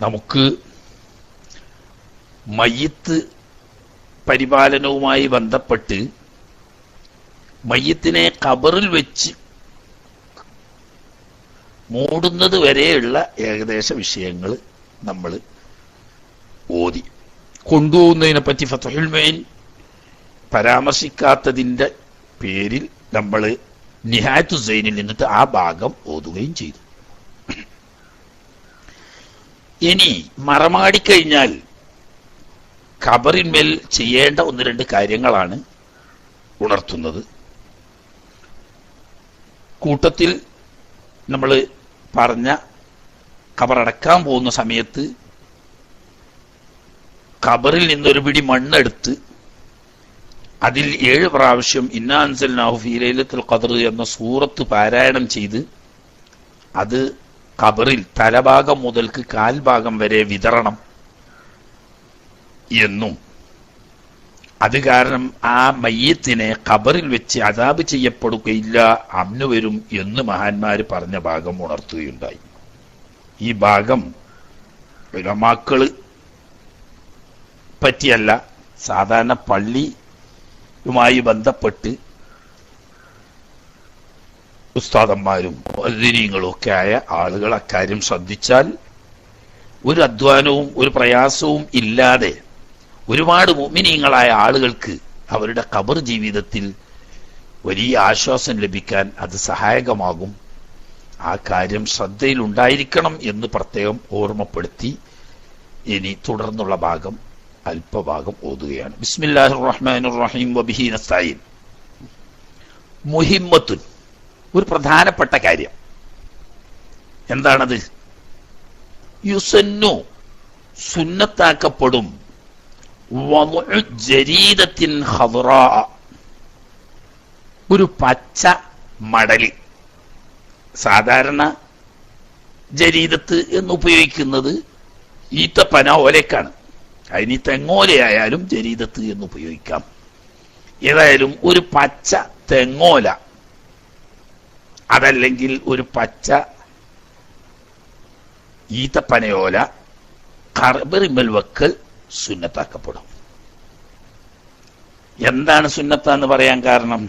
നമുക്ക് മയ്യിത്ത് പരിപാലനവുമായി ബന്ധപ്പെട്ട് മയ്യിത്തിനെ ഖബറിൽ വെച്ച് മൂടുന്നത് വരെയുള്ള ഏകദേശ വിഷയങ്ങൾ നമ്മൾ ഓതി. കൊണ്ടുപോകുന്നതിനെ പറ്റി ഫത്ഹുൽ മുഈൻ പരാമർശിക്കാത്തതിന്റെ പേരിൽ നമ്മൾ നിഹായത്തു സൈനിൽ നിന്നിട്ട് ആ ഭാഗം ഓതുകയും ചെയ്തു. ഇനി മറമാടിക്കഴിഞ്ഞാൽ ഖബറിന്മേൽ ചെയ്യേണ്ട ഒന്ന് രണ്ട് കാര്യങ്ങളാണ് ഉണർത്തുന്നത്. കൂട്ടത്തിൽ നമ്മൾ പറഞ്ഞ ഖബറടക്കാൻ പോകുന്ന സമയത്ത് ഖബറിൽ നിന്നൊരു പിടി മണ്ണെടുത്ത് അതിൽ 7 പ്രാവശ്യം ഇന്നാ അൻസൽനാഹു ഫീ ലൈലത്തുൽ ഖദ്ർ എന്ന സൂറത്ത് പാരായണം ചെയ്ത് അത് ഖബറിൽ തലഭാഗം മുതൽക്ക് കാൽഭാഗം വരെ വിതറണം എന്നും അത് കാരണം ആ മയ്യത്തിനെ ഖബറിൽ വെച്ച് അദാബ് ചെയ്യപ്പെടുകയില്ല, അമ്നു വരും എന്ന് മഹാന്മാര് പറഞ്ഞ ഭാഗം ഉണർത്തുകയുണ്ടായി. ഈ ഭാഗം ഉലമാക്കള് പറ്റിയല്ല, സാധാരണ പള്ളിയുമായി ബന്ധപ്പെട്ട് ഉസ്താദന്മാരും മുഅദ്ദിനീങ്ങളും ഒക്കെ ആയ ആളുകൾ അക്കാര്യം ശ്രദ്ധിച്ചാൽ ഒരു അധ്വാനവും ഒരു പ്രയാസവും ഇല്ലാതെ ഒരുപാട് മുഅ്മിനീങ്ങളായ ആളുകൾക്ക് അവരുടെ ഖബർ ജീവിതത്തിൽ വലിയ ആശ്വാസം ലഭിക്കാൻ അത് സഹായകമാകും. ആ കാര്യം ശ്രദ്ധയിൽ ഉണ്ടായിരിക്കണം എന്ന് പ്രത്യേകം ഓർമ്മപ്പെടുത്തി ഇനി തുടർന്നുള്ള ഭാഗം അല്പഭാഗം ഓതുകയാണ്. ബിസ്മില്ലാഹിർ റഹ്മാനിർ റഹീം വബിഹി നസ്തഈൻ. മുഹിമ്മത്തുൻ, ഒരു പ്രധാനപ്പെട്ട കാര്യം. എന്താണത്? യുസന്നു, സുന്നത്താക്കപ്പെടും, വളുഉ ജരീദത്തിൻ ഖദ്റാ, ഒരു പച്ച മടല്. സാധാരണ ജരീദത്ത് എന്ന് ഉപയോഗിക്കുന്നത് ഈത്തപ്പന ഓലക്കാണ്. അതിന് തെങ്ങോലയായാലും ജരീദത്ത് എന്ന് ഉപയോഗിക്കാം. ഏതായാലും ഒരു പച്ച തെങ്ങോല, അതല്ലെങ്കിൽ ഒരു പച്ച ഈത്തപ്പനയോല ഖബറിന്മേൽ വെക്കൽ സുന്നത്താക്കപ്പെടും. എന്താണ് സുന്നത്താന്ന് പറയാൻ കാരണം?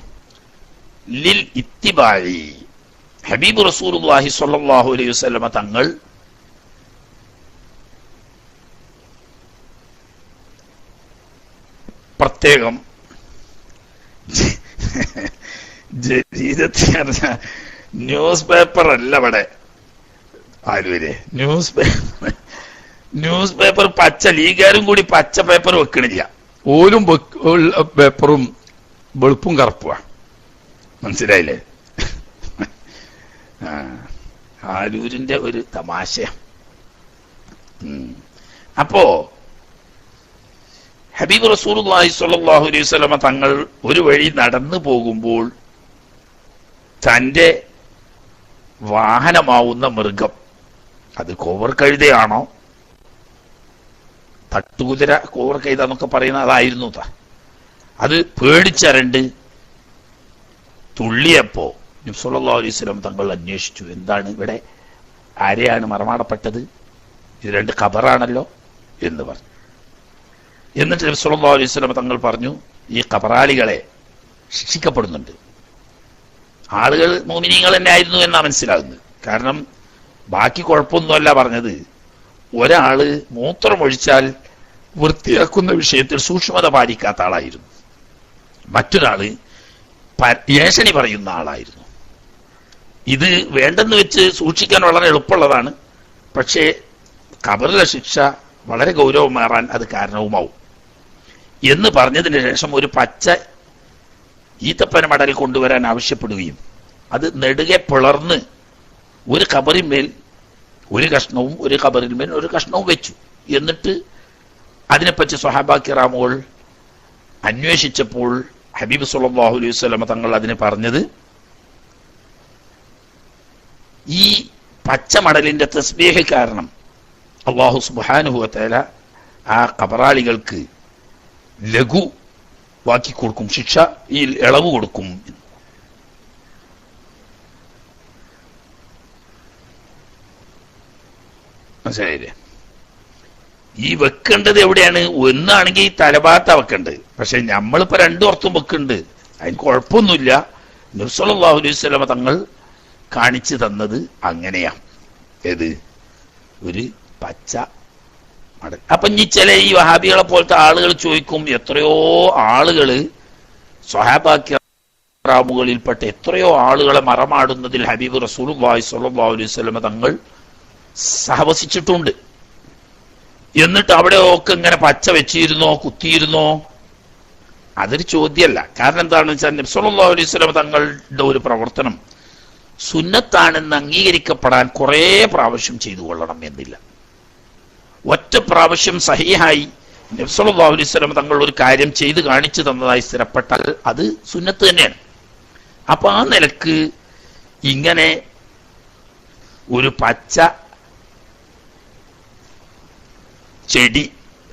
ലിൽ ഇത്തിബാഇ, ഹബീബ് റസൂലുള്ളാഹി സ്വല്ലല്ലാഹു അലൈഹി വസല്ലമ തങ്ങൾ പ്രത്യേകം ന്യൂസ് പേപ്പർ അല്ല ഇവിടെ ആരുവരെ ന്യൂസ് പേപ്പർ പച്ച, ലീഗാരും കൂടി പച്ച പേപ്പർ വെക്കണില്ല. ഓലും പേപ്പറും വെളുപ്പും കറുപ്പുമാണ്. മനസ്സിലായില്ലേ? ആലൂരിന്റെ ഒരു തമാശ. അപ്പോ ഹബീബ് റസൂലുള്ളാഹി സ്വല്ലല്ലാഹു അലൈഹി വസല്ലമ തങ്ങൾ ഒരു വഴി നടന്നു പോകുമ്പോൾ തന്റെ വാഹനമാവുന്ന മൃഗം, അത് കോവർ കഴുതയാണോ തട്ടുകുതിര, കോവർ കഴുത എന്നൊക്കെ പറയുന്ന അതായിരുന്നു, അത് പേടിച്ചരണ്ട് തുള്ളിയപ്പോ നബി സല്ലല്ലാഹു അലൈഹി വസല്ലം തങ്ങൾ അന്വേഷിച്ചു, എന്താണ് ഇവിടെ, ആരെയാണ് മറമാടപ്പെട്ടത്? ഇത് 2 ഖബറാണല്ലോ എന്ന് പറഞ്ഞു. എന്നിട്ട് നബി സല്ലല്ലാഹു അലൈഹി വസല്ലം തങ്ങൾ പറഞ്ഞു, ഈ ഖബറാളികളെ ശിക്ഷിക്കപ്പെടുന്നുണ്ട്. ആളുകൾ മുഅ്മിനീങ്ങൾ തന്നെ ആയിരുന്നു എന്നാ മനസ്സിലാകുന്നത്. കാരണം ബാക്കി കുഴപ്പമൊന്നുമല്ല പറഞ്ഞത്. ഒരാള് മൂത്രമൊഴിച്ചാൽ വൃത്തിയാക്കുന്ന വിഷയത്തിൽ സൂക്ഷ്മത പാലിക്കാത്ത ആളായിരുന്നു, മറ്റൊരാള് ഏഷണി പറയുന്ന ആളായിരുന്നു. ഇത് വേണ്ടെന്ന് വെച്ച് സൂക്ഷിക്കാൻ വളരെ എളുപ്പമുള്ളതാണ്, പക്ഷേ ഖബറിലെ ശിക്ഷ വളരെ ഗൗരവമേറാൻ അത് കാരണവുമാവും എന്ന് പറഞ്ഞതിന് ശേഷം ഒരു പച്ച ഈത്തപ്പന മടൽ കൊണ്ടുവരാൻ ആവശ്യപ്പെടുകയും അത് നെടുകെ പിളർന്ന് ഒരു ഖബറിന്മേൽ ഒരു കഷ്ണവും ഒരു ഖബറിന്മേൽ ഒരു കഷ്ണവും വെച്ചു. എന്നിട്ട് അതിനെപ്പറ്റി സ്വഹാബാ കിറാമുകൾ അന്വേഷിച്ചപ്പോൾ ഹബീബ് സല്ലല്ലാഹു അലൈഹി വസല്ലം തങ്ങൾ അതിന് പറഞ്ഞത്, ഈ പച്ച മടലിന്റെ തസ്ബീഹ് കാരണം അല്ലാഹു സുബ്ഹാനഹു വ തആല ആ ഖബറാളികൾക്ക് ലഘു വാക്കി കൊടുക്കും, ശിക്ഷ ഈ ഇളവ് കൊടുക്കും. മനസ്സിലായില്ലേ? ഈ വെക്കേണ്ടത് എവിടെയാണ്? ഒന്നാണെങ്കിൽ തലഭാഗത്ത വെക്കേണ്ടത്. പക്ഷെ നമ്മളിപ്പോ രണ്ടോർത്തും വെക്കുന്നുണ്ട്, അതിന് കുഴപ്പമൊന്നുമില്ല. നബി സല്ലല്ലാഹു അലൈഹി വസല്ലം തങ്ങൾ കാണിച്ചു തന്നത് അങ്ങനെയാ. ഏത്? ഒരു പച്ച മടൽ. അപ്പൊ ഇനി ചില ഈ വഹാബികളെ പോലത്തെ ആളുകൾ ചോദിക്കും, എത്രയോ ആളുകള് സ്വഹാബാക്കിറാമുകളിൽപ്പെട്ട എത്രയോ ആളുകളെ മറമാടുന്നതിൽ ഹബീബ് റസൂലുള്ളാഹി സ്വല്ലല്ലാഹു അലൈഹി വസല്ലം തങ്ങൾ സഹവസിച്ചിട്ടുണ്ട്. എന്നിട്ട് അവിടെ ഒക്കെ ഇങ്ങനെ പച്ച വെച്ചിരുന്നോ, കുത്തിയിരുന്നോ? അതൊരു ചോദ്യമല്ല. കാരണം എന്താണെന്ന് വെച്ചാൽ നബി സല്ലല്ലാഹു അലൈഹി വസല്ലം തങ്ങളുടെ ഒരു പ്രവർത്തനം സുന്നത്താണെന്ന് അംഗീകരിക്കപ്പെടാൻ കുറേ പ്രാവശ്യം ചെയ്തു കൊള്ളണം എന്നില്ല. ഒറ്റ പ്രാവശ്യം സഹീഹായി നബി സല്ലല്ലാഹു അലൈഹി വസല്ലം തങ്ങൾ ഒരു കാര്യം ചെയ്ത് കാണിച്ചു തന്നതായി സ്ഥിരപ്പെട്ടാൽ അത് സുന്നത്ത് തന്നെയാണ്. അപ്പൊ ആ നിലക്ക് ഇങ്ങനെ ഒരു പച്ച ചെടി,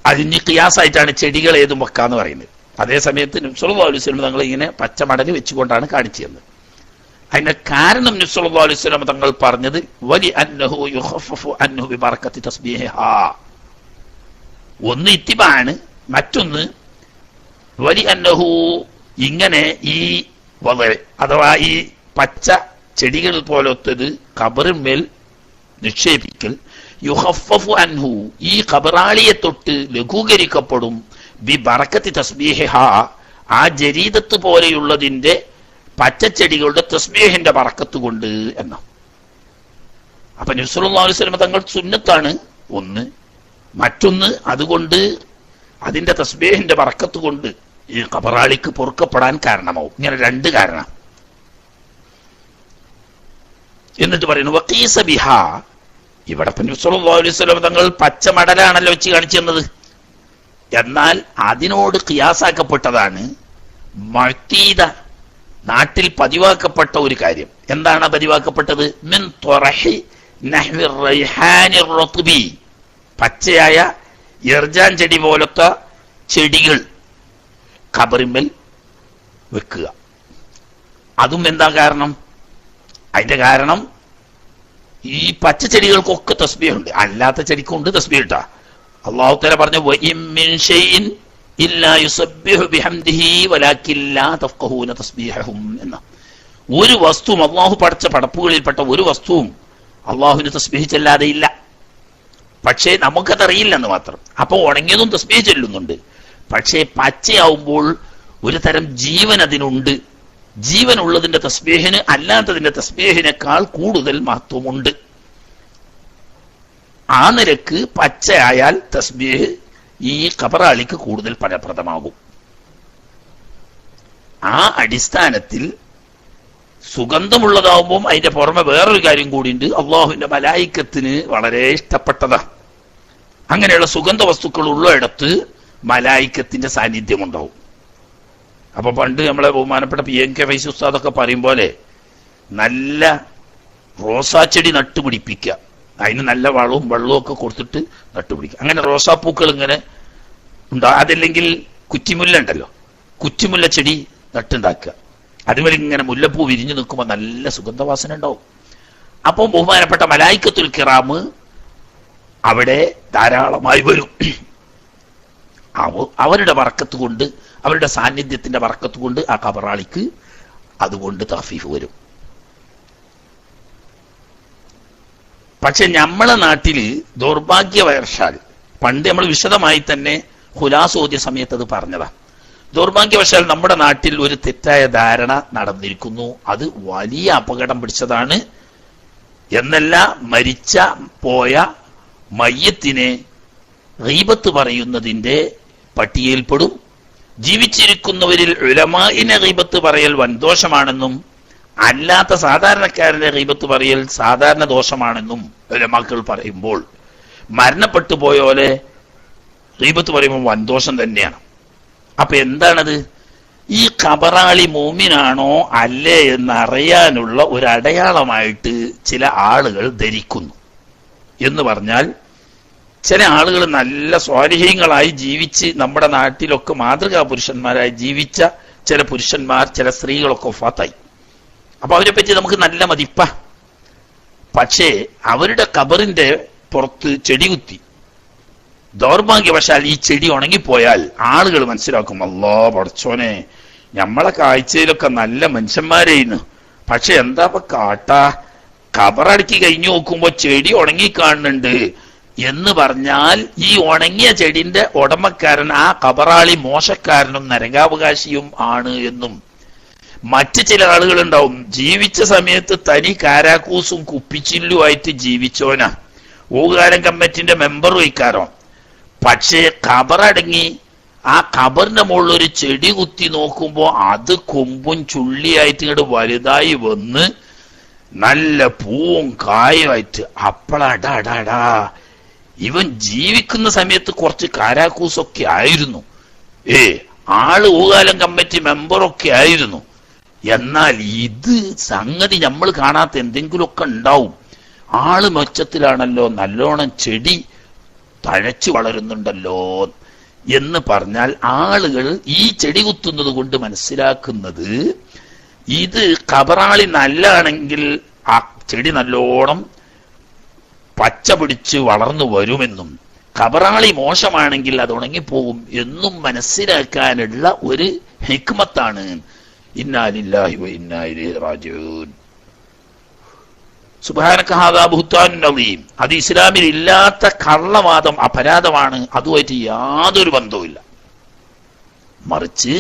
അതിന് ഖിയാസായിട്ടാണ് ചെടികൾ ഏതും വെക്കാന്ന് പറയുന്നത്. അതേ സമയത്ത് നബി സല്ലല്ലാഹു അലൈഹി വസല്ലം തങ്ങൾ ഇങ്ങനെ പച്ച മടല് വെച്ചുകൊണ്ടാണ് കാണിച്ചു തന്നത്. അതിന്റെ കാരണം നബി സല്ലല്ലാഹു അലൈഹി വസല്ലം തങ്ങൾ പറഞ്ഞത് വലി അന്നഹു യുഖഫഫു അൻഹു ബിബറകത്തി തസ്ബീഹിഹാ. ഒന്ന് ഇത്തിബാണ്, മറ്റൊന്ന് വലി അന്നഹു ഇങ്ങനെ ഈ അഥവാ ഈ പച്ച ചെടികൾ പോലത്തത് ഖബറിന്മേൽ നിക്ഷേപിക്കൽ യുഖഫഫു അൻഹു ഈ ഖബറാളിയെ തൊട്ട് ലഘൂകരിക്കപ്പെടും ബി ബറകത്തി തസ്ബീഹിഹാ ആ ജരീദത്ത് പോലെയുള്ളതിന്റെ പച്ചച്ചെടികളുടെ തസ്ബീഹിന്റെ ബറക്കത്ത് കൊണ്ട് എന്ന. അപ്പൊ നബി സല്ലല്ലാഹു അലൈഹി വസല്ലം തങ്ങൾ സുന്നത്താണ് ഒന്ന്, മറ്റൊന്ന് അതുകൊണ്ട് അതിന്റെ തസ്ബീഹിന്റെ ബറക്കത്ത് കൊണ്ട് ഈ ഖബറാളിക്ക് പൊറുക്കപ്പെടാൻ കാരണമാവും. ഇങ്ങനെ രണ്ട് കാരണം. എന്നിട്ട് പറയുന്നു വഖീസ ബിഹാ. ഇവിടെ നബി സല്ലല്ലാഹു അലൈഹി വസല്ലം തങ്ങൾ പച്ച മടലാണല്ലോ വെച്ച് കാണിച്ചു തന്നത്. എന്നാൽ അതിനോട് ഖിയാസാക്കപ്പെട്ടതാണ് മഅ്തീദ, നാട്ടിൽ പതിവാക്കപ്പെട്ട ഒരു കാര്യം. എന്താണ് പതിവാക്കപ്പെട്ടത്? മിൻ ത്വറഹി നഹ്വി റൈഹാനി റത്ബി, പച്ചയായ എർജാൻ ചെടി പോലത്തെ ചെടികൾ ഖബറിന്മേൽ വെക്കുക. അതും എന്താ കാരണം? അതിന്റെ കാരണം ഈ പച്ച ചെടികൾക്കൊക്കെ തസ്ബീഹുണ്ട്, അല്ലാത്ത ചെടിക്കുണ്ട് തസ്ബീഹ്. ഇട്ടാ അല്ലാഹു തആല പറഞ്ഞു വഇൻ മിൻ ഷൈഇൻ ഇല്ലാ യുസബ്ബിഹു ബിഹംദിഹി വലാകിൻ ലാ തഫ്ഖഹൂന തസ്ബീഹഹും എന്ന. ഒരു വസ്തുവും അല്ലാഹു പടച്ച പടപ്പുകളിൽപ്പെട്ട ഒരു വസ്തുവും അല്ലാഹുവിനെ തസ്ബീഹ് ചെല്ലാതെ ഇല്ല. പക്ഷേ നമുക്കതറിയില്ലെന്ന് മാത്രം. അപ്പൊ ഉണങ്ങിയതും തസ്ബീഹ് ചെല്ലുന്നുണ്ട്. പക്ഷേ പച്ചയാവുമ്പോൾ ഒരു തരം ജീവൻ അതിനുണ്ട്. ജീവൻ ഉള്ളതിന്റെ തസ്ബീഹിന് അല്ലാത്തതിന്റെ തസ്ബീഹിനേക്കാൾ കൂടുതൽ മഹത്വമുണ്ട്. ആ നിരക്ക് പച്ചയായാൽ തസ്ബീഹ് ഈ ഖബറാളിക്ക് കൂടുതൽ ഫലപ്രദമാകും. ആ അടിസ്ഥാനത്തിൽ സുഗന്ധമുള്ളതാവുമ്പോൾ അതിന്റെ പുറമെ വേറൊരു കാര്യം കൂടിയുണ്ട്. അള്ളാഹുവിന്റെ മലായിക്കത്തിന് വളരെ ഇഷ്ടപ്പെട്ടതാ. അങ്ങനെയുള്ള സുഗന്ധ വസ്തുക്കൾ ഉള്ളയിടത്ത് മലായിക്കത്തിന്റെ സാന്നിധ്യം ഉണ്ടാവും. അപ്പൊ പണ്ട് നമ്മളെ ബഹുമാനപ്പെട്ട PNK ഫൈസി ഉസ്താദൊക്കെ പറയും പോലെ നല്ല റോസാച്ചെടി നട്ടുപിടിപ്പിക്കുക, അതിന് നല്ല വളവും വെള്ളവും ഒക്കെ കൊടുത്തിട്ട് നട്ടുപിടിക്കുക. അങ്ങനെ റോസാപ്പൂക്കൾ ഇങ്ങനെ ഉണ്ടാ. അതല്ലെങ്കിൽ കുറ്റിമുല്ല ഉണ്ടല്ലോ, കുറ്റിമുല്ല ചെടി നട്ടുണ്ടാക്കുക. അതുവരെ ഇങ്ങനെ മുല്ലപ്പൂ വിരിഞ്ഞു നിൽക്കുമ്പോൾ നല്ല സുഗന്ധവാസന ഉണ്ടാവും. അപ്പോൾ ബഹുമാനപ്പെട്ട മലായിക്കത്തുൽ കിറാം അവിടെ ധാരാളമായി വരും. അവരുടെ ബറക്കത്ത് കൊണ്ട്, അവരുടെ സാന്നിധ്യത്തിന്റെ ബറക്കത്ത് കൊണ്ട് ആ ഖബറാളിക്ക് അതുകൊണ്ട് തഖ്ഫീഫ് വരും. പക്ഷെ നമ്മളെ നാട്ടില് ദൗർഭാഗ്യവശാൽ, പണ്ട് നമ്മൾ വിശദമായി തന്നെ ഖുലാസോദ്യ സമയത്ത് അത് പറഞ്ഞതാ, ദൗർഭാഗ്യവശാൽ നമ്മുടെ നാട്ടിൽ ഒരു തെറ്റായ ധാരണ നടന്നിരിക്കുന്നു. അത് വലിയ അപകടം പിടിച്ചതാണ് എന്നല്ല, മരിച്ച പോയ മയ്യത്തിനെ ഗീബത്ത് പറയുന്നതിന്റെ പട്ടികയിൽപ്പെടും. ജീവിച്ചിരിക്കുന്നവരിൽ ഉലമാഇനെ ഗീബത്ത് പറയൽ വൻദോഷമാണെന്നും അല്ലാത്ത സാധാരണക്കാരന്റെ ഗീബത്ത് പറയൽ സാധാരണ ദോഷമാണെന്നും ഉലമാക്കൾ പറയുമ്പോൾ, മരണപ്പെട്ടു പോയോലെ ഗീബത്ത് പറയുമ്പോൾ വൻദോഷം തന്നെയാണ്. അപ്പൊ എന്താണത്? ഈ ഖബറാളി മോമിനാണോ അല്ലേ എന്നറിയാനുള്ള ഒരു അടയാളമായിട്ട് ചില ആളുകൾ ധരിക്കുന്നു. എന്ന് പറഞ്ഞാൽ ചില ആളുകൾ നല്ല സ്വാലിഹീങ്ങളായി ജീവിച്ച് നമ്മുടെ നാട്ടിലൊക്കെ മാതൃകാ പുരുഷന്മാരായി ജീവിച്ച ചില പുരുഷന്മാർ, ചില സ്ത്രീകളൊക്കെ വഫാത്തായി. അപ്പൊ അവരെ പറ്റി നമുക്ക് നല്ല മതിപ്പ. പക്ഷേ അവരുടെ ഖബറിന്റെ പുറത്ത് ചെടി കുത്തി, ദൗർഭാഗ്യവശാൽ ഈ ചെടി ഉണങ്ങിപ്പോയാൽ ആളുകൾ മനസ്സിലാക്കും, അല്ലാ പടച്ചോനെ, നമ്മളെ കാഴ്ചയിലൊക്കെ നല്ല മനുഷ്യന്മാരായിരുന്നു, പക്ഷെ എന്താ ഇപ്പൊ കാട്ടാ, ഖബറടക്കി കഴിഞ്ഞു നോക്കുമ്പോ ചെടി ഉണങ്ങി കാണുന്നുണ്ട് എന്ന് പറഞ്ഞാൽ ഈ ഉണങ്ങിയ ചെടിന്റെ ഉടമക്കാരൻ ആ ഖബറാളി മോശക്കാരനും നരകാവകാശിയും ആണ് എന്നും. മറ്റു ചില ആളുകളുണ്ടാവും, ജീവിച്ച സമയത്ത് തനി കാരാക്കൂസും കുപ്പിച്ചില്ലുമായിട്ട് ജീവിച്ചോനാ, ഊകാലം കമ്മിറ്റിന്റെ മെമ്പർ വയ്ക്കാരോ, പക്ഷേ ഖബറടങ്ങി ആ ഖബറിന്റെ മുകളിൽ ഒരു ചെടി കുത്തി നോക്കുമ്പോ അത് കൊമ്പും ചുള്ളിയായിട്ട് ഇങ്ങോട്ട് വലുതായി വന്ന് നല്ല പൂവും കായുമായിട്ട് അപ്പളാടാടാ, ഇവൻ ജീവിക്കുന്ന സമയത്ത് കുറച്ച് കാരാക്കൂസൊക്കെ ആയിരുന്നു, ആള് ഊകാലം കമ്മിറ്റി മെമ്പറൊക്കെ ആയിരുന്നു, എന്നാൽ ഇത് സംഗതി നമ്മൾ കാണാത്ത എന്തെങ്കിലുമൊക്കെ ഉണ്ടാവും. ആള് മെച്ചത്തിലാണല്ലോ, നല്ലോണം ചെടി തഴച്ചു വളരുന്നുണ്ടല്ലോ എന്ന് പറഞ്ഞാൽ ആളുകൾ ഈ ചെടി കുത്തുന്നത് കൊണ്ട് മനസ്സിലാക്കുന്നത് ഇത് ഖബറാളി നല്ലതാണെങ്കിൽ ആ ചെടി നല്ലോണം പച്ച പിടിച്ച് വളർന്നു വരുമെന്നും ഖബറാളി മോശമാണെങ്കിൽ അത് ഉണങ്ങിപ്പോകും എന്നും മനസ്സിലാക്കാനുള്ള ഒരു ഹിക്മത്താണ്. ഇന്നാ ലില്ലാഹി വ ഇന്നാ ഇലൈഹി റാജിഊൻ. സുബ്ഹാനക ഹാദാ ബുഹ്താനുൻ അദീം. അത് ഇസ്ലാമിൽ ഇല്ലാത്ത കള്ളവാദം, അപരാധമാണ്. അതുമായിട്ട് യാതൊരു ബന്ധവുമില്ല. മറിച്ച്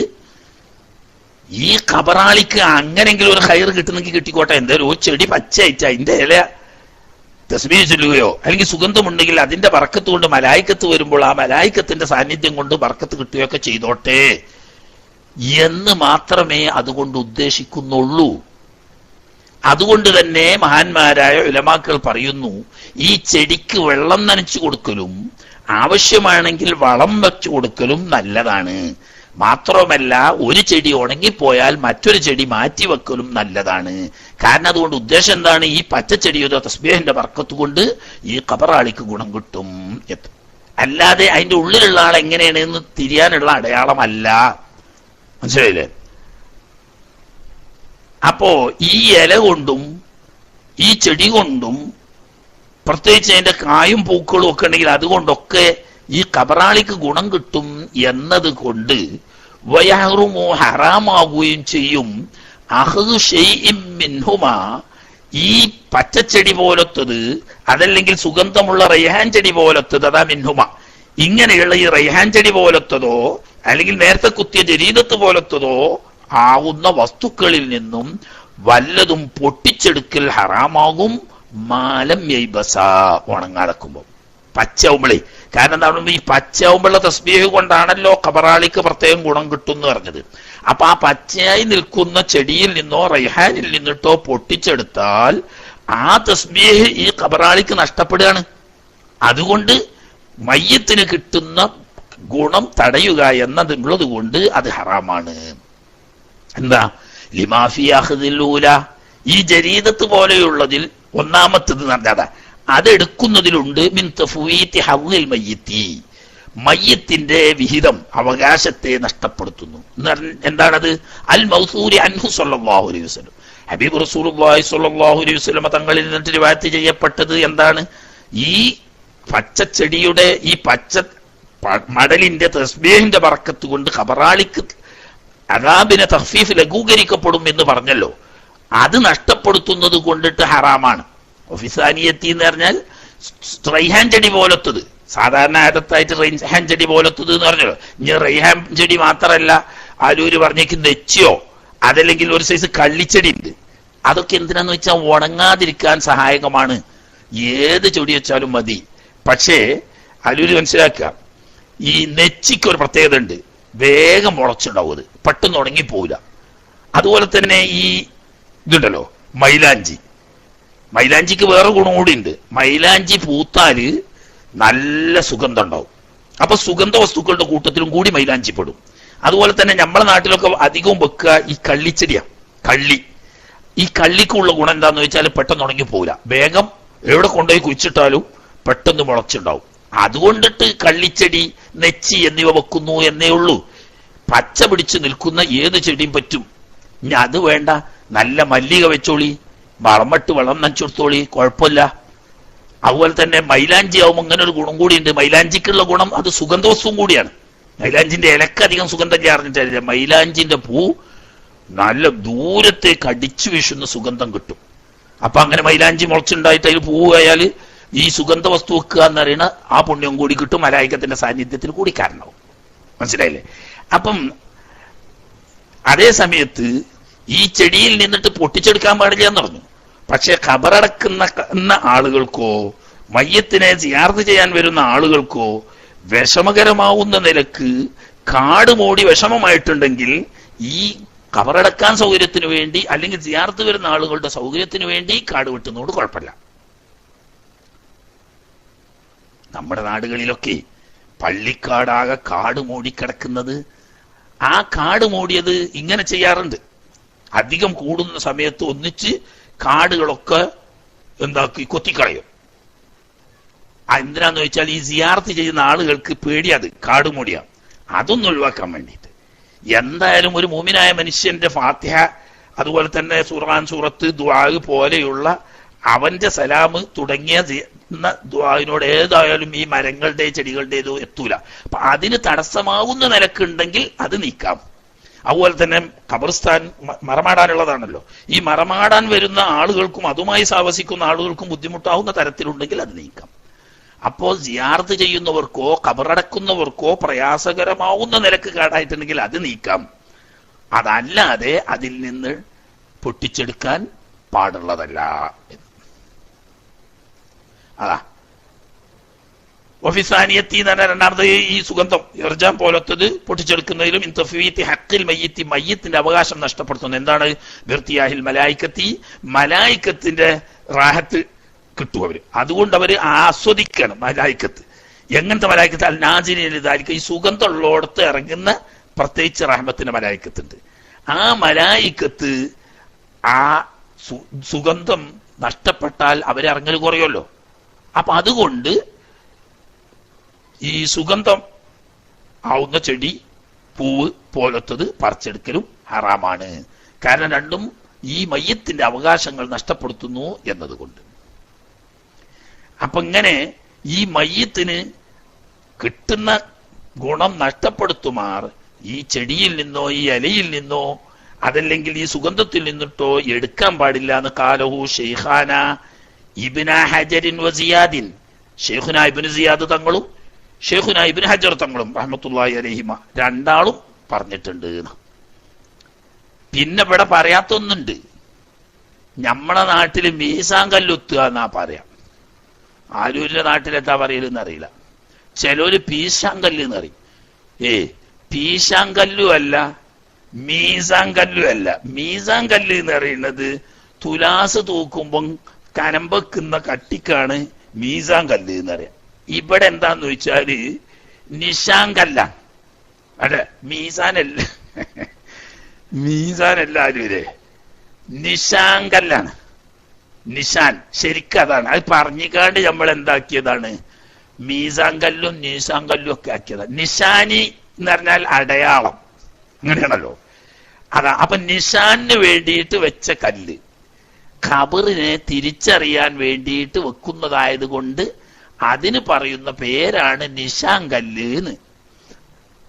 ഈ ഖബറാളിക്ക് അങ്ങനെങ്കിലും ഒരു ഖൈർ കിട്ടുന്നെങ്കിൽ കിട്ടിക്കോട്ടെ, എന്തായാലും ഒരു ചെടി പച്ചയായിട്ട് അതിന്റെ ഇല തസ്ബീഹ് ചൊല്ലുകയോ അല്ലെങ്കിൽ സുഗന്ധമുണ്ടെങ്കിൽ അതിന്റെ ബർക്കത്ത് കൊണ്ട് മലായിക്കത്ത് വരുമ്പോൾ ആ മലായിക്കത്തിന്റെ സാന്നിധ്യം കൊണ്ട് ബർക്കത്ത് കിട്ടുകയൊക്കെ ചെയ്തോട്ടെ എന്ന് മാത്രമേ അതുകൊണ്ട് ഉദ്ദേശിക്കുന്നുള്ളൂ. അതുകൊണ്ട് തന്നെ മഹാന്മാരായ ഉലമാക്കൾ പറയുന്നു, ഈ ചെടിക്ക് വെള്ളം നനച്ചു കൊടുക്കലും ആവശ്യമാണെങ്കിൽ വളം വെച്ചു കൊടുക്കലും നല്ലതാണ്. മാത്രമല്ല ഒരു ചെടി ഉണങ്ങിപ്പോയാൽ മറ്റൊരു ചെടി മാറ്റിവെക്കലും നല്ലതാണ്. കാരണം അതുകൊണ്ട് ഉദ്ദേശം എന്താണ്, ഈ പച്ചച്ചെടിയോ തസ്ബീഹിന്റെ ബർക്കത്ത് കൊണ്ട് ഈ ഖബറാളിക്ക് ഗുണം കിട്ടും. അല്ലാതെ അതിന്റെ ഉള്ളിലുള്ള ആൾ എങ്ങനെയാണ് എന്ന് തിരിയാനുള്ള അടയാളമല്ല. മനസ്സിലായില്ലേ? അപ്പോ ഈ ഇല കൊണ്ടും ഈ ചെടി കൊണ്ടും പ്രത്യേകിച്ച് അതിന്റെ കായും പൂക്കളും ഒക്കെ ഉണ്ടെങ്കിൽ അതുകൊണ്ടൊക്കെ ഈ ഖബറാളിക്ക് ഗുണം കിട്ടും എന്നത് കൊണ്ട് വയഹ്റുമു ഹറാമാകുകയും ചെയ്യും. അഹ്ദു ശൈഇൻ മിൻഹുമാ, ഈ പച്ചച്ചെടി പോലത്തത് അതല്ലെങ്കിൽ സുഗന്ധമുള്ള റൈഹാൻ ചെടി പോലത്തത്, അതാ മിൻഹുമ, ഇങ്ങനെയുള്ള ഈ റൈഹാൻ ചെടി പോലത്തതോ അല്ലെങ്കിൽ നേരത്തെ കുത്തിയ ജരീദത്ത് പോലത്തതോ ആവുന്ന വസ്തുക്കളിൽ നിന്നും വല്ലതും പൊട്ടിച്ചെടുക്കൽ ഹറാമാകും. മാലം യൈബസ, ഉണങ്ങാതെക്കുമ്പോ പച്ചയാവുമ്പളേ. കാരണം എന്താണ്, ഈ പച്ചയാവുമ്പോഴുള്ള തസ്ബീഹ് കൊണ്ടാണല്ലോ ഖബറാളിക്ക് പ്രത്യേകം ഗുണം കിട്ടും എന്ന് പറഞ്ഞത്. അപ്പൊ ആ പച്ചയായി നിൽക്കുന്ന ചെടിയിൽ നിന്നോ റൈഹാനിൽ നിന്നിട്ടോ പൊട്ടിച്ചെടുത്താൽ ആ തസ്ബീഹ് ഈ ഖബറാളിക്ക് നഷ്ടപ്പെടുകയാണ്. അതുകൊണ്ട് മയ്യത്തിന് കിട്ടുന്ന ഗുണം തടയുക എന്നതുള്ളത് കൊണ്ട് അത് ഹറാമാണ്. എന്താ ലിമാഫി അഖ്ദിലൂല, ഈ ജരീദത്ത് പോലെയുള്ളതിൽ ഒന്നാമത്തത് പറഞ്ഞാ അതെടുക്കുന്നതിലുണ്ട് മിൻ തഫ്വീതി ഹവ്ലിൽ മയ്യിത്തി, മയ്യത്തിന്റെ വിഹിതം അവകാശത്തെ നഷ്ടപ്പെടുത്തുന്നു. എന്താണത്? അൽ മൗസൂരി അൻഹു സ്വല്ലല്ലാഹു അലൈഹി വസല്ലം, ഹബീബ് റസൂലുള്ളാഹി സ്വല്ലല്ലാഹു അലൈഹി വസല്ലം തങ്ങളിൽ നിന്ന് റിവായത്ത് ചെയ്യപ്പെട്ടത് എന്താണ്? ഈ പച്ചച്ചെടിയുടെ ഈ പച്ച മടലിന്റെ തസ്ബീഹിന്റെ ബർക്കത്ത് കൊണ്ട് ഖബറാളിക്ക് അദാബിനെ തഖ്ഫീഫ് ലഘൂകരിക്കപ്പെടും എന്ന് പറഞ്ഞല്ലോ. അത് നഷ്ടപ്പെടുത്തുന്നത് കൊണ്ടിട്ട് ഹറാമാണ്. ഒഫിസാനിയത്തി എന്ന് പറഞ്ഞാൽ റൈഹാൻ ചെടി പോലത്തത്, സാധാരണ ആദത്തായിട്ട് റൈഹാൻ ചെടി പോലത്തത് എന്ന് പറഞ്ഞല്ലോ. ഇനി റൈഹാൻ ചെടി മാത്രമല്ല, ആലൂര് പറഞ്ഞേക്ക് നെച്ചിയോ അതല്ലെങ്കിൽ ഒരു സൈസ് കള്ളിച്ചെടി ഉണ്ട്. അതൊക്കെ എന്തിനാന്ന് വെച്ചാൽ ഉണങ്ങാതിരിക്കാൻ സഹായകമാണ്. ഏത് ചെടി വെച്ചാലും മതി. പക്ഷേ ആലൂര് മനസ്സിലാക്കുക, ഈ നെച്ചിക്ക് ഒരു പ്രത്യേകത ഉണ്ട്, വേഗം മുളച്ചുണ്ടാവും, അത് പെട്ടെന്ന് ഉണങ്ങിപ്പോവില്ല. അതുപോലെ തന്നെ ഈ ഇതുണ്ടല്ലോ മൈലാഞ്ചി, മൈലാഞ്ചിക്ക് വേറെ ഗുണം കൂടി ഉണ്ട്. മൈലാഞ്ചി പൂത്താല് നല്ല സുഗന്ധം ഉണ്ടാവും. അപ്പൊ സുഗന്ധ വസ്തുക്കളുടെ കൂട്ടത്തിലും കൂടി മൈലാഞ്ചി പെടും. അതുപോലെ തന്നെ നമ്മുടെ നാട്ടിലൊക്കെ അധികവും വെക്കുക ഈ കള്ളിച്ചെടിയാ, കള്ളി. ഈ കള്ളിക്കുള്ള ഗുണം എന്താന്ന് വെച്ചാൽ പെട്ടെന്ന് ഉണങ്ങി പോവില്ല, വേഗം എവിടെ കൊണ്ടുപോയി കുഴിച്ചിട്ടാലും പെട്ടെന്ന് മുളച്ചുണ്ടാവും. അതുകൊണ്ടിട്ട് കള്ളിച്ചെടി, നെച്ചി എന്നിവ വെക്കുന്നു എന്നേ ഉള്ളൂ. പച്ച പിടിച്ച് നിൽക്കുന്ന ഏത് ചെടിയും പറ്റും. ഇനി അത് വേണ്ട, നല്ല മല്ലിക വെച്ചോളി, വളമിട്ട് വെള്ളം നനച്ചെടുത്തോളി, കുഴപ്പമില്ല. അതുപോലെ തന്നെ മൈലാഞ്ചി ആവുമ്പോൾ അങ്ങനെ ഒരു ഗുണം കൂടിയുണ്ട്. മൈലാഞ്ചിക്കുള്ള ഗുണം അത് സുഗന്ധവസ്തുവും കൂടിയാണ്. മൈലാഞ്ചിന്റെ ഇലക്ക് അധികം സുഗന്ധം ചേർന്നിട്ടില്ല. മൈലാഞ്ചിന്റെ പൂ നല്ല ദൂരത്തേക്ക് അടിച്ചു വീശുന്ന സുഗന്ധം കിട്ടും. അപ്പൊ അങ്ങനെ മൈലാഞ്ചി മുളച്ചുണ്ടായിട്ട് അതിൽ പൂവായാൽ ഈ സുഗന്ധ വസ്തു വെക്കുക എന്നറിയണ ആ പുണ്യം കൂടി കിട്ടും. മലായികത്തിന്റെ സാന്നിധ്യത്തിൽ കൂടി കാരണമാവും. മനസ്സിലായില്ലേ? അപ്പം അതേ സമയത്ത് ഈ ചെടിയിൽ നിന്നിട്ട് പൊട്ടിച്ചെടുക്കാൻ പാടില്ല എന്ന് പറഞ്ഞു. പക്ഷെ ഖബറടക്കുന്ന ആളുകൾക്കോ മയ്യത്തിനെ സിയാറത്ത് ചെയ്യാൻ വരുന്ന ആളുകൾക്കോ വിഷമകരമാവുന്ന നിലക്ക് കാട് മൂടി വിഷമമായിട്ടുണ്ടെങ്കിൽ ഈ ഖബറടക്കാൻ സൗകര്യത്തിന് വേണ്ടി അല്ലെങ്കിൽ സിയാറത്ത് വരുന്ന ആളുകളുടെ സൗകര്യത്തിന് വേണ്ടി കാട് വെട്ടുന്നതുകൊണ്ട് കുഴപ്പമില്ല. നമ്മുടെ നാടുകളിലൊക്കെ പള്ളിക്കാടാകെ കാട് മൂടിക്കിടക്കുന്നത്, ആ കാട് മൂടിയത് ഇങ്ങനെ ചെയ്യാറുണ്ട്. അധികം കൂടുന്ന സമയത്ത് ഒന്നിച്ച് കാടുകളൊക്കെ എന്താക്കി കൊത്തിക്കളയും. എന്തിനാന്ന് ചോദിച്ചാൽ ഈ സിയാറത്ത് ചെയ്യുന്ന ആളുകൾക്ക് പേടിയത് കാട് മൂടിയാ. അതൊന്നും ഒഴിവാക്കാൻ വേണ്ടിയിട്ട് എന്തായാലും ഒരു മുഅ്മിനായ മനുഷ്യന്റെ ഫാത്തിഹ, അതുപോലെ തന്നെ ഖുർആൻ സൂറത്ത്, ദുആ പോലെയുള്ള അവന്റെ സലാം തുടങ്ങിയ ദുആനോട് ഏതായാലും ഈ മരങ്ങളുടെ ചെടികളുടേതോ എത്തൂല. അപ്പൊ അതിന് തടസ്സമാവുന്ന നിലക്കുണ്ടെങ്കിൽ അത് നീക്കാം. അതുപോലെ തന്നെ ഖബർസ്ഥാൻ മറമാടാനുള്ളതാണല്ലോ. ഈ മറമാടാൻ വരുന്ന ആളുകൾക്കും അതുമായി സാവസിക്കുന്ന ആളുകൾക്കും ബുദ്ധിമുട്ടാവുന്ന തരത്തിലുണ്ടെങ്കിൽ അത് നീക്കാം. അപ്പോ സിയാറത്ത് ചെയ്യുന്നവർക്കോ ഖബറടക്കുന്നവർക്കോ പ്രയാസകരമാവുന്ന നിലക്ക് കാടായിട്ടുണ്ടെങ്കിൽ അത് നീക്കാം. അതല്ലാതെ അതിൽ നിന്ന് പൊട്ടിച്ചെടുക്കാൻ പാടുള്ളതല്ല. അതാ ഒഫിസാനിയത്തി എന്ന് പറഞ്ഞാൽ രണ്ടാമത് ഈ സുഗന്ധം ഇർജാം പോലത്തത് പൊട്ടിച്ചെടുക്കുന്നതിലും ഹക്കിൽ മയ്യത്തി, മയ്യത്തിന്റെ അവകാശം നഷ്ടപ്പെടുത്തുന്നു. എന്താണ്? ബിർത്തിയാഹിൽ മലായിക്കത്തി, മലായിക്കത്തിന്റെ റാഹത്ത് കിട്ടും അവര്. അതുകൊണ്ട് അവര് ആസ്വദിക്കണം മലായിക്കത്ത്. എങ്ങനത്തെ മലായിക്കത്ത്? അൽ നാസിരിതായിരിക്കും. ഈ സുഗന്ധമുള്ളോടത്ത് ഇറങ്ങുന്ന പ്രത്യേകിച്ച് റഹ്മത്തിന്റെ മലായിക്കത്തുണ്ട്. ആ മലായിക്കത്ത് ആ സുഗന്ധം നഷ്ടപ്പെട്ടാൽ അവരിറങ്ങൽ കുറയുമല്ലോ. അപ്പൊ അതുകൊണ്ട് ഈ സുഗന്ധം ആവുന്ന ചെടി, പൂവ് പോലത്തത് പറിച്ചെടുക്കലും ഹറാമാണ്. കാരണം രണ്ടും ഈ മയ്യത്തിന്റെ അവകാശങ്ങൾ നഷ്ടപ്പെടുത്തുന്നു എന്നതുകൊണ്ട്. അപ്പൊ ഇങ്ങനെ ഈ മയ്യത്തിന് കിട്ടുന്ന ഗുണം നഷ്ടപ്പെടുത്തുമാർ ഈ ചെടിയിൽ നിന്നോ ഈ ഇലയിൽ നിന്നോ അതല്ലെങ്കിൽ ഈ സുഗന്ധത്തിൽ നിന്നിട്ടോ എടുക്കാൻ പാടില്ല എന്ന് കാലഹു ഷെയ്ഖാന ഇബ്ന ഹജറിൻ വസിയാദിൻ, ഷെയ്ഖുന ഇബ്നു സിയാദ് തങ്ങളും ഷെയ്ഖുന ഇബ്നു ഹജർ തങ്ങളും റഹ്മത്തുള്ളാഹി അലൈഹിമ രണ്ടാളും പറഞ്ഞിട്ടുണ്ട്. പിന്നെ ഇവിടെ പറയാത്തൊന്നുണ്ട്. നമ്മളെ നാട്ടില് മീസാൻ കല്ലുത്തുക എന്നാ പറയാം. ആലൂരിന്റെ നാട്ടിലെത്താ പറയലെന്ന് അറിയില്ല. ചിലര് പീശാങ്കല്ല് എന്ന് പറയും. പീശാങ്കല്ലു അല്ല, മീസാൻ കല്ലു അല്ല. മീസാൻ കല്ല് എന്ന് പറയുന്നത് തുലാസ് തൂക്കുമ്പം കനം വെക്കുന്ന കട്ടിക്കാണ് മീസാൻ കല്ല് എന്ന് പറയാം. ഇവിടെ എന്താന്ന് ചോദിച്ചാല് നിശാങ്കല്ല, അല്ലെ മീസാനല്ല, മീസാനല്ല ആലൂരെ, നിശാങ്കല്ലാണ്. നിശാൻ ശരിക്കും അതാണ്. അത് പറഞ്ഞിക്കാണ്ട് നമ്മൾ എന്താക്കിയതാണ്, മീസാൻ കല്ലും നീസാൻ കല്ലും ഒക്കെ ആക്കിയതാണ്. നിശാനി എന്ന് പറഞ്ഞാൽ അടയാളം, അങ്ങനെയാണല്ലോ. അതാ. അപ്പൊ നിശാന് വേണ്ടിയിട്ട് വെച്ച കല്ല് ഖബറിനെ തിരിച്ചറിയാൻ വേണ്ടിയിട്ട് വെക്കുന്നതായത് കൊണ്ട് അതിന് പറയുന്ന പേരാണ് നിശാൻ കല്ല് എന്ന്.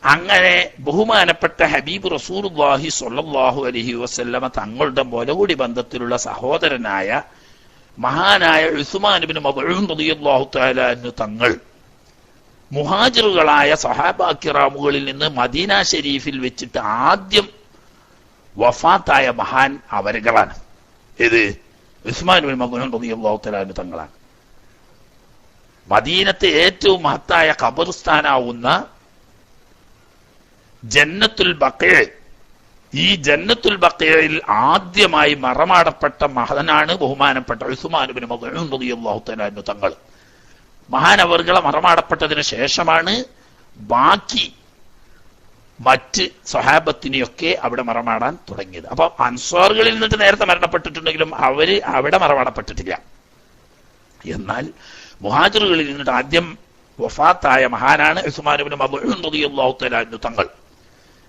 അങ്ങനെ ബഹുമാനപ്പെട്ട ഹബീബ് റസൂലുള്ളാഹി സ്വല്ലല്ലാഹു അലൈഹി വസല്ലമ തങ്ങളുടെ മുലകുടി ബന്ധത്തിലുള്ള സഹോദരനായ മഹാനായ ഉസ്മാൻ ഇബ്നു മദ്ഊൻ റളിയല്ലാഹു തആല അൻഹു തങ്ങൾ മുഹാജിറുകളായ സഹാബാ കിറാമുകളിൽ നിന്ന് മദീന ഷരീഫിൽ വെച്ചിട്ട് ആദ്യം വഫാത്തായ മഹാൻ അവരുകളാണ്. ഇത് ഉസ്മാൻ ഇബ്നു മദ്ഊൻ റളിയല്ലാഹു തആല അൻഹു തങ്ങളാണ്. മദീനത്തെ ഏറ്റവും മഹത്തായ ഖബർസ്ഥാനാവുന്ന ജന്നത്തുൽ ബഖീ, ഈ ജന്നത്തുൽ ബഖീയിൽ ആദ്യമായി മറമാടപ്പെട്ട മഹാനാണ് ബഹുമാനപ്പെട്ട ഉസ്മാൻ ഇബ്നു മദ്ഊൻ റളിയല്ലാഹു തആല അൻഹു തങ്ങൾ. മഹാനവർകളെ മറമാടപ്പെട്ടതിന് ശേഷമാണ് ബാക്കി മറ്റ് സ്വഹാബത്തിനെയൊക്കെ അവിടെ മറമാടാൻ തുടങ്ങിയത്. അപ്പൊ അൻസ്വാറുകളിൽ നിന്നിട്ട് നേരത്തെ മരണപ്പെട്ടിട്ടുണ്ടെങ്കിലും അവര് അവിടെ മറമാടപ്പെട്ടിട്ടില്ല. എന്നാൽ മുഹാജിറുകളിൽ നിന്നിട്ട് ആദ്യം വഫാത്തായ മഹാനാണ് ഉസ്മാൻ ഇബ്നു മദ്ഊൻ റളിയല്ലാഹു തആല അൻഹു തങ്ങൾ.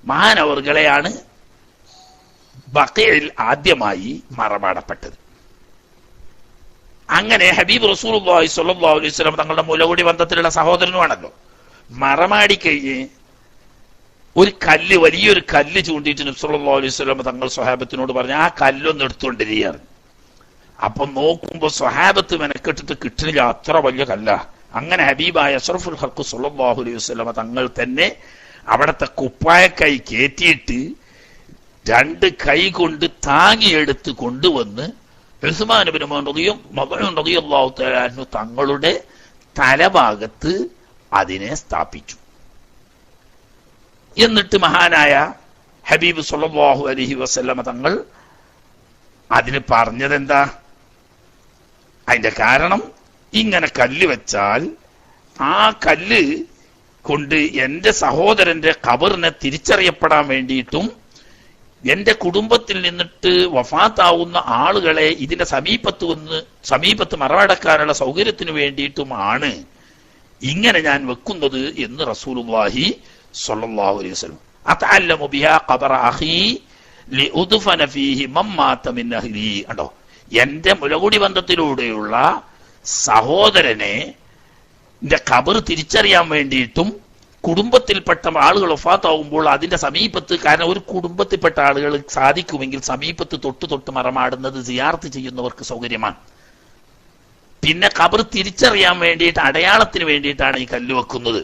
മഹാനവർകളെയാണ് ബഖീയിൽ ആദ്യമായി മറമാടപ്പെട്ടത്. അങ്ങനെ ഹബീബ് റസൂലുള്ളാഹി സ്വല്ലല്ലാഹു അലൈഹി വസല്ലം തങ്ങളുടെ മുലകുടി ബന്ധത്തിലുള്ള സഹോദരനുമാണല്ലോ. മറമാടി കഴിഞ്ഞ് ഒരു കല്ല്, വലിയൊരു കല്ല് ചൂണ്ടിയിട്ട് നബി സല്ലല്ലാഹു അലൈഹി വസല്ലം തങ്ങൾ സ്വഹാബത്തിനോട് പറഞ്ഞു, ആ കല്ലൊന്ന് എടുത്തുകൊണ്ടിരിക്കുകയാണ്. അപ്പൊ നോക്കുമ്പോ സ്വഹാബത്ത് മെനക്കെട്ടിട്ട് കിട്ടുന്നില്ല, അത്ര വലിയ കല്ല. അങ്ങനെ ഹബീബായ അഷ്റഫുൽ ഖൽഖ് സ്വല്ലല്ലാഹു അലൈഹി വസല്ലം തങ്ങൾ തന്നെ അവിടത്തെ കുപ്പായക്കൈ കയറ്റിയിട്ട് 2 കൈ കൊണ്ട് താങ്ങിയെടുത്ത് കൊണ്ടുവന്ന് ഉസ്മാൻ ഇബ്നു മദ്ഊൻ റളിയല്ലാഹു തആല അൻഹു തങ്ങളുടെ തലഭാഗത്ത് അതിനെ സ്ഥാപിച്ചു. എന്നിട്ട് മഹാനായ ഹബീബ് സ്വല്ലല്ലാഹു അലൈഹി വസല്ലം തങ്ങൾ അതിന് പറഞ്ഞതെന്താ? അതിന്റെ കാരണം, ഇങ്ങനെ കല്ല് വെച്ചാൽ ആ കല്ല് കൊണ്ട് എന്റെ സഹോദരന്റെ ഖബറിനെ തിരിച്ചറിയപ്പെടാൻ വേണ്ടിയിട്ടും എന്റെ കുടുംബത്തിൽ നിന്നിട്ട് വഫാത്താവുന്ന ആളുകളെ ഇതിന്റെ സമീപത്ത് മറവടക്കാനുള്ള സൗകര്യത്തിന് വേണ്ടിയിട്ടുമാണ് ഇങ്ങനെ ഞാൻ വെക്കുന്നത് എന്ന് റസൂലുള്ളാഹി സ്വല്ലല്ലാഹു അലൈഹി വസല്ലം. അതഅല്ലമു ബിഹാ ഖബറ അഖീ ലിഉദ്ഫന ഫീഹി മമ്മാത മിൻ അഹ്ലി. കണ്ടോ, എന്റെ മുലകുടി ബന്ധത്തിലൂടെയുള്ള സഹോദരനെ ഖബർ തിരിച്ചറിയാൻ വേണ്ടിയിട്ടും കുടുംബത്തിൽപ്പെട്ട ആളുകൾ വഫാത്താവുമ്പോൾ അതിന്റെ സമീപത്ത്, കാരണം ഒരു കുടുംബത്തിൽപ്പെട്ട ആളുകൾ സാധിക്കുമെങ്കിൽ സമീപത്ത് തൊട്ട് മറമാടുന്നത് സിയാറത്ത് ചെയ്യുന്നവർക്ക് സൗകര്യമാണ്. പിന്നെ ഖബർ തിരിച്ചറിയാൻ വേണ്ടിയിട്ട്, അടയാളത്തിന് വേണ്ടിയിട്ടാണ് ഈ കല്ല് വെക്കുന്നത്.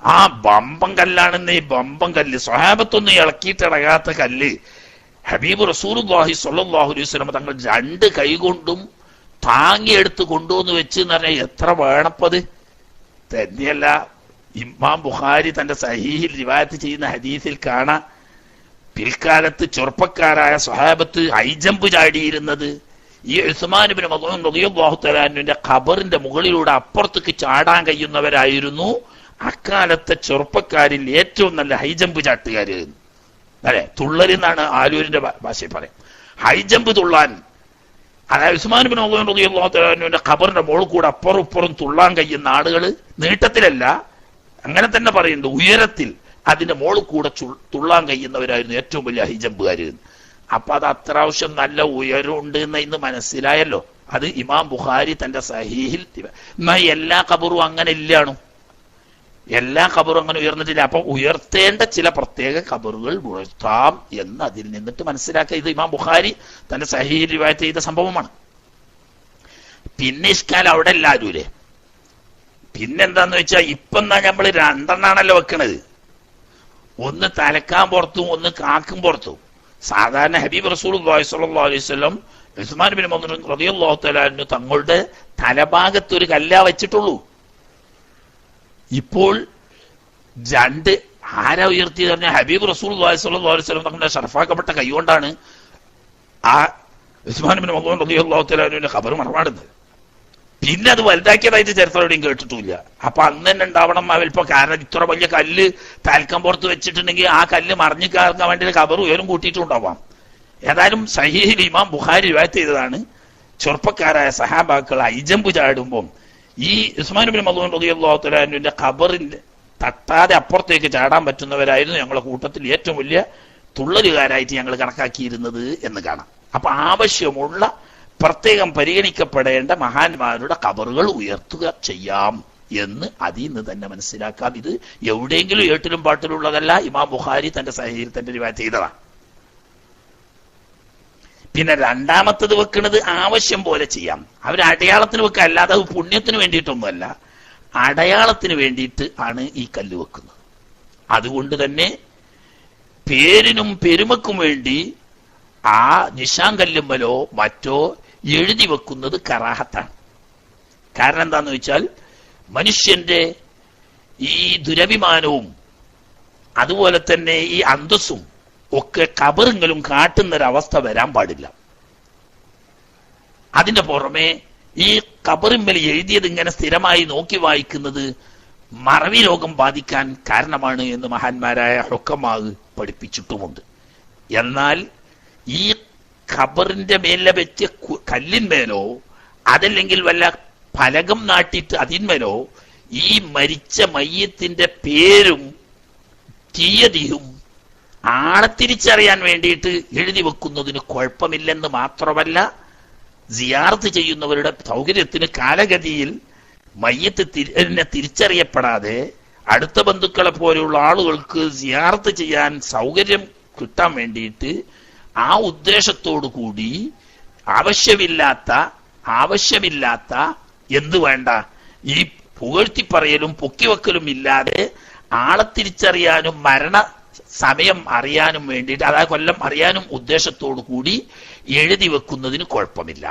ആ ബമ്പം കല്ലാണെന്ന്, ഈ ബമ്പം കല്ല് സ്വഹാബത്തൊന്നും ഇളക്കിയിട്ടിറങ്ങാത്ത കല്ല് ഹബീബ് റസൂലുള്ളാഹി സ്വല്ലല്ലാഹു അലൈഹി വസല്ലം തങ്ങൾ 2 കൈ കൊണ്ടും താങ്ങിയെടുത്ത് കൊണ്ടുവന്ന് വെച്ച് എന്ന് പറഞ്ഞാൽ എത്ര വേണപ്പത് തന്നെയല്ല. ഇമാം ബുഖാരി തന്റെ സഹീഹിൽ റിവായത്ത് ചെയ്യുന്ന ഹദീസിൽ കാണാം, പിൽക്കാലത്ത് ചെറുപ്പക്കാരായ സ്വഹാബത്ത് ഹൈജമ്പ് ചാടിയിരുന്നത് ഈ ഉസ്മാൻ ഇബ്നു മദ്ഊൻ റളിയല്ലാഹു തആല അൻഹുവിന്റെ ഖബറിന്റെ മുകളിലൂടെ അപ്പുറത്തേക്ക് ചാടാൻ കഴിയുന്നവരായിരുന്നു അക്കാലത്തെ ചെറുപ്പക്കാരിൽ ഏറ്റവും നല്ല ഹൈജമ്പ് ചാട്ടുകാര്. അല്ലെ, തുള്ളലെന്നാണ് ആലൂരിന്റെ ഭാഷയിൽ പറയും. ഹൈജമ്പ് തുള്ളാൻ, അതായത് ഉസ്മാൻ ഇബ്നു മദ്ഊൻ റളിയല്ലാഹു തആല അൻഹുവിന്റെ ഖബറിന്റെ മുകളിൽ കൂടെ അപ്പുറം ഇപ്പുറം തുള്ളാൻ കഴിയുന്ന ആളുകൾ, നീട്ടത്തിലല്ല, അങ്ങനെ തന്നെ പറയുന്നുണ്ട്, ഉയരത്തിൽ അതിന്റെ മുകളിൽ കൂടെ തുള്ളാൻ കഴിയുന്നവരായിരുന്നു ഏറ്റവും വലിയ ഹൈജമ്പുകാര്. അപ്പൊ അത് അത്യാവശ്യം നല്ല ഉയരമുണ്ട് എന്ന് ഇന്ന് മനസ്സിലായല്ലോ. അത് ഇമാം ബുഖാരി തന്റെ സഹീഹിൽ. എല്ലാ ഖബറും അങ്ങനെ ഇല്ലാണു, എല്ലാ ഖബറും അങ്ങനെ ഉയർന്നിട്ടില്ല. അപ്പൊ ഉയർത്തേണ്ട ചില പ്രത്യേക ഖബറുകൾ ഉയർത്താം എന്ന് അതിൽ നിന്നിട്ട് മനസ്സിലാക്കുക. ഇത് ഇമാം ബുഖാരി തന്റെ സഹീഹിൽ റിവായത്ത് ചെയ്ത സംഭവമാണ്. പിന്നെ ഇഷ്കാൽ അവിടെ എല്ലാവരുമില്ലേ. പിന്നെന്താന്ന് വെച്ചാൽ ഇപ്പം നമ്മൾ 2 എണ്ണാണല്ലോ വെക്കണത്, ഒന്ന് തലക്കാൻ പുറത്തും ഒന്ന് കാക്കും പുറത്തും. സാധാരണ ഹബീബ് റസൂലുള്ളാഹി സ്വല്ലല്ലാഹു അലൈഹി വസല്ലം ഉസ്മാൻ ഇബ്നു മദ്ഊൻ റളിയല്ലാഹു തആല അൻഹു തങ്ങളുടെ തലഭാഗത്ത് ഒരു കല്ലാ വെച്ചിട്ടുള്ളൂ. ഇപ്പോൾ 2 ആരാ ഉയർത്തിയത് പറഞ്ഞാൽ ഹബീബ് റസൂലുള്ളാഹി സ്വല്ലല്ലാഹു അലൈഹി വസല്ലം തങ്ങളുടെ ഷറഫാക്കപ്പെട്ട കൈകൊണ്ടാണ് ആ ഉസ്മാൻ ഇബ്നു മദ്ഊൻ റളിയല്ലാഹു തആല അൻഹുവിന്റെ ഖബർ മറമാടുന്നത്. പിന്നെ അത് വലുതാക്കിയതായിട്ട് ചരിത്രം എവിടെയും കേട്ടിട്ടില്ല. അപ്പൊ അന്ന് തന്നെ ഉണ്ടാവണം അവൽപ്പം. കാരണം ഇത്ര വലിയ കല്ല് താൽക്കം പുറത്ത് വെച്ചിട്ടുണ്ടെങ്കിൽ ആ കല്ല് മറിഞ്ഞു കയറാൻ വേണ്ടി ഖബർ ഉയരം കൂട്ടിയിട്ടുണ്ടാവാം. ഏതായാലും സഹീഹിൽ ഇമാം ബുഖാരി റിവായത്ത് ചെയ്തതാണ്, ചെറുപ്പക്കാരായ സഹാബാക്കൾ ഹൈജമ്പ് ചാടുമ്പോൾ ഈ ഉസ്മാൻ ഇബ്നു മദ്ഊൻ റളിയല്ലാഹു തആല അൻഹുവിന്റെ ഖബറിന്റെ തട്ടാതെ അപ്പുറത്തേക്ക് ചാടാൻ പറ്റുന്നവരായിരുന്നു ഞങ്ങളുടെ കൂട്ടത്തിൽ ഏറ്റവും വലിയ തുള്ളലുകാരായിട്ട് ഞങ്ങൾ കണക്കാക്കിയിരുന്നത് എന്ന് കാണാം. അപ്പൊ ആവശ്യമുള്ള പ്രത്യേകം പരിഗണിക്കപ്പെടേണ്ട മഹാന്മാരുടെ ഖബറുകൾ ഉയർത്തുക ചെയ്യാം എന്ന് അതിൽ നിന്ന് തന്നെ മനസ്സിലാക്കാം. ഇത് എവിടെയെങ്കിലും ഏട്ടിലും പാട്ടിലുള്ളതല്ല, ഇമാം ബുഖാരി തന്റെ സഹീഹിൽ തന്റെ റിവായത്ത് ചെയ്തതാണ്. പിന്നെ രണ്ടാമത്തത് വെക്കുന്നത് ആവശ്യം പോലെ ചെയ്യാം. അവർ അടയാളത്തിന് വെക്കുക, അല്ലാതെ അത് പുണ്യത്തിന് വേണ്ടിയിട്ടൊന്നുമല്ല, അടയാളത്തിന് വേണ്ടിയിട്ട് ആണ് ഈ കല്ല് വെക്കുന്നത്. അതുകൊണ്ട് തന്നെ പേരിനും പെരുമക്കും വേണ്ടി ആ നിശാങ്കല്ലുമ്മലോ മറ്റോ എഴുതി വെക്കുന്നത് കറാഹത്താണ്. കാരണം എന്താന്ന് വെച്ചാൽ മനുഷ്യന്റെ ഈ ദുരഭിമാനവും അതുപോലെ തന്നെ ഈ അന്തസ്സും ഒക്കെ ഖബറിലും കാട്ടുന്നൊരവസ്ഥ വരാൻ പാടില്ല. അതിന്റെ പുറമെ ഈ ഖബറിന്മേൽ എഴുതിയത് ഇങ്ങനെ സ്ഥിരമായി നോക്കി വായിക്കുന്നത് മറവി രോഗം ബാധിക്കാൻ കാരണമാണ് എന്ന് മഹാന്മാരായ ഹുക്കമാവ് പഠിപ്പിച്ചിട്ടുമുണ്ട്. എന്നാൽ ഈ ഖബറിന്റെ മേലെ വെച്ച് കല്ലിന്മേലോ അതല്ലെങ്കിൽ വല്ല ഫലകം നാട്ടിയിട്ട് അതിന്മേലോ ഈ മരിച്ച മയ്യത്തിന്റെ പേരും തീയതിയും ആളെ തിരിച്ചറിയാൻ വേണ്ടിയിട്ട് എഴുതി വെക്കുന്നതിന് കുഴപ്പമില്ലെന്ന് മാത്രമല്ല, സിയാറത്ത് ചെയ്യുന്നവരുടെ സൗകര്യത്തിന് കാലഗതിയിൽ മയ്യത്ത് തിരിച്ചറിയപ്പെടാതെ അടുത്ത ബന്ധുക്കളെ പോലെയുള്ള ആളുകൾക്ക് സിയാറത്ത് ചെയ്യാൻ സൗകര്യം കിട്ടാൻ വേണ്ടിയിട്ട് ആ ഉദ്ദേശത്തോടു കൂടി ആവശ്യമില്ലാത്ത എന്ത് വേണ്ട ഈ പുകഴ്ത്തി പറയലും പൊക്കിവെക്കലും ഇല്ലാതെ ആളെ തിരിച്ചറിയാനും മരണ സമയം അറിയാനും വേണ്ടിയിട്ട് അതായത് കൊല്ലം അറിയാനും ഉദ്ദേശത്തോടു കൂടി എഴുതി വെക്കുന്നതിന് കുഴപ്പമില്ല.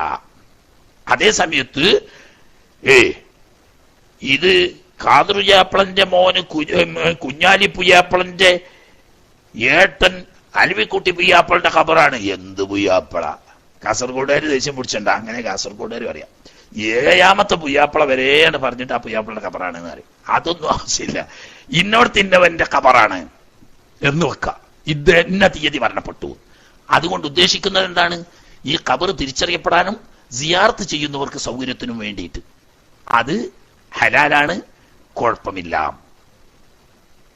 അതേ സമയത്ത് ഇത് ഖാദർ പുയ്യാപ്പളന്റെ മോന് കുഞ്ഞാലി പുയ്യാപ്പളന്റെ ഏട്ടൻ അൽവിക്കുട്ടി പുയ്യാപ്പളന്റെ ഖബറാണ്. എന്ത് പുയ്യാപ്പള? കാസർഗോഡുകാർ ദേഷ്യം പിടിച്ചണ്ട, അങ്ങനെ കാസർഗോഡുകാർ പറയാം. 7ാമത്തെ പുയ്യാപ്പള വരെയാണ് പറഞ്ഞിട്ട് ആ പുയ്യാപ്പളന്റെ ഖബറാണ് എന്ന് പറയും. അതൊന്നും ആവശ്യമില്ല. ഇന്നവന്റെ ഖബറാണ് എന്ന് വെക്കാം. ഇന്ന തീയതി മരണപ്പെട്ടു. അതുകൊണ്ട് ഉദ്ദേശിക്കുന്നത് എന്താണ്? ഈ ഖബർ തിരിച്ചറിയപ്പെടാനും സിയാറത്ത് ചെയ്യുന്നവർക്ക് സൗകര്യത്തിനും വേണ്ടിയിട്ട് അത് ഹലാലാണ്, കുഴപ്പമില്ല.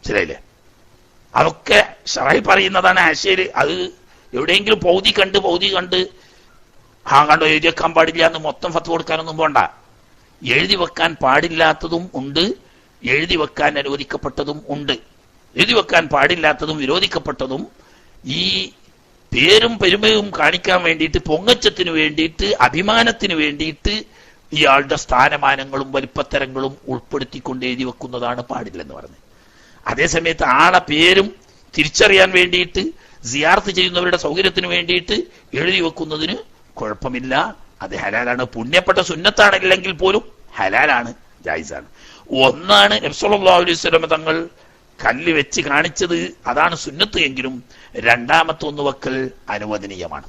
ശരിയല്ലേ? അതൊക്കെ ശറഈ പറയുന്നതാണ്. ആശയര് അത് എവിടെയെങ്കിലും പൗതി കണ്ട് കണ്ടോ എഴുതി വെക്കാൻ പാടില്ല എന്ന് മൊത്തം ഫത്വ കൊടുക്കാനൊന്നും പോണ്ട. എഴുതി വെക്കാൻ പാടില്ലാത്തതും ഉണ്ട്, എഴുതി വെക്കാൻ അനുവദിക്കപ്പെട്ടതും ഉണ്ട്. എഴുതി വെക്കാൻ പാടില്ലാത്തതും വിരോധിക്കപ്പെട്ടതും ഈ പേരും പെരുമയും കാണിക്കാൻ വേണ്ടിയിട്ട്, പൊങ്ങച്ചത്തിന് വേണ്ടിയിട്ട്, അഭിമാനത്തിന് വേണ്ടിയിട്ട് ഇയാളുടെ സ്ഥാനമാനങ്ങളും വലിപ്പത്തരങ്ങളും ഉൾപ്പെടുത്തിക്കൊണ്ട് എഴുതി വെക്കുന്നതാണ് പാടില്ലെന്ന് പറഞ്ഞത്. അതേസമയത്ത് ആളെ പേരും തിരിച്ചറിയാൻ വേണ്ടിയിട്ട് സിയാറത്ത് ചെയ്യുന്നവരുടെ സൗകര്യത്തിന് വേണ്ടിയിട്ട് എഴുതി വെക്കുന്നതിന് കുഴപ്പമില്ല. അത് ഹലാലാണ്. പുണ്യപ്പെട്ട സുന്നത്താണെങ്കിൽ പോലും ഹലാലാണ്, ജായിസാണ്. ഒന്നാണ് നബി സല്ലല്ലാഹു അലൈഹി വസല്ലം തങ്ങൾ കല്ല് വെച്ച് കാണിച്ചത്, അതാണ് സുന്നത്ത് എങ്കിലും രണ്ടാമത്തെ ഒന്ന് വെക്കൽ അനുവദനീയമാണ്.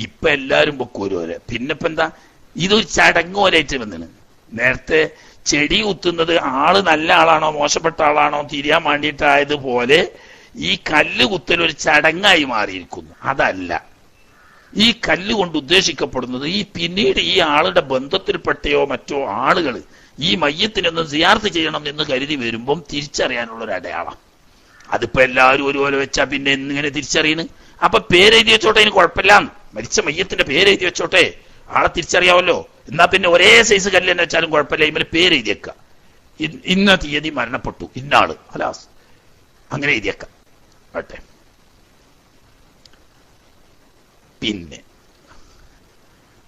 ഇപ്പൊ എല്ലാരും വെക്കൂരോരെ. പിന്നിപ്പോ എന്താ, ഇതൊരു ചടങ്ങ് പോലെയായിട്ട് വന്നിന്. നേരത്തെ ചെടി കുത്തുന്നത് ആള് നല്ല ആളാണോ മോശപ്പെട്ട ആളാണോ തിരിയാൻ വേണ്ടിയിട്ടായതുപോലെ ഈ കല്ല് കുത്തൽ ഒരു ചടങ്ങായി മാറിയിരിക്കുന്നു. അതല്ല ഈ കല്ല് കൊണ്ട് ഉദ്ദേശിക്കപ്പെടുന്നത്. ഈ പിന്നീട് ഈ ആളുടെ ബന്ധത്തിൽപ്പെട്ടയോ മറ്റോ ആളുകൾ ഈ മയ്യത്തിനൊന്ന് സിയാറത്ത് ചെയ്യണം എന്ന് കരുതി വരുമ്പം തിരിച്ചറിയാനുള്ള ഒരു അടയാളം. അതിപ്പോ എല്ലാവരും ഒരുപോലെ വെച്ചാ പിന്നെ എന്നിങ്ങനെ തിരിച്ചറിയണ്? അപ്പൊ പേരെഴുതി വെച്ചോട്ടെ, അതിന് കുഴപ്പമില്ല. മരിച്ച മയ്യത്തിന്റെ പേരെഴുതി വെച്ചോട്ടെ, ആളെ തിരിച്ചറിയാവല്ലോ. എന്നാ പിന്നെ ഒരേ സൈസ് കല്ല് തന്നെ വെച്ചാലും കുഴപ്പമില്ല. ഇവര് പേരെഴുതി വെക്കാം. ഇന്ന തീയതി മരണപ്പെട്ടു ഇന്നാള്, ഹലാസ്, അങ്ങനെ എഴുതിയേക്കാം. ആട്ടെ. പിന്നെ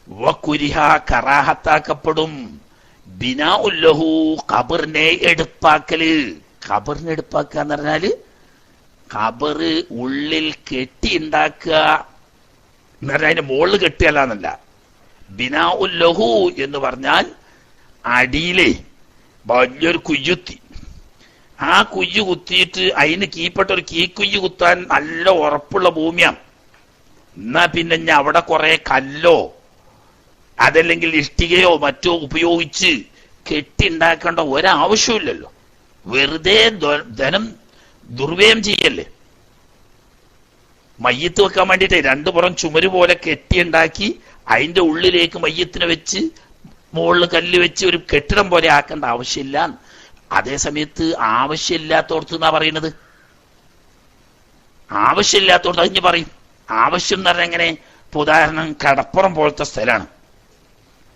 വകുരിഹ കറാഹത്താക്കപ്പെടും ബിനാഉല്ലഹു ഖബറിനെ എടുപ്പാക്കല്. ഖബറിനെ എടുപ്പാക്കുക എന്ന് പറഞ്ഞാല് ഖബറ് ഉള്ളിൽ കെട്ടി ഉണ്ടാക്കുക എന്ന് പറഞ്ഞാൽ അതിന്റെ മുകളിൽ കെട്ടിയല്ലാന്നല്ല. ബിനാഉല്ലഹു എന്ന് പറഞ്ഞാൽ അടിയിലെ വലിയൊരു കുയ്യുത്തി, ആ കുയ്യ് കുത്തിയിട്ട് അതിന് കീപ്പെട്ട ഒരു കീക്കുയ്യ് കുത്താൻ നല്ല ഉറപ്പുള്ള ഭൂമിയാണ്. എന്നാ പിന്നെ ഞാൻ അവിടെ കുറെ കല്ലോ അതല്ലെങ്കിൽ ഇഷ്ടികയോ മറ്റോ ഉപയോഗിച്ച് കെട്ടിണ്ടാക്കേണ്ട ഒരാവശ്യമില്ലല്ലോ. വെറുതെ ധനം ദുർവ്യയം ചെയ്യല്ലേ. മയ്യത്ത് വെക്കാൻ വേണ്ടിയിട്ട് 2 പുറം ചുമര് പോലെ കെട്ടിയുണ്ടാക്കി അതിന്റെ ഉള്ളിലേക്ക് മയ്യത്തിനെ വെച്ച് മുകളിൽ കല്ല് വെച്ച് ഒരു കെട്ടിടം പോലെ ആക്കേണ്ട ആവശ്യമില്ല. അതേ സമയത്ത് ആവശ്യമില്ലാത്തോടത്ത് എന്നാ പറയുന്നത്. ആവശ്യമില്ലാത്തോടത്ത് അതിന് പറയും. ആവശ്യം എന്ന് പറഞ്ഞാൽ എങ്ങനെ? ഉദാഹരണം, കടപ്പുറം പോലത്തെ സ്ഥലമാണ്.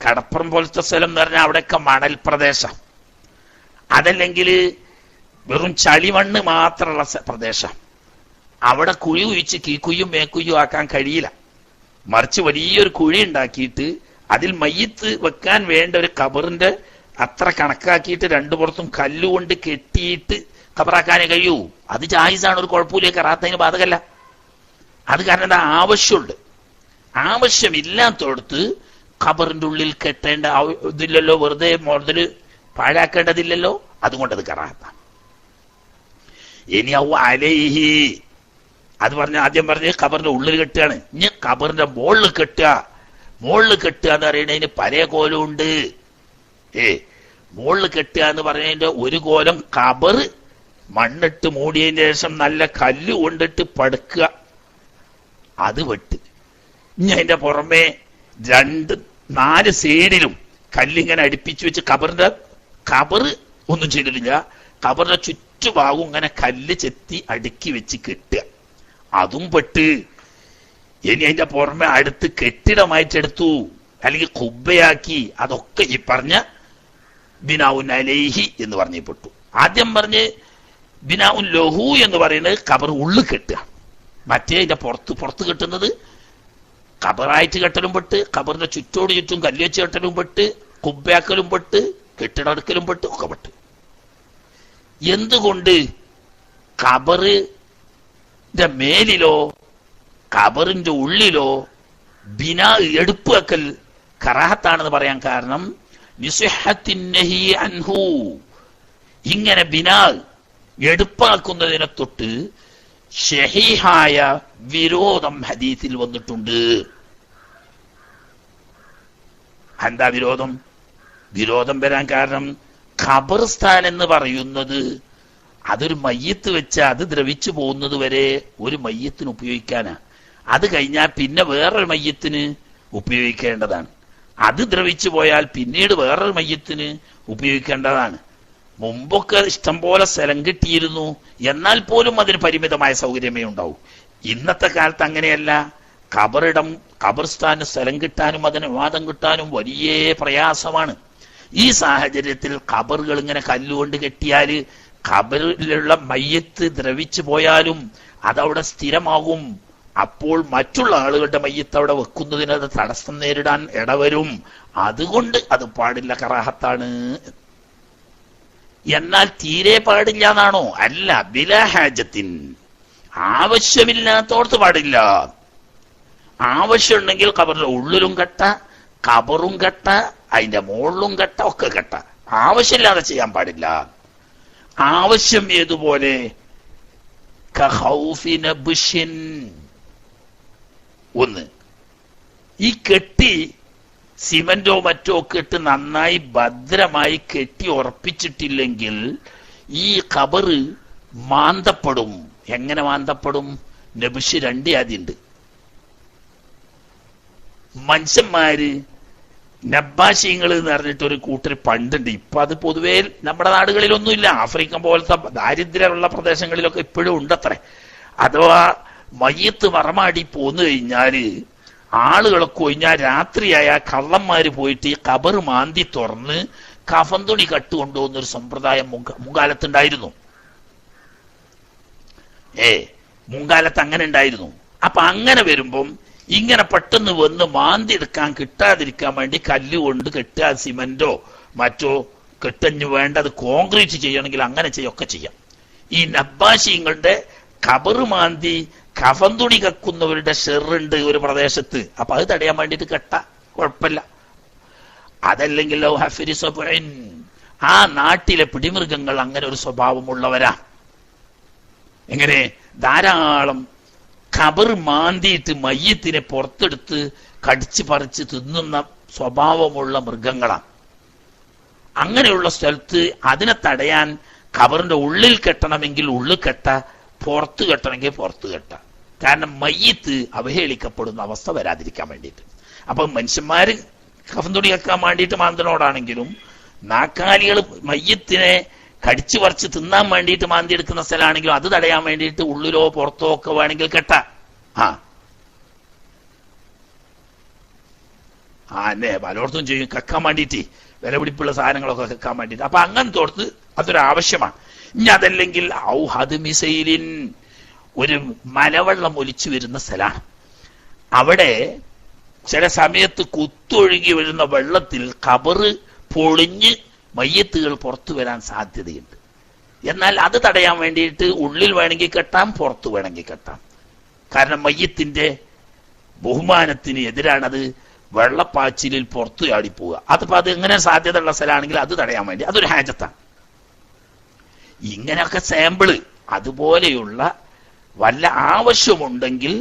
കടപ്പുറം പോലത്തെ സ്ഥലം എന്ന് പറഞ്ഞാൽ അവിടെയൊക്കെ മണൽ പ്രദേശം, അതല്ലെങ്കിൽ വെറും ചളിമണ്ണ് മാത്രമുള്ള പ്രദേശം. അവിടെ കുഴി കുഴിച്ച് കീക്കുയ്യും മേക്കുയ്യും ആക്കാൻ കഴിയില്ല. മറിച്ച് വലിയൊരു കുഴി ഉണ്ടാക്കിയിട്ട് അതിൽ മയ്യത്ത് വെക്കാൻ വേണ്ട ഒരു ഖബറിന്റെ അത്ര കണക്കാക്കിയിട്ട് 2 പുറത്തും കല്ലുകൊണ്ട് കെട്ടിയിട്ട് ഖബറാക്കാനേ കഴിയൂ. അത് ജായിസാണ്, ഒരു കുഴപ്പമില്ല, കറാത്തതിന് ബാധകല്ല. അത് കാരണം എന്താ? ആവശ്യമുണ്ട്. ആവശ്യമില്ലാത്തടത്ത് ഖബറിന്റെ ഉള്ളിൽ കെട്ടേണ്ട ഇതില്ലല്ലോ, വെറുതെ മുതല് പാഴാക്കേണ്ടതില്ലല്ലോ. അതുകൊണ്ട് അത് കറാത്താണ്. ഇനി അലൈഹി അത് പറഞ്ഞ ആദ്യം പറഞ്ഞ് ഖബറിന്റെ ഉള്ളിൽ കെട്ടുകയാണ്. ഇനി ഖബറിന്റെ മുകളിൽ കെട്ടുക. മുകളിൽ കെട്ടുക എന്ന് പറയുന്നതിന് പല കോലമുണ്ട്. മുകളിൽ കെട്ടുക എന്ന് പറയുന്നതിന്റെ ഒരു കോലം ഖബർ മണ്ണിട്ട് മൂടിയതിന് ശേഷം നല്ല കല്ല് കൊണ്ടിട്ട് പടുക്കുക, അത് വെട്ട്. ഇനി അതിന്റെ പുറമെ 2-4 സൈഡിലും കല്ലിങ്ങനെ അടുപ്പിച്ചു വെച്ച് ഖബർ ഒന്നും ചെയ്തിട്ടില്ല, ഖബറിന്റെ ചുറ്റുഭാഗവും ഇങ്ങനെ കല്ല് ചെത്തി അടുക്കി വെച്ച് കെട്ടുക, അതും പെട്ട്. ഇനി അതിന്റെ പുറമെ അടുത്ത് കെട്ടിടമായിട്ടെടുത്തു അല്ലെങ്കിൽ കുബ്ബയാക്കി, അതൊക്കെ ഈ പറഞ്ഞ ബിനാഉൻ അലൈഹി എന്ന് പറഞ്ഞപ്പെട്ടു. ആദ്യം പറഞ്ഞ് ബിനാഉൻ ലഹു എന്ന് പറയുന്നത് ഖബർ ഉള്ളിൽ കെട്ടുക, മറ്റേ ഇതിന്റെ പുറത്ത് കെട്ടുന്നത് ഖബറായിട്ട് കെട്ടലും പെട്ട്, ഖബറിന്റെ ചുറ്റോട് ചുറ്റും കല്ലുവെച്ച് കെട്ടലും പെട്ട്, കുബ്ബയാക്കലും പെട്ട്, കെട്ടിടടുക്കലും പെട്ട് ഒക്കെ പെട്ട്. എന്തുകൊണ്ട് ഖബറിന്റെ മേലിലോ ഖബറിന്റെ ഉള്ളിലോ ബിനാ എടുപ്പ് വെക്കൽ കറാഹത്താണെന്ന് പറയാൻ കാരണം നിസ്ഹത്തിൻ നഹി അൻഹു, ഇങ്ങനെ ബിനാ എടുപ്പാക്കുന്നതിനെ തൊട്ട് ശഹീഹായ വിരോധം ഹദീസിൽ വന്നിട്ടുണ്ട്. എന്താ വിരോധം? വിരോധം വരാൻ കാരണം ഖബർസ്ഥാൻ എന്ന് പറയുന്നത് അതൊരു മയ്യത്ത് വെച്ച് അത് ദ്രവിച്ചു പോകുന്നത് വരെ ഒരു മയ്യത്തിന് ഉപയോഗിക്കാനാ. അത് കഴിഞ്ഞാൽ പിന്നെ വേറൊരു മയ്യത്തിന് ഉപയോഗിക്കേണ്ടതാണ്. അത് ദ്രവിച്ചു പോയാൽ പിന്നീട് വേറൊരു മയ്യത്തിന് ഉപയോഗിക്കേണ്ടതാണ്. മുമ്പൊക്കെ ഇഷ്ടംപോലെ സ്ഥലം കിട്ടിയിരുന്നു, എന്നാൽ പോലും അതിന് പരിമിതമായ സൗകര്യമേ ഉണ്ടാവൂ. ഇന്നത്തെ കാലത്ത് അങ്ങനെയല്ല. ഖബർസ്ഥാന് സ്ഥലം കിട്ടാനും അതിന് വിവാദം കിട്ടാനും വലിയ പ്രയാസമാണ്. ഈ സാഹചര്യത്തിൽ ഖബറുകൾ ഇങ്ങനെ കല്ലുകൊണ്ട് കെട്ടിയാൽ ഖബറിലുള്ള മയ്യത്ത് ദ്രവിച്ചു പോയാലും അതവിടെ സ്ഥിരമാകും. അപ്പോൾ മറ്റുള്ള ആളുകളുടെ മയ്യത്ത് അവിടെ വെക്കുന്നതിന് അത് തടസ്സം നേരിടാൻ ഇടവരും. അതുകൊണ്ട് അത് പാടില്ല, കറാഹത്താണ്. എന്നാൽ തീരെ പാടില്ല എന്നാണോ? അല്ല, ബിലാഹാജത്തിൻ, ആവശ്യമില്ലാത്തോടത്ത് പാടില്ല. ആവശ്യമുണ്ടെങ്കിൽ ഖബറിന്റെ ഉള്ളിലും കെട്ട, ഖബറും കെട്ട, അതിന്റെ മുകളിലും കെട്ട, ഒക്കെ കെട്ട. ആവശ്യമില്ലാതെ ചെയ്യാൻ പാടില്ല. ആവശ്യം ഏതുപോലെ? ഒന്ന്, ഈ കെട്ടി സിമന്റോ മറ്റോ ഒക്കെ ഇട്ട് നന്നായി ഭദ്രമായി കെട്ടി ഉറപ്പിച്ചിട്ടില്ലെങ്കിൽ ഈ ഖബറ് മാന്തപ്പെടും. എങ്ങനെ മാന്തപ്പെടും? നബിഷ് രണ്ട് ആദ്യമുണ്ട്. മനുഷ്യന്മാര് നബ്ബാശിങ്ങൾ എന്ന് പറഞ്ഞിട്ട് ഒരു കൂട്ടർ പണ്ടുണ്ട്. ഇപ്പൊ അത് പൊതുവേ നമ്മുടെ നാടുകളിലൊന്നുമില്ല. ആഫ്രിക്കൻ പോലത്തെ ദാരിദ്ര്യമുള്ള പ്രദേശങ്ങളിലൊക്കെ ഇപ്പോഴും ഉണ്ടത്രേ. അഥവാ മയ്യത്ത് മറമാടി പോന്നു കഴിഞ്ഞാല് ആളുകളൊക്കെ ഒഴിഞ്ഞാൽ രാത്രിയായ കള്ളന്മാര് പോയിട്ട് ഈ ഖബർ മാന്തി തുറന്ന് കഫൻ തുണി കട്ടുകൊണ്ടുപോകുന്നൊരു സമ്പ്രദായം മുൻകാലത്തുണ്ടായിരുന്നു. മുൻകാലത്ത് അങ്ങനെ ഉണ്ടായിരുന്നു. അപ്പൊ അങ്ങനെ വരുമ്പം ഇങ്ങനെ പെട്ടെന്ന് വന്ന് മാന്തി എടുക്കാൻ കിട്ടാതിരിക്കാൻ വേണ്ടി കല്ലുകൊണ്ട് കെട്ടുക, സിമന്റോ മറ്റോ കെട്ടഞ്ഞ് വേണ്ടത് കോൺക്രീറ്റ് ചെയ്യണമെങ്കിൽ അങ്ങനെ ചെയ്യൊക്കെ ചെയ്യാം. ഈ നബ്ബാശിങ്ങളുടെ ഖബർ മാന്തി കഫൻ തുണി കക്കുന്നവരുടെ ഷെറുണ്ട് ഒരു പ്രദേശത്ത്. അപ്പൊ അത് തടയാൻ വേണ്ടിയിട്ട് കെട്ട, കുഴപ്പമില്ല. അതല്ലെങ്കിൽ ആ നാട്ടിലെ പിടിമൃഗങ്ങൾ അങ്ങനെ ഒരു സ്വഭാവമുള്ളവരാ. എങ്ങനെ? ധാരാളം ഖബർ മാന്തിയിട്ട് മയ്യത്തിനെ പുറത്തെടുത്ത് കടിച്ചു പറിച്ച് തിന്നുന്ന സ്വഭാവമുള്ള മൃഗങ്ങളാണ്. അങ്ങനെയുള്ള സ്ഥലത്ത് അതിനെ തടയാൻ ഖബറിന്റെ ഉള്ളിൽ കെട്ടണമെങ്കിൽ ഉള്ളിൽ കെട്ട, പുറത്ത് കെട്ടണമെങ്കിൽ പുറത്ത് കെട്ട. കാരണം മയ്യത്ത് അവഹേളിക്കപ്പെടുന്ന അവസ്ഥ വരാതിരിക്കാൻ വേണ്ടിയിട്ട്. അപ്പൊ മനുഷ്യന്മാര് കഫൻ തുണി വെക്കാൻ വേണ്ടിയിട്ട് മാന്തനോടാണെങ്കിലും നാക്കാലികൾ മയ്യത്തിനെ കടിച്ചു പറിച്ച് തിന്നാൻ വേണ്ടിയിട്ട് മാന്തി എടുക്കുന്ന സ്ഥലമാണെങ്കിലും അത് തടയാൻ വേണ്ടിയിട്ട് ഉള്ളിലോ പുറത്തോ ഒക്കെ വേണമെങ്കിൽ കെട്ട. അല്ലേ, പലയിടത്തും ചെയ്യും കക്കാൻ വേണ്ടിയിട്ട്, വില പിടിപ്പുള്ള സാധനങ്ങളൊക്കെ കക്കാൻ വേണ്ടിയിട്ട്. അപ്പൊ അങ്ങനത്തെ ഓർത്ത് അതൊരു ആവശ്യമാണ്. ഇനി അതല്ലെങ്കിൽ ഔഹദ് മിസൈലിൻ, ഒരു മലവെള്ളം ഒലിച്ചു വരുന്ന സ്ഥലമാണ്. അവിടെ ചില സമയത്ത് കുത്തൊഴുകി വരുന്ന വെള്ളത്തിൽ ഖബറ് പൊളിഞ്ഞ് മയ്യത്തുകൾ പുറത്തു വരാൻ സാധ്യതയുണ്ട്. എന്നാൽ അത് തടയാൻ വേണ്ടിയിട്ട് ഉള്ളിൽ വേണമെങ്കിൽ കെട്ടാം, പുറത്ത് വേണമെങ്കിൽ കെട്ടാം. കാരണം മയ്യത്തിന്റെ ബഹുമാനത്തിന് എതിരാണത് വെള്ളപ്പാച്ചിലിൽ പുറത്തു ചാടിപ്പോവുക. അതിപ്പോ അത് എങ്ങനെ സാധ്യതയുള്ള സ്ഥലമാണെങ്കിൽ അത് തടയാൻ വേണ്ടി അതൊരു ഹാജത്താണ്. ഇങ്ങനെയൊക്കെ സാമ്പിള് അതുപോലെയുള്ള വല്ല ആവശ്യമുണ്ടെങ്കിൽ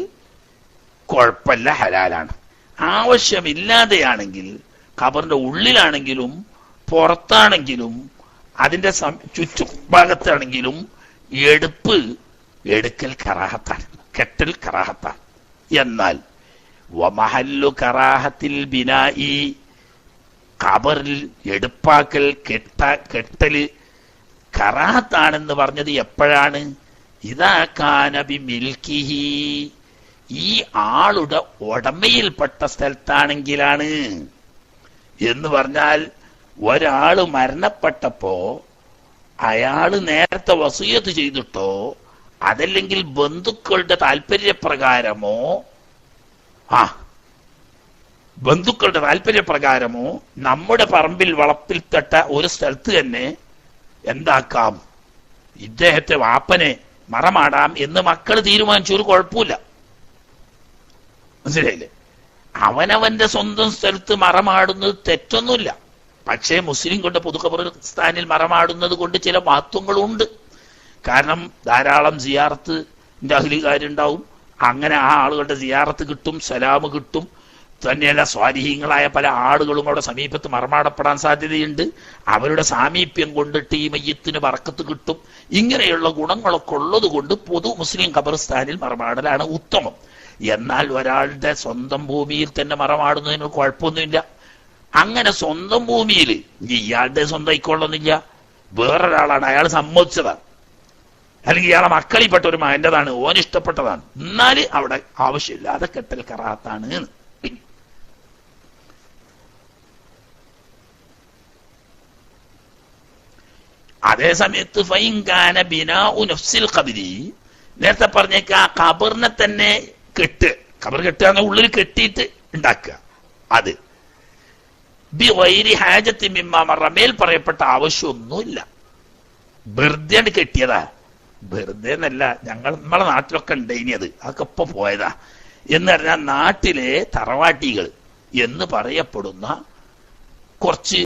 കുഴപ്പമില്ല, ഹലാലാണ്. ആവശ്യമില്ലാതെയാണെങ്കിൽ ഖബറിന്റെ ഉള്ളിലാണെങ്കിലും പുറത്താണെങ്കിലും അതിന്റെ ചുറ്റുഭാഗത്താണെങ്കിലും എടുക്കൽ കറാഹത്താണ്, കെട്ടൽ കറാഹത്താണ്. എന്നാൽ വമഹല്ലു കറാഹത്തിൽ ബിനായി, ഖബറിൽ എടുപ്പാക്കൽ കെട്ടല് കറാഹത്താണെന്ന് പറഞ്ഞത് എപ്പോഴാണ്? ഇദാ കാന ബി മിൽക്കിഹി, ഈ ആളുടെ ഉടമയിൽപ്പെട്ട സ്ഥലത്താണെങ്കിലാണ്. എന്ന് പറഞ്ഞാൽ ഒരാള് മരണപ്പെട്ടപ്പോ അയാള് നേരത്തെ വസിയത്ത് ചെയ്തിട്ടോ അതല്ലെങ്കിൽ ബന്ധുക്കളുടെ താല്പര്യപ്രകാരമോ ബന്ധുക്കളുടെ താല്പര്യപ്രകാരമോ നമ്മുടെ പറമ്പിൽ വളപ്പിൽപ്പെട്ട ഒരു സ്ഥലത്ത് തന്നെ എന്താക്കാം, ഇദ്ദേഹത്തെ വാപ്പനെ മറമാടാം എന്ന് മക്കൾ തീരുമാനിച്ചു. ഒരു കുഴപ്പമില്ല, മനസ്സിലായില്ലേ? അവനവന്റെ സ്വന്തം സ്ഥലത്ത് മറമാടുന്നത് തെറ്റൊന്നുമില്ല. പക്ഷേ മുസ്ലിം കൊണ്ട് പൊതു ഖബർസ്ഥാനിൽ മറമാടുന്നത് കൊണ്ട് ചില മഹത്വങ്ങളുണ്ട്. കാരണം ധാരാളം സിയാറത്തിന്റെ അഹ്ലികാരുണ്ടാവും. അങ്ങനെ ആ ആളുകളുടെ സിയാറത്ത് കിട്ടും, സലാമ് കിട്ടും. തന്നെയല്ല, സ്വാലിഹീങ്ങളായ പല ആളുകളും അവിടെ സമീപത്ത് മറമാടപ്പെടാൻ സാധ്യതയുണ്ട്. അവരുടെ സാമീപ്യം കൊണ്ടിട്ട് ഈ മയ്യത്തിന് ബർക്കത്ത് കിട്ടും. ഇങ്ങനെയുള്ള ഗുണങ്ങളൊക്കെ ഉള്ളത് കൊണ്ട് പൊതു മുസ്ലിം ഖബർസ്ഥാനിൽ മറമാടലാണ് ഉത്തമം. എന്നാൽ ഒരാളുടെ സ്വന്തം ഭൂമിയിൽ തന്നെ മറമാടുന്നതിന് കുഴപ്പമൊന്നുമില്ല. അങ്ങനെ സ്വന്തം ഭൂമിയിൽ ഇയാളുടെ സ്വന്തം ആയിക്കൊള്ളുന്നില്ല, വേറൊരാളാണ്, അയാൾ സമ്മതിച്ചതാണ്, അല്ലെങ്കിൽ ഇയാളെ മക്കളിൽപ്പെട്ട ഒരു മകന്റേതാണ്, ഓനിഷ്ടപ്പെട്ടതാണ്, എന്നാൽ അവിടെ ആവശ്യമില്ലാതെ കെട്ടൽ കറാത്താണ്. അതേ സമയത്ത് ഫൈൻകാന ബിനാഉ നഫ്സിൽ ഖബരി, നേരത്തെ പറഞ്ഞേക്ക ആ ഖബറിനെ തന്നെ ഖബർ കെട്ടുക, ഉള്ളിൽ കെട്ടിയിട്ട് ഉണ്ടാക്കുക, അത് ബിഗൈരി ഹാജത്തി മിമ്മാ മറ, മേൽ പറയപ്പെട്ട ആവശ്യമൊന്നുമില്ല, വെറുതെ കെട്ടിയതാ. വെറുതെ എന്നല്ല, നമ്മളെ നാട്ടിലൊക്കെ ഉണ്ടായിനി, അതൊക്കെ ഇപ്പൊ പോയതാ. എന്ന് പറഞ്ഞാൽ നാട്ടിലെ തറവാട്ടികൾ എന്ന് പറയപ്പെടുന്ന കുറച്ച്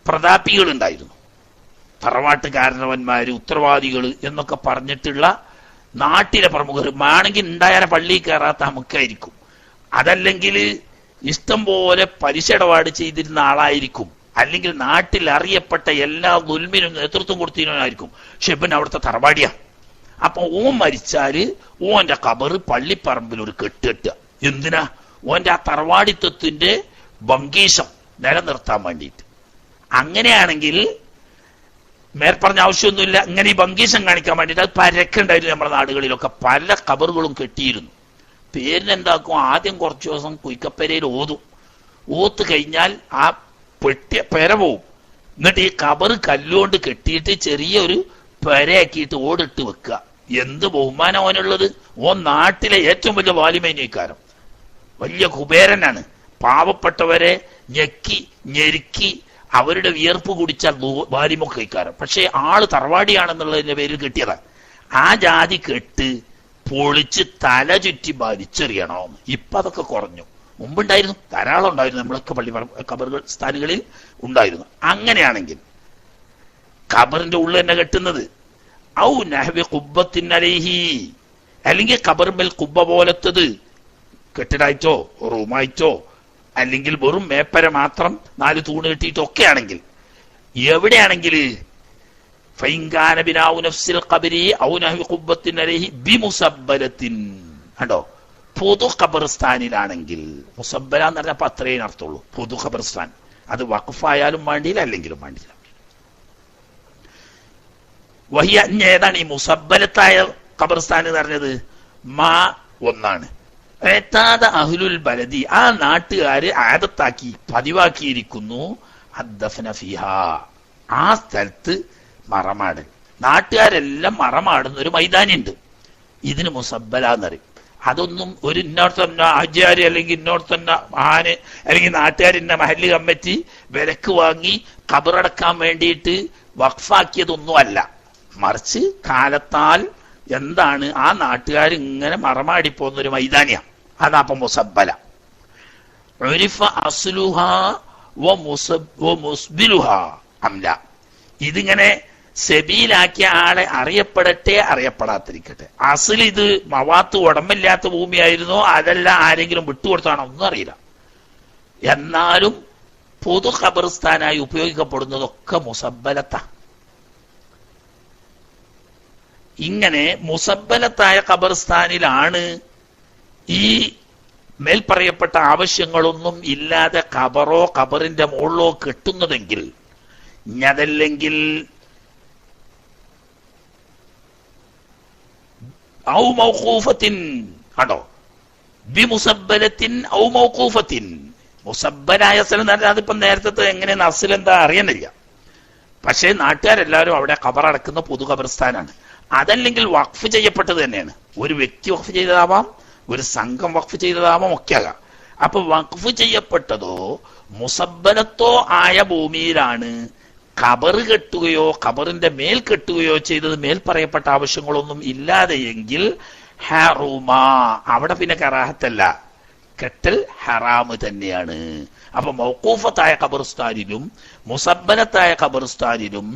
പ്രതാപികൾ ഉണ്ടായിരുന്നു. തറവാട്ട് കാരണവന്മാര്, ഉത്തരവാദികൾ എന്നൊക്കെ പറഞ്ഞിട്ടുള്ള നാട്ടിലെ പ്രമുഖർ. ആണെങ്കിൽ ഉണ്ടായാലും പള്ളിയിൽ കയറാത്ത നമുക്കായിരിക്കും, അതല്ലെങ്കിൽ ഇഷ്ടം പോലെ പലിശ ഇടപാട് ചെയ്തിരുന്ന ആളായിരിക്കും, അല്ലെങ്കിൽ നാട്ടിൽ അറിയപ്പെട്ട എല്ലാ ദുൽമിനും നേതൃത്വം കൊടുത്തിരുന്നവനായിരിക്കും. പക്ഷെ ഇവൻ അവിടുത്തെ തറവാടിയാ. അപ്പൊ ഓൻ മരിച്ചാല് ഓന്റെ ഖബറ് പള്ളിപ്പറമ്പിൽ ഒരു കെട്ടുകെട്ടുക. എന്തിനാ? ഓന്റെ ആ തറവാടിത്വത്തിന്റെ ബംഗീശം നിലനിർത്താൻ വേണ്ടിയിട്ട്. അങ്ങനെയാണെങ്കിൽ മേൽപ്പറഞ്ഞ ആവശ്യമൊന്നുമില്ല. ഇങ്ങനെ ഈ ബംഗീശം കാണിക്കാൻ വേണ്ടിയിട്ട് അത് പരക്കുണ്ടായിരുന്നു. നമ്മുടെ നാടുകളിലൊക്കെ പല ഖബറുകളും കെട്ടിയിരുന്നു. പേരിനെന്താക്കും, ആദ്യം കുറച്ചു ദിവസം കുയിക്കപ്പരയിൽ ഓത്ത് കഴിഞ്ഞാൽ ആ പെര പോവും. എന്നിട്ട് ഈ ഖബറ് കല്ലുകൊണ്ട് കെട്ടിയിട്ട് ചെറിയൊരു പെരയാക്കിയിട്ട് ഓടിട്ട് വെക്കുക. എന്ത് ബഹുമാനം ഓനുള്ളത്! ഓൻ നാട്ടിലെ ഏറ്റവും വലിയ വാലിമേനിക്കാരം, വലിയ കുബേരനാണ്. പാവപ്പെട്ടവരെ ഞെരുക്കി അവരുടെ വിയർപ്പ് കുടിച്ചാൽ വാലിമൊക്കെ കഴിക്കാറ്. പക്ഷെ ആള് തറവാടിയാണെന്നുള്ളതിന്റെ പേരിൽ കെട്ടിയതാണ്. ആ ജാതി കെട്ട് പൊളിച്ച് തല ചുറ്റി വലിച്ചെറിയണോ? ഇപ്പൊ അതൊക്കെ കുറഞ്ഞു. മുമ്പുണ്ടായിരുന്നു, ധാരാളം ഉണ്ടായിരുന്നു, നമ്മളൊക്കെ പള്ളി ഖബറുകൾ സ്ഥാനുകളിൽ ഉണ്ടായിരുന്നു. അങ്ങനെയാണെങ്കിൽ ഖബറിന്റെ ഉള്ളിൽ തന്നെ കെട്ടുന്നത് ഔ നഹ്വി ഖുബ്ബത്തിൻ അലൈഹി, അല്ലെങ്കിൽ ഖബറിൽ കുബ്ബ പോലത്തത് കെട്ടിടായിട്ടോ റൂമായിട്ടോ അല്ലെങ്കിൽ വെറും മേപ്പര മാത്രം 4 തൂണ് കെട്ടിയിട്ടോ ഒക്കെ ആണെങ്കിൽ, എവിടെയാണെങ്കിൽ ഫൈൻകാന ബിനാഉ നഫ്സിൽ ഖബരി ഔ നഹ്വി ഖുബ്ബത്തിൻ അലൈഹി ബിമുസബ്ബലത്തിൻ, കണ്ടോ? പൊതു ഖബർസ്ഥാനിലാണെങ്കിൽ, മുസബ്ബല എന്ന് പറഞ്ഞാൽ അത്രയും അർത്ഥമുള്ളൂ. പൊതു ഖബർസ്ഥാൻ, അത് വഖഫായാലും വേണ്ടിയില്ല, അല്ലെങ്കിലും വേണ്ടിയില്ല. വഹിയ, ഏതാണ് ഈ മുസബ്ബലത്തായ ഖബർസ്ഥാൻ എന്ന് പറഞ്ഞത്? മാ ഒന്നാണ്, അഹ്ലുൽ ബലദി, ആ നാട്ടുകാര് ആദത്താക്കി പതിവാക്കിയിരിക്കുന്നു അദ്ദഫന ഫിഹാ, ആ സ്ഥലത്ത് മറമാടൽ. നാട്ടുകാരെല്ലാം മറമാടുന്ന ഒരു മൈതാനിയുണ്ട്, ഇതിന് മുസബ്ബല എന്നറിയും. അതൊന്നും ഒരു ഇന്നോടത്തന്നെ ആചാര്യ അല്ലെങ്കിൽ ഇന്നോടത്തന്നെ ആന് അല്ലെങ്കിൽ നാട്ടുകാരിന്റെ മഹല്ല് കമ്മിറ്റി വിലക്ക് വാങ്ങി ഖബറടക്കാൻ വേണ്ടിയിട്ട് വഖഫാക്കിയതൊന്നും അല്ല. മറിച്ച് കാലത്താൽ എന്താണ് ആ നാട്ടുകാർ ഇങ്ങനെ മറമാടിപ്പോന്നൊരു മൈതാനിയ, അതാപ്പം മുസബ്ബല. ഉരിഫ അസ്ലുഹാ വ മുസ്ബിലുഹാ അംല, ഇതിങ്ങനെ സെബീലാക്കിയ ആളെ അറിയപ്പെടട്ടെ അറിയപ്പെടാതിരിക്കട്ടെ. അസിൽ ഇത് മവാത്ത് ഉടമ്പില്ലാത്ത ഭൂമിയായിരുന്നോ അതല്ല ആരെങ്കിലും വിട്ടുകൊടുത്താണോ ഒന്നും അറിയില്ല. എന്നാലും പൊതു ഖബർസ്ഥാനായി ഉപയോഗിക്കപ്പെടുന്നതൊക്കെ മുസബ്ബലത്ത. ഇങ്ങനെ മുസബ്ബലത്തായ ഖബർസ്ഥാനിലാണ് ഈ മേൽപ്പറയപ്പെട്ട ആവശ്യങ്ങളൊന്നും ഇല്ലാതെ ഖബറോ ഖബറിന്റെ മുകളിലോ കെട്ടുന്നതെങ്കിൽ, അതല്ലെങ്കിൽ ഔ മൗഖൂഫത്തിൻ, കണ്ടോ? ബി മുസബ്ബലത്തിൻ ഔ മൗഖൂഫത്തിൻ. മുസബ്ബലായ സ്ഥലം എന്ന് പറഞ്ഞാൽ അതിപ്പോ നേരത്തെ എങ്ങനെയെന്ന് അസലെന്താ അറിയണില്ല. പക്ഷേ നാട്ടുകാരെല്ലാവരും അവിടെ ഖബറടക്കുന്ന പൊതു ഖബർസ്ഥാനാണ്. അതല്ലെങ്കിൽ വഖഫ് ചെയ്യപ്പെട്ടത് തന്നെയാണ്. ഒരു വ്യക്തി വഖഫ് ചെയ്തതാവാം, ഒരു സംഘം വഖഫ് ചെയ്തതാവാം, ഒക്കെ ആകാം. അപ്പൊ വഖഫ് ചെയ്യപ്പെട്ടതോ മുസബ്ബലത്തോ ആയ ഭൂമിയിലാണ് ഖബർ കെട്ടുകയോ ഖബറിന്റെ മേൽ കെട്ടുകയോ ചെയ്തത് മേൽ പറയപ്പെട്ട ആവശ്യങ്ങളൊന്നും ഇല്ലാതെയെങ്കിൽ ഹറുമാ, അവിടെ പിന്നെ കറാഹത്തല്ല, കെട്ടൽ ഹറാമ് തന്നെയാണ്. അപ്പൊ മൗഖൂഫത്തായ ഖബർസ്ഥാനിലും മുസബ്ബലത്തായ ഖബർസ്ഥാനിലും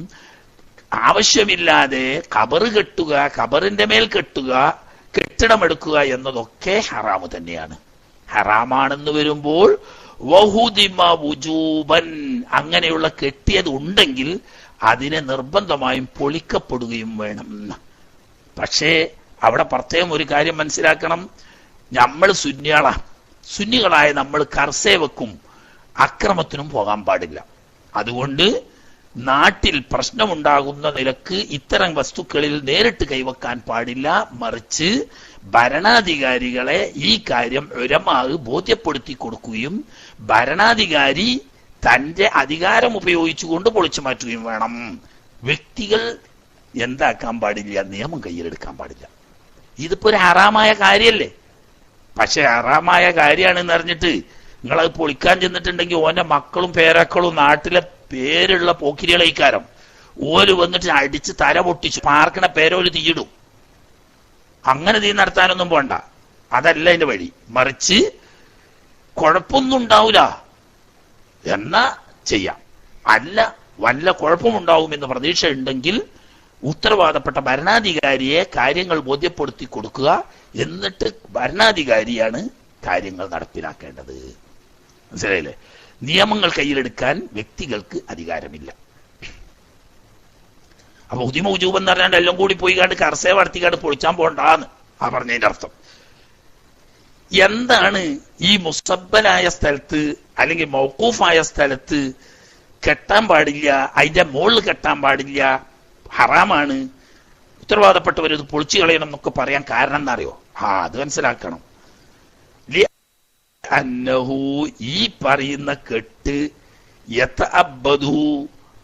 ആവശ്യമില്ലാതെ ഖബർ കെട്ടുക, ഖബറിന്റെ മേൽ കെട്ടുക, കെട്ടിടമെടുക്കുക എന്നതൊക്കെ ഹറാമ് തന്നെയാണ്. ഹറാമാണെന്ന് വരുമ്പോൾ വഹുദിമ വുജൂബൻ, അങ്ങനെയുള്ള കെട്ടിയത് ഉണ്ടെങ്കിൽ അതിനെ നിർബന്ധമായും പൊളിക്കപ്പെടുകയും വേണം. പക്ഷേ അവിടെ പ്രത്യേകം ഒരു കാര്യം മനസ്സിലാക്കണം. നമ്മൾ സുന്നികളായ നമ്മൾ കർസേവക്കും അക്രമത്തിനും പോകാൻ പാടില്ല. അതുകൊണ്ട് നാട്ടിൽ പ്രശ്നമുണ്ടാകുന്ന നിലക്ക് ഇത്തരം വസ്തുക്കളിൽ നേരിട്ട് കൈവക്കാൻ പാടില്ല. മറിച്ച് ഭരണാധികാരികളെ ഈ കാര്യം ഉലമാ ബോധ്യപ്പെടുത്തി കൊടുക്കുകയും ഭരണാധികാരി തന്റെ അധികാരം ഉപയോഗിച്ചുകൊണ്ട് പൊളിച്ചു മാറ്റുകയും വേണം. വ്യക്തികൾ എന്താക്കാൻ പാടില്ല, നിയമം കയ്യിലെടുക്കാൻ പാടില്ല. ഇതിപ്പോ ഒരു ഹറാമായ കാര്യല്ലേ. പക്ഷെ ഹറാമായ കാര്യമാണെന്ന് അറിഞ്ഞിട്ട് നിങ്ങളത് പൊളിക്കാൻ ചെന്നിട്ടുണ്ടെങ്കിൽ ഓന്റെ മക്കളും പേരക്കളും നാട്ടിലെ പേരുള്ള പോക്കിരികളൈക്കാരം ഓര് വന്നിട്ട് അടിച്ച് തല പൊട്ടിച്ചു പാർക്കണ പേരോല് തീയിടും. അങ്ങനെ തീ നടത്താനൊന്നും പോണ്ട, അതല്ല അതിന്റെ വഴി. മറിച്ച് കുഴപ്പമൊന്നും ഉണ്ടാവില്ല എന്നാ ചെയ്യാം. അല്ല വല്ല കുഴപ്പമുണ്ടാവുമെന്ന് പ്രതീക്ഷ ഉണ്ടെങ്കിൽ ഉത്തരവാദപ്പെട്ട ഭരണാധികാരിയെ കാര്യങ്ങൾ ബോധ്യപ്പെടുത്തി കൊടുക്കുക. എന്നിട്ട് ഭരണാധികാരിയാണ് കാര്യങ്ങൾ നടപ്പിലാക്കേണ്ടത്. മനസ്സിലായില്ലേ? നിയമങ്ങൾ കയ്യിലെടുക്കാൻ വ്യക്തികൾക്ക് അധികാരമില്ല. അപ്പൊ ഉദിമ ഉജൂബ് എന്ന് പറഞ്ഞാൽ എല്ലാം കൂടി പോയി കണ്ട് കർസേ വളർത്തിക്കാണ്ട് പൊളിച്ചാൻ പോണ്ടാന്ന് ആ പറഞ്ഞതിന്റെ അർത്ഥം. എന്താണ് ഈ മുസബ്ബലായ സ്ഥലത്ത് അല്ലെങ്കിൽ മൗഖൂഫായ സ്ഥലത്ത് കെട്ടാൻ പാടില്ല, അതിന്റെ മുകളിൽ കെട്ടാൻ പാടില്ല, ഹറാമാണ്, ഉത്തരവാദപ്പെട്ടവർ ഇത് പൊളിച്ചു കളയണം എന്നൊക്കെ പറയാൻ കാരണം എന്നറിയോ? അത് മനസ്സിലാക്കണം. അന്നഹു, ഈ പറയുന്ന കെട്ട് യതഅബ്ബദു,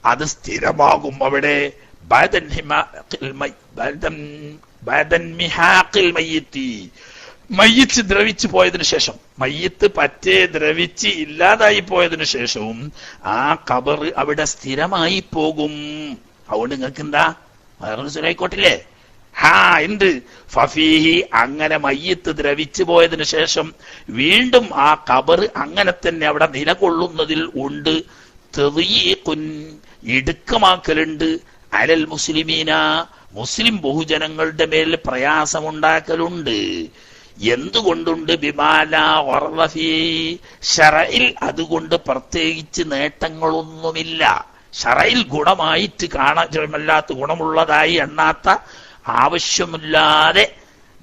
അത് സ്ഥിരമാകും അവിടെ മയ്യിത്ത് ദ്രവിച്ചു പോയതിനു ശേഷം, മയ്യിത്ത് പറ്റേ ദ്രവിച്ച് ഇല്ലാതായി പോയതിനു ശേഷവും ആ ഖബർ അവിടെ സ്ഥിരമായി പോകും. അതുകൊണ്ട് നിങ്ങൾക്ക് എന്താ മനസ്സിലായിക്കോട്ടില്ലേ? ഉണ്ട്. ഫഫീഹി, അങ്ങനെ മയ്യിത്ത് ദ്രവിച്ചു പോയതിനു ശേഷം വീണ്ടും ആ ഖബർ അങ്ങനെ തന്നെ അവിടെ നിലകൊള്ളുന്നതിൽ ഉണ്ട് തദ്യീഖുൻ, ഇടുക്കമാക്കലുണ്ട്, അലൽ മുസ്ലിമീന, മുസ്ലിം ബഹുജനങ്ങളുടെ മേൽ പ്രയാസമുണ്ടാക്കലുണ്ട്. എന്തുകൊണ്ടുണ്ട്? ബിമാല വറഫി ശറഇൽ, അതുകൊണ്ട് പ്രത്യേകിച്ച് നേട്ടങ്ങളൊന്നുമില്ല. ശറഇൽ ഗുണമായിട്ട് കാണാമല്ലാത്ത ഗുണമുള്ളതായി എണ്ണാത്ത ആവശ്യമില്ലാതെ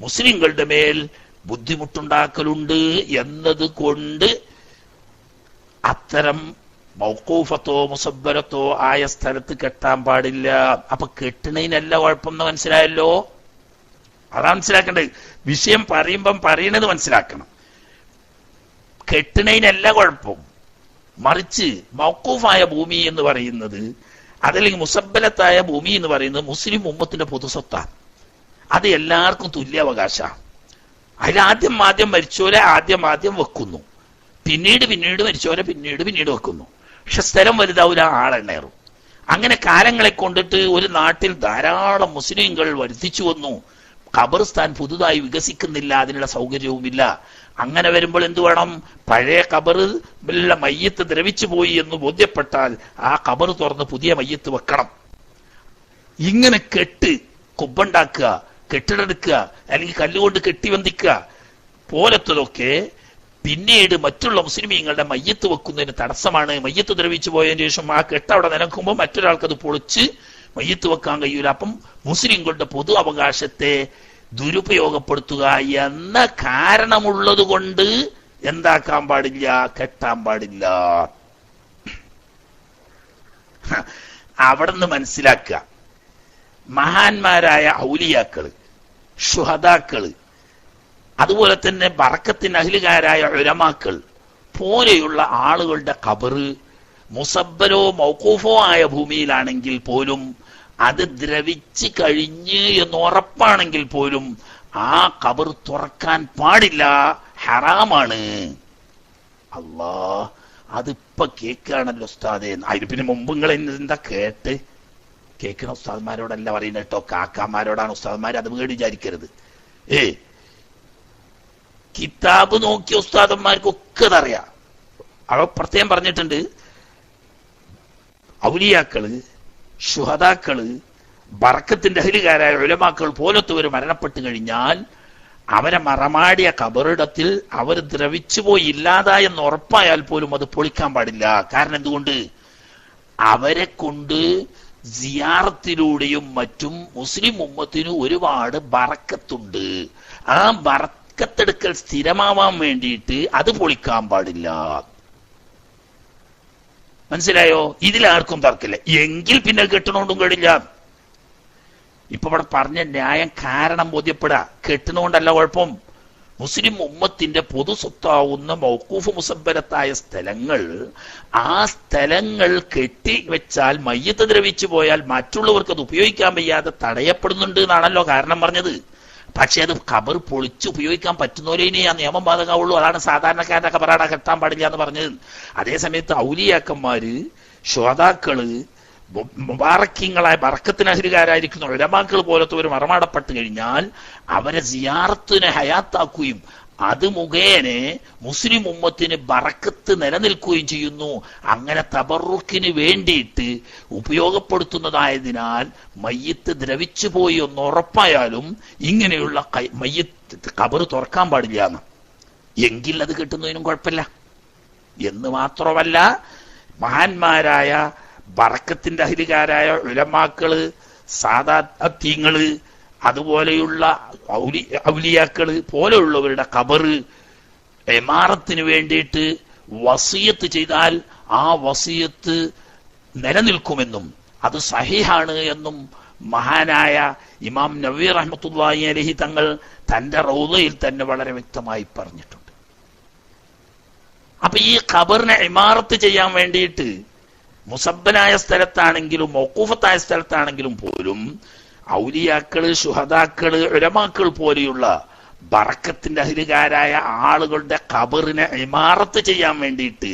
മുസ്ലിങ്ങളുടെ മേൽ ബുദ്ധിമുട്ടുണ്ടാക്കലുണ്ട് എന്നത് കൊണ്ട് അത്തരം മൗഖൂഫത്തോ മുസബ്ബലത്തോ ആയ സ്ഥലത്ത് കെട്ടാൻ പാടില്ല. അപ്പൊ കെട്ടണതിനല്ല കുഴപ്പം, മനസ്സിലായല്ലോ? അതാ മനസ്സിലാക്കേണ്ടത്. വിഷയം പറയുമ്പം പറയണത് മനസ്സിലാക്കണം. കെട്ടണതിനല്ല കുഴപ്പം, മറിച്ച് മൗഖൂഫായ ഭൂമി എന്ന് പറയുന്നത്, അതല്ലെങ്കിൽ മുസബ്ബലത്തായ ഭൂമി എന്ന് പറയുന്നത് മുസ്ലിം ഉമ്മത്തിന്റെ പൊതുസ്വത്താണ്. അത് എല്ലാവർക്കും തുല്യാവകാശമാണ്. അതിലാദ്യം മരിച്ചോരെ ആദ്യം വെക്കുന്നു, പിന്നീട് മരിച്ചോരെ പിന്നീട് വെക്കുന്നു. പക്ഷെ സ്ഥലം വലുതാവില്ല, ആളെണ്ണേറും. അങ്ങനെ കാലങ്ങളെ കൊണ്ടിട്ട് ഒരു നാട്ടിൽ ധാരാളം മുസ്ലിങ്ങൾ വർദ്ധിച്ചു വന്നു. ഖബർസ്ഥാൻ പുതുതായി വികസിക്കുന്നില്ല, അതിനുള്ള സൗകര്യവുമില്ല. അങ്ങനെ വരുമ്പോൾ എന്തു വേണം? പഴയ ഖബറിൽ മയ്യത്ത് ദ്രവിച്ചു പോയി എന്ന് ബോധ്യപ്പെട്ടാൽ ആ ഖബർ തുറന്ന് പുതിയ മയ്യത്ത് വെക്കണം. ഇങ്ങനെ കുബ്ബുണ്ടാക്കുക, കെട്ടിടെടുക്കുക, അല്ലെങ്കിൽ കല്ലുകൊണ്ട് കെട്ടിവന്തിക്കുക പോലത്തതൊക്കെ പിന്നീട് മറ്റുള്ള മുസ്ലിമീങ്ങളുടെ മയ്യത്ത് വെക്കുന്നതിന് തടസ്സമാണ്. മയ്യത്ത് ദ്രവിച്ചു പോയതിനു ശേഷം ആ കെട്ട് അവിടെ നിലക്കുമ്പോൾ മറ്റൊരാൾക്കത് പൊളിച്ച് മയ്യത്ത് വെക്കാൻ കഴിയൂല. അപ്പം മുസ്ലിങ്ങളുടെ പൊതു അവകാശത്തെ ദുരുപയോഗപ്പെടുത്തുക എന്ന കാരണമുള്ളത് കൊണ്ട് എന്താക്കാൻ പാടില്ല? കെട്ടാൻ പാടില്ല. അവിടെ നിന്ന് മനസ്സിലാക്കുക, മഹാന്മാരായ ഔലിയാക്കള്, ശുഹദാക്കള്, അതുപോലെ തന്നെ ബറക്കത്തിന് അഹ്ലുകാരായ ഉലമാക്കൾ പോലെയുള്ള ആളുകളുടെ ഖബറ് മുസബ്ബലോ മൗഖൂഫോ ആയ ഭൂമിയിലാണെങ്കിൽ പോലും അത് ദ്രവിച്ച് കഴിഞ്ഞ് എന്ന് ഉറപ്പാണെങ്കിൽ പോലും ആ ഖബർ തുറക്കാൻ പാടില്ല, ഹറാമാണ്. അല്ലാ, അതിപ്പോ കേൾക്കുകയാണല്ലോ ഉസ്താദേ. അതിന് പിന്നെ മുമ്പ് നിങ്ങൾ എന്താ കേൾക്കണ ഉസ്താദ്മാരോടല്ല പറയുന്നത് കേട്ടോ, കാക്കാമാരോടാണ് ഉസ്താദ്മാർ, അത് വീട് വിചാരിക്കരുത്. കിതാബ് നോക്കിയ ഉസ്താദന്മാർക്കൊക്കെ അതറിയാം. അവ പ്രത്യേകം പറഞ്ഞിട്ടുണ്ട്, ഔലിയാക്കള്, ശുഹദാക്കള്, ബറക്കത്തിന്റെ അഹ്ലുകാരായ ഉലമാക്കൾ പോലത്തവർ മരണപ്പെട്ടു കഴിഞ്ഞാൽ അവരെ മറമാടിയ ഖബറിടത്തിൽ അവർ ദ്രവിച്ചുപോയി ഇല്ലാതായെന്ന് ഉറപ്പായാൽ പോലും അത് പൊളിക്കാൻ പാടില്ല. കാരണം എന്തുകൊണ്ട്? അവരെ കൊണ്ട് സിയാറത്തിലൂടെയും മറ്റും മുസ്ലിം ഉമ്മത്തിന് ഒരുപാട് ബറക്കത്തുണ്ട്. ആ ബറക്കത്തെടുക്കൽ സ്ഥിരമാവാൻ വേണ്ടിയിട്ട് അത് പൊളിക്കാൻ പാടില്ല. മനസ്സിലായോ? ഇതിലാർക്കും തർക്കില്ല. എങ്കിൽ പിന്നെ കെട്ടണോണ്ടും കേടില്ല. ഇപ്പൊ ഇവിടെ പറഞ്ഞ ന്യായം കാരണം ബോധ്യപ്പെടാ, കെട്ടുന്നോണ്ടല്ല കുഴപ്പം. മുസ്ലിം ഉമ്മത്തിന്റെ പൊതു സ്വത്താവുന്ന മൗഖൂഫ് മുസബ്ബലത്തായ സ്ഥലങ്ങൾ, ആ സ്ഥലങ്ങൾ കെട്ടിവെച്ചാൽ മയ്യത്ത് ദ്രവിച്ചു പോയാൽ മറ്റുള്ളവർക്ക് അത് ഉപയോഗിക്കാൻ വയ്യാതെ തടയപ്പെടുന്നുണ്ട് എന്നാണല്ലോ കാരണം പറഞ്ഞത്. പക്ഷെ അത് ഖബർ പൊളിച്ച് ഉപയോഗിക്കാൻ പറ്റുന്നവരേനെ ആ നിയമം ബാധകമുള്ളൂ. അതാണ് സാധാരണക്കാരുടെ ഖബറാട കെട്ടാൻ പാടില്ല എന്ന് പറഞ്ഞത്. അതേസമയത്ത് ഔലിയാക്കന്മാര്, ശ്രോതാക്കള്, മുബാറക്കിങ്ങളായ ബറക്കത്തിന് അഹ്ലുകാരായിരിക്കുന്ന ഉലമാക്കൾ പോലത്തവർ മറമാടപ്പെട്ട് കഴിഞ്ഞാൽ അവരെ സിയാറത്തിനെ ഹയാത്താക്കുകയും അത് മുഖേന മുസ്ലിം ഉമ്മത്തിന് ബറക്കത്ത് നിലനിൽക്കുകയും ചെയ്യുന്നു. അങ്ങനെ തബറുക്കിന് വേണ്ടിയിട്ട് ഉപയോഗപ്പെടുത്തുന്നതായതിനാൽ മയ്യത്ത് ദ്രവിച്ചു പോയി ഒന്ന് ഉറപ്പായാലും ഇങ്ങനെയുള്ള മയ്യത്ത് ഖബർ തുറക്കാൻ പാടില്ല എന്ന്. എങ്കിൽ അത് കിട്ടുന്നതിനും കുഴപ്പമില്ല. എന്ന് മാത്രമല്ല, മഹാന്മാരായ ബറക്കത്തിന്റെ അഹ്ലുകാരായ ഉലമാക്കള്, സാദാത്യങ്ങള്, അതുപോലെയുള്ള ഔലിയാക്കള് പോലെയുള്ളവരുടെ ഖബറ് ഇമാറത്തിന് വേണ്ടിയിട്ട് വസിയത്ത് ചെയ്താൽ ആ വസിയത്ത് നിലനിൽക്കുമെന്നും അത് സഹീഹാണ് എന്നും മഹാനായ ഇമാം നവവി റഹ്മത്തുള്ളാഹി അലൈഹി തങ്ങൾ തന്റെ റൗളയിൽ തന്നെ വളരെ വ്യക്തമായി പറഞ്ഞിട്ടുണ്ട്. അപ്പൊ ഈ ഖബറിനെ ഇമാറത്ത് ചെയ്യാൻ വേണ്ടിയിട്ട് മുസബ്ബലായ സ്ഥലത്താണെങ്കിലും മൗഖൂഫത്തായ സ്ഥലത്താണെങ്കിലും പോലും ഔലിയാക്കള്, ശുഹദാക്കള്, ഉലമാക്കൾ പോലെയുള്ള ബറക്കത്തിന്റെ അഹ്ലുകാരായ ആളുകളുടെ ഖബറിനെ ഇമാറത്ത് ചെയ്യാൻ വേണ്ടിയിട്ട്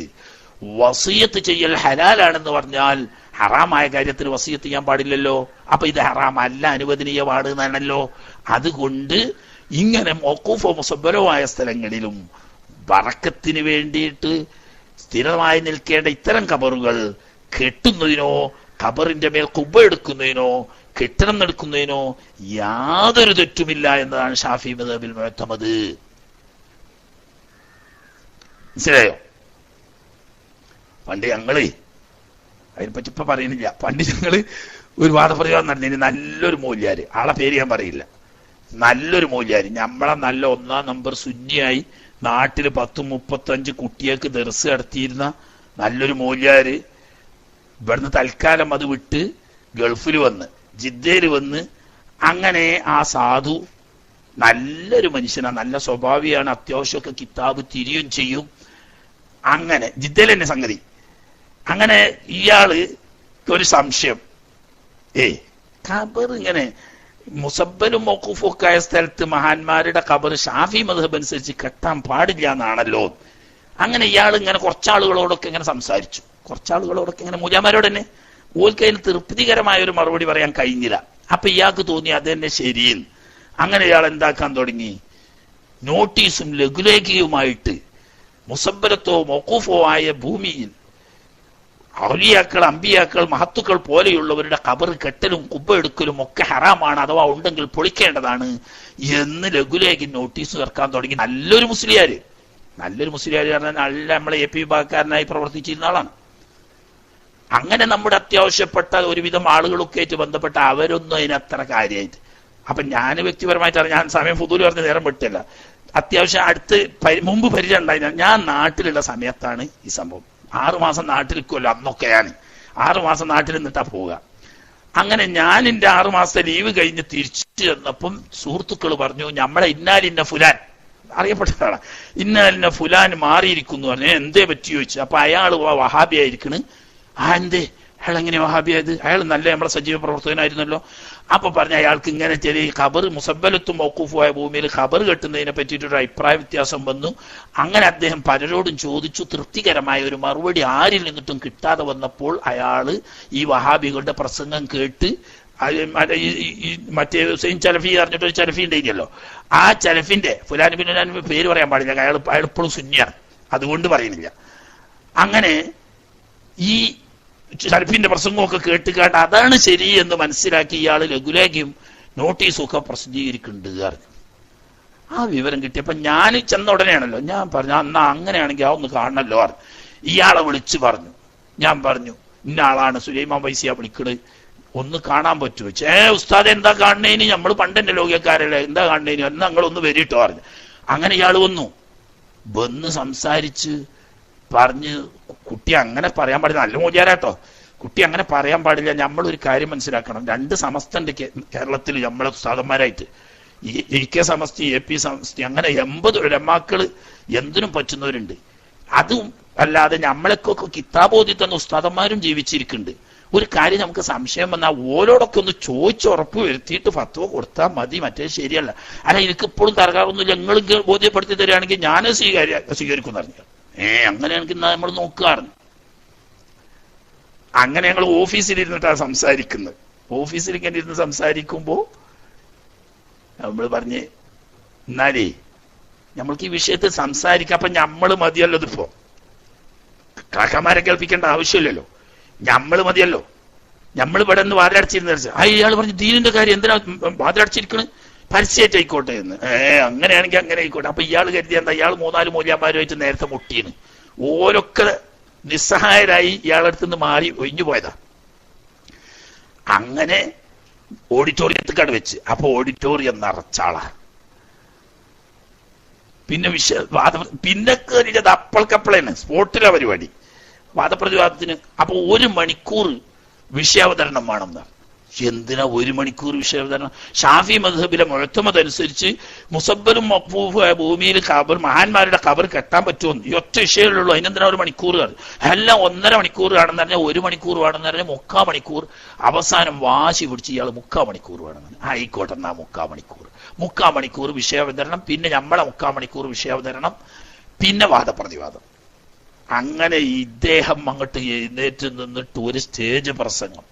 വസിയത്ത് ചെയ്യൽ ഹലാലാണെന്ന് പറഞ്ഞാൽ ഹറാമായ കാര്യത്തിൽ വസിയത്ത് ചെയ്യാൻ പാടില്ലല്ലോ. അപ്പൊ ഇത് ഹറാം അല്ല, അനുവദനീയമാണ് എന്നാണല്ലോ. അതുകൊണ്ട് ഇങ്ങനെ മൗഖൂഫോ മുസബ്ബലോ ആയ സ്ഥലങ്ങളിലും ബറക്കത്തിന് വേണ്ടിയിട്ട് സ്ഥിരമായി നിൽക്കേണ്ട ഇത്തരം ഖബറുകൾ കെട്ടുന്നതിനോ ഖബറിന്റെ മേൽ കുബ്ബ എടുക്കുന്നതിനോ കെട്ടിടം നടക്കുന്നതിനോ യാതൊരു തെറ്റുമില്ല എന്നതാണ് ഷാഫി മദ്ഹബിൽ മുഅ്തമദ്. മനസ്സിലായോ? പണ്ട് ഞങ്ങള് അതിനെപ്പറ്റി ഇപ്പൊ പറയുന്നില്ല. പണ്ട് ഞങ്ങള് ഒരു വാദപ്രതിവാദം നടന്നതിന് നല്ലൊരു മൂല്യാര്, ആളെ പേര് ഞാൻ പറയില്ല, നല്ലൊരു മൂല്യാര്, നമ്മളെ നല്ല 1-ാം നമ്പർ സുന്നിയായി നാട്ടില് 10-35 കുട്ടികൾക്ക് ദർസ് നടത്തിയിരുന്ന നല്ലൊരു മൂല്യാര് ഇവിടുന്ന് തൽക്കാലം അത് വിട്ട് ഗൾഫിൽ വന്ന് ജിദ്ദയിൽ വന്ന്, അങ്ങനെ ആ സാധു നല്ലൊരു മനുഷ്യനാണ്, നല്ല സ്വഭാവിയാണ്, അത്യാവശ്യമൊക്കെ കിതാബ് തിരിയും ചെയ്യും. അങ്ങനെ ജിദ്ദയിൽ തന്നെ സംഗതി. അങ്ങനെ ഇയാള് ഒരു സംശയം, ഖബർ ഇങ്ങനെ മുസബ്ബലും മൗഖൂഫും ഒക്കെ ആയ സ്ഥലത്ത് മഹാന്മാരുടെ ഖബർ ഷാഫി മദ്ഹബ് അനുസരിച്ച് കെട്ടാൻ പാടില്ല എന്നാണല്ലോ. അങ്ങനെ ഇയാൾ ഇങ്ങനെ കുറച്ചാളുകളോടൊക്കെ ഇങ്ങനെ സംസാരിച്ചു. കുറച്ചാളുകളോടൊക്കെ ഇങ്ങനെ മൂല്യന്മാരോട് തന്നെ ഓൽക്കതിന് തൃപ്തികരമായ ഒരു മറുപടി പറയാൻ കഴിഞ്ഞില്ല. അപ്പൊ ഇയാൾക്ക് തോന്നി അത് തന്നെ ശരിയെന്ന്. അങ്ങനെ ഇയാൾ എന്താക്കാൻ തുടങ്ങി, നോട്ടീസും ലഘുലേഖയുമായിട്ട് മുസബ്ബലത്തോ മൗഖൂഫോ ആയ ഭൂമിയിൽ ഔലിയാക്കൾ, അമ്പിയാക്കൾ, മഹത്തുക്കൾ പോലെയുള്ളവരുടെ ഖബർ കെട്ടലും കുബ്ബ എടുക്കലും ഒക്കെ ഹറാമാണ്, അഥവാ ഉണ്ടെങ്കിൽ പൊളിക്കേണ്ടതാണ് എന്ന് ലഘുലേഖ നോട്ടീസ് ഇറക്കാൻ തുടങ്ങി. നല്ലൊരു മുസ്ലിയാര് പറഞ്ഞാൽ നല്ല നമ്മളെ AP വിഭാഗക്കാരനായി പ്രവർത്തിച്ചിരുന്ന ആളാണ്. അങ്ങനെ നമ്മുടെ അത്യാവശ്യപ്പെട്ട ഒരുവിധം ആളുകളൊക്കെ ആയിട്ട് ബന്ധപ്പെട്ട അവരൊന്നും അതിനത്ര കാര്യമായിട്ട്. അപ്പൊ ഞാൻ വ്യക്തിപരമായിട്ടാണ്, ഞാൻ സമയം ഫുദൂൽ പറഞ്ഞ നേരം വിട്ടില്ല, അത്യാവശ്യം അടുത്ത് മുമ്പ് പരിചയം ഉണ്ടായിരുന്നു. ഞാൻ നാട്ടിലുള്ള സമയത്താണ് ഈ സംഭവം. 6 മാസം നാട്ടിൽ നിൽക്കുമല്ലോ അന്നൊക്കെയാണ്. 6 മാസം നാട്ടിൽ നിന്നിട്ടാ പോവുക. അങ്ങനെ ഞാൻ എന്റെ 6 മാസത്തെ ലീവ് കഴിഞ്ഞ് തിരിച്ചു ചെന്നപ്പം സുഹൃത്തുക്കൾ പറഞ്ഞു, നമ്മളെ ഇന്നാലിന്ന ഫുലാൻ അറിയപ്പെട്ട ആളാ. ഇന്ന ഫുലാൻ മാറിയിരിക്കുന്നു പറഞ്ഞു. എന്തേ പറ്റി ചോദിച്ചു. അപ്പൊ അയാൾ വഹാബി ആയിരിക്കണ്. എന്തേ അയാൾ എങ്ങനെ വഹാബിയായത്? അയാൾ നല്ല നമ്മളെ സജീവ പ്രവർത്തകനായിരുന്നല്ലോ. അപ്പൊ പറഞ്ഞ അയാൾക്ക് ഇങ്ങനെ ചെറിയ ഖബർ മുസബ്ബലത്തും മൗഖൂഫുമായ ഭൂമിയിൽ ഖബർ കെട്ടുന്നതിനെ പറ്റിയിട്ടൊരു അഭിപ്രായ വ്യത്യാസം വന്നു. അങ്ങനെ അദ്ദേഹം പലരോടും ചോദിച്ചു. തൃപ്തികരമായ ഒരു മറുപടി ആരിൽ നിന്നിട്ടും കിട്ടാതെ വന്നപ്പോൾ അയാള് ഈ വഹാബികളുടെ പ്രസംഗം കേട്ട് മറ്റേ ഹുസൈൻ ചലഫി പറഞ്ഞിട്ടൊരു ചലഫി ഉണ്ടായിരുന്നല്ലോ, ആ ചലഫിന്റെ ഫുലാൻ പിന്നെ ഞാൻ പേര് പറയാൻ പാടില്ല, അയാൾ ഇപ്പോഴും സുന്നിയാണ്, അതുകൊണ്ട് പറയുന്നില്ല. അങ്ങനെ ഈ ചലഫിന്റെ പ്രസംഗമൊക്കെ കേട്ടുകാണ്ട് അതാണ് ശരി എന്ന് മനസ്സിലാക്കി ഇയാൾ ലഘുലേഖയും നോട്ടീസും ഒക്കെ പ്രസിദ്ധീകരിക്കുന്നുണ്ട് പറഞ്ഞു. ആ വിവരം കിട്ടിയപ്പോ ഞാൻ ചെന്ന ഉടനെയാണല്ലോ ഞാൻ പറഞ്ഞു, എന്നാ അങ്ങനെയാണെങ്കിൽ ആ ഒന്ന് കാണണല്ലോ പറഞ്ഞു. ഇയാളെ വിളിച്ചു പറഞ്ഞു. ഞാൻ പറഞ്ഞു ഇന്ന ആളാണ് സുലൈമാൻ വൈസിയ വിളിക്കണ്, ഒന്ന് കാണാൻ പറ്റുമോ? ഉസ്താദ് എന്താ കാണണേന്, നമ്മൾ പണ്ടെന്റെ ലോകക്കാരല്ലേ, എന്താ കാണണേന്, എന്നാ നിങ്ങളൊന്ന് വരിട്ടോ പറഞ്ഞു. അങ്ങനെ ഇയാൾ വന്ന് സംസാരിച്ച് പറഞ്ഞ് കുട്ടി അങ്ങനെ പറയാൻ പാടില്ല, നല്ല മൂല്യാരാട്ടോ, കുട്ടി അങ്ങനെ പറയാൻ പാടില്ല. നമ്മളൊരു കാര്യം മനസ്സിലാക്കണം, രണ്ട് സമസ്തന്റെ കേരളത്തിൽ നമ്മളെ ഉസ്താദന്മാരായിട്ട് AK സമസ്തി AP സമസ്തി അങ്ങനെ 80 ഉലമാക്കള് എന്തിനും പറ്റുന്നവരുണ്ട്. അതും അല്ലാതെ നമ്മളെക്കൊക്കെ കിതാബോധി തന്ന ഉസ്താദന്മാരും ജീവിച്ചിരിക്കുന്നുണ്ട്. ഒരു കാര്യം നമുക്ക് സംശയം വന്നാൽ ഓരോടൊക്കെ ഒന്ന് ചോദിച്ചുറപ്പ് വരുത്തിയിട്ട് ഫത്വ കൊടുത്താൽ മതി, മറ്റേ ശരിയല്ല. അല്ല എനിക്കിപ്പോഴും തർക്കാറൊന്നുമില്ല, നിങ്ങൾ ബോധ്യപ്പെടുത്തി തരികയാണെങ്കിൽ ഞാൻ സ്വീകരിക്കും പറഞ്ഞു. അങ്ങനെയാണെങ്കിൽ നമ്മൾ നോക്കാറുണ്ട്. അങ്ങനെ ഞങ്ങൾ ഓഫീസിലിരുന്നിട്ടാണ് സംസാരിക്കുന്നത്. ഓഫീസിൽ ഇങ്ങനെ ഇരുന്ന് സംസാരിക്കുമ്പോ നമ്മൾ പറഞ്ഞ് എന്നാലേ നമ്മൾക്ക് ഈ വിഷയത്തിൽ സംസാരിക്കാം, അപ്പൊ ഞമ്മള് മതിയല്ലോ, ഇതിപ്പോ കാക്കമാരെ കേൾപ്പിക്കേണ്ട ആവശ്യമില്ലല്ലോ, ഞമ്മള് മതിയല്ലോ. നമ്മൾ ഇവിടെ നിന്ന് വാതിലടച്ചിരുന്ന ഇയാൾ പറഞ്ഞു ദീനിന്റെ കാര്യം എന്തിനാ വാതിലടച്ചിരിക്കണ്, പരസ്യമായിട്ട് ആയിക്കോട്ടെ എന്ന്. അങ്ങനെയാണെങ്കിൽ അങ്ങനെ ആയിക്കോട്ടെ. അപ്പൊ ഇയാൾ കരുതിയ എന്താ, ഇയാൾ 3-4 മൂല്യന്മാരുമായിട്ട് നേരത്തെ മുട്ടിയാണ്, ഓരൊക്കെ നിസ്സഹായരായി ഇയാളടുത്തുനിന്ന് മാറി ഒഴിഞ്ഞു പോയതാ. അങ്ങനെ ഓഡിറ്റോറിയത്തിക്കാട് വെച്ച്, അപ്പൊ ഓഡിറ്റോറിയം നിറച്ചാളാ. പിന്നെ പിന്നെ കയറിയത് അപ്പൾക്കപ്പളാണ്, സ്പോട്ടിലെ പരിപാടി വാദപ്രതിവാദത്തിന്. അപ്പൊ 1 മണിക്കൂർ വിഷയാവതരണം വേണമെന്നാണ്. എന്തിനാ 1 മണിക്കൂർ വിഷയാവതരണം? ഷാഫി മദ്ഹബിലെ മുഴത്തമത് അനുസരിച്ച് മുസബ്ബലും മഖ്ഫൂഫുമായ ഭൂമിയിൽ ഖബർ, മഹാന്മാരുടെ ഖബർ കെട്ടാൻ പറ്റുമോ? ഈ ഒറ്റ വിഷയമുള്ളൂ, അതിനെന്തിനാ 1 മണിക്കൂർ? എല്ലാം 1.5 മണിക്കൂർ ആണെന്ന് പറഞ്ഞാൽ 1 മണിക്കൂർ വേണമെന്ന് പറഞ്ഞാൽ 3/4 മണിക്കൂർ. അവസാനം വാശി പിടിച്ച് ഇയാൾ 3/4 മണിക്കൂർ വേണമെന്ന്. ആയിക്കോട്ടെ എന്നാ 3/4 മണിക്കൂർ. 3/4 മണിക്കൂർ വിഷയാവതരണം, പിന്നെ നമ്മളെ 3/4 മണിക്കൂർ വിഷയാവതരണം, പിന്നെ വാദപ്രതിവാദം. അങ്ങനെ ഇദ്ദേഹം അങ്ങോട്ട് എഴുന്നേറ്റ് നിന്നിട്ട് ഒരു സ്റ്റേജ് പ്രസംഗം.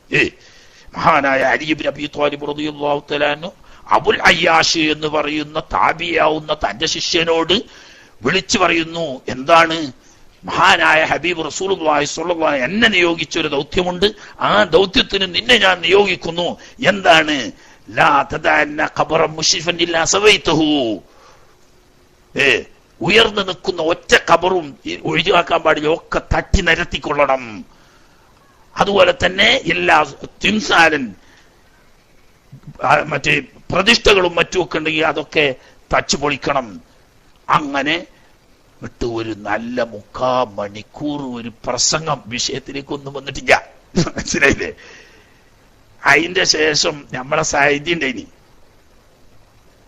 മഹാനായ അലി ഇബ്നു അബീ ത്വാലിബ് റളിയല്ലാഹു തആല അൻഹു അബുൽ അയ്യാഷ് എന്ന് പറയുന്ന താബിയാവുന്ന തന്റെ ശിഷ്യനോട് വിളിച്ചു പറയുന്നു, എന്താണ്? മഹാനായ ഹബീബ് റസൂലുള്ളാഹി സ്വല്ലല്ലാഹു അലൈഹി വസല്ലം എന്നെ നിയോഗിച്ച ഒരു ദൗത്യമുണ്ട്, ആ ദൗത്യത്തിന് നിന്നെ ഞാൻ നിയോഗിക്കുന്നു. എന്താണ്? ലാ തദഅന്ന ഖബറൻ മുശ്രിഫൻ ഇല്ലാ സവൈതഹു. ഉയർന്നു നിൽക്കുന്ന ഒറ്റ ഖബറും ഒഴിവാക്കാൻ പാടില്ല, ഒക്കെ തട്ടി നിരത്തിക്കൊള്ളണം. അതുപോലെ തന്നെ എല്ലാ തിംസാലൻ മറ്റേ പ്രതിഷ്ഠകളും മറ്റുമൊക്കെ ഉണ്ടെങ്കിൽ അതൊക്കെ തച്ചു പൊളിക്കണം. അങ്ങനെ വിട്ട് ഒരു നല്ല 3/4 മണിക്കൂർ ഒരു പ്രസംഗം, വിഷയത്തിലേക്കൊന്നും വന്നിട്ടില്ല, മനസ്സിലായില്ലേ? അതിന്റെ ശേഷം നമ്മളെ സാഹിത്യം ഇനി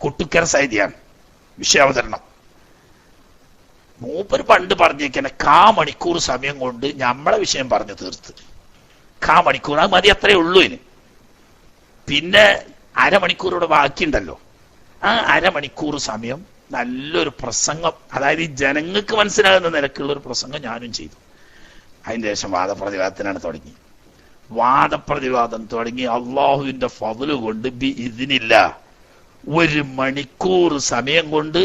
കൊട്ടുക്കര സാഹിത്യാണ് വിഷയാവതരണം. മൂപ്പര് പണ്ട് പറഞ്ഞേക്കന്നെ 1/4 മണിക്കൂർ സമയം കൊണ്ട് നമ്മളെ വിഷയം പറഞ്ഞു തീർത്ത്. 1/4 മണിക്കൂർ അത് മതി, അത്രേ ഉള്ളൂ. ഇനി പിന്നെ 1/2 മണിക്കൂറൂടെ ബാക്കിയുണ്ടല്ലോ. ആ 1/2 മണിക്കൂർ സമയം നല്ലൊരു പ്രസംഗം, അതായത് ഈ ജനങ്ങൾക്ക് മനസ്സിലാകുന്ന നിലക്കുള്ള ഒരു പ്രസംഗം ഞാനും ചെയ്തു. അതിന്റെ ശേഷം വാദപ്രതിവാദത്തിനാണ് തുടങ്ങി. വാദപ്രതിവാദം തുടങ്ങി അള്ളാഹുവിന്റെ ഫضല് കൊണ്ട് ഇതിനില്ല 1 മണിക്കൂർ സമയം കൊണ്ട്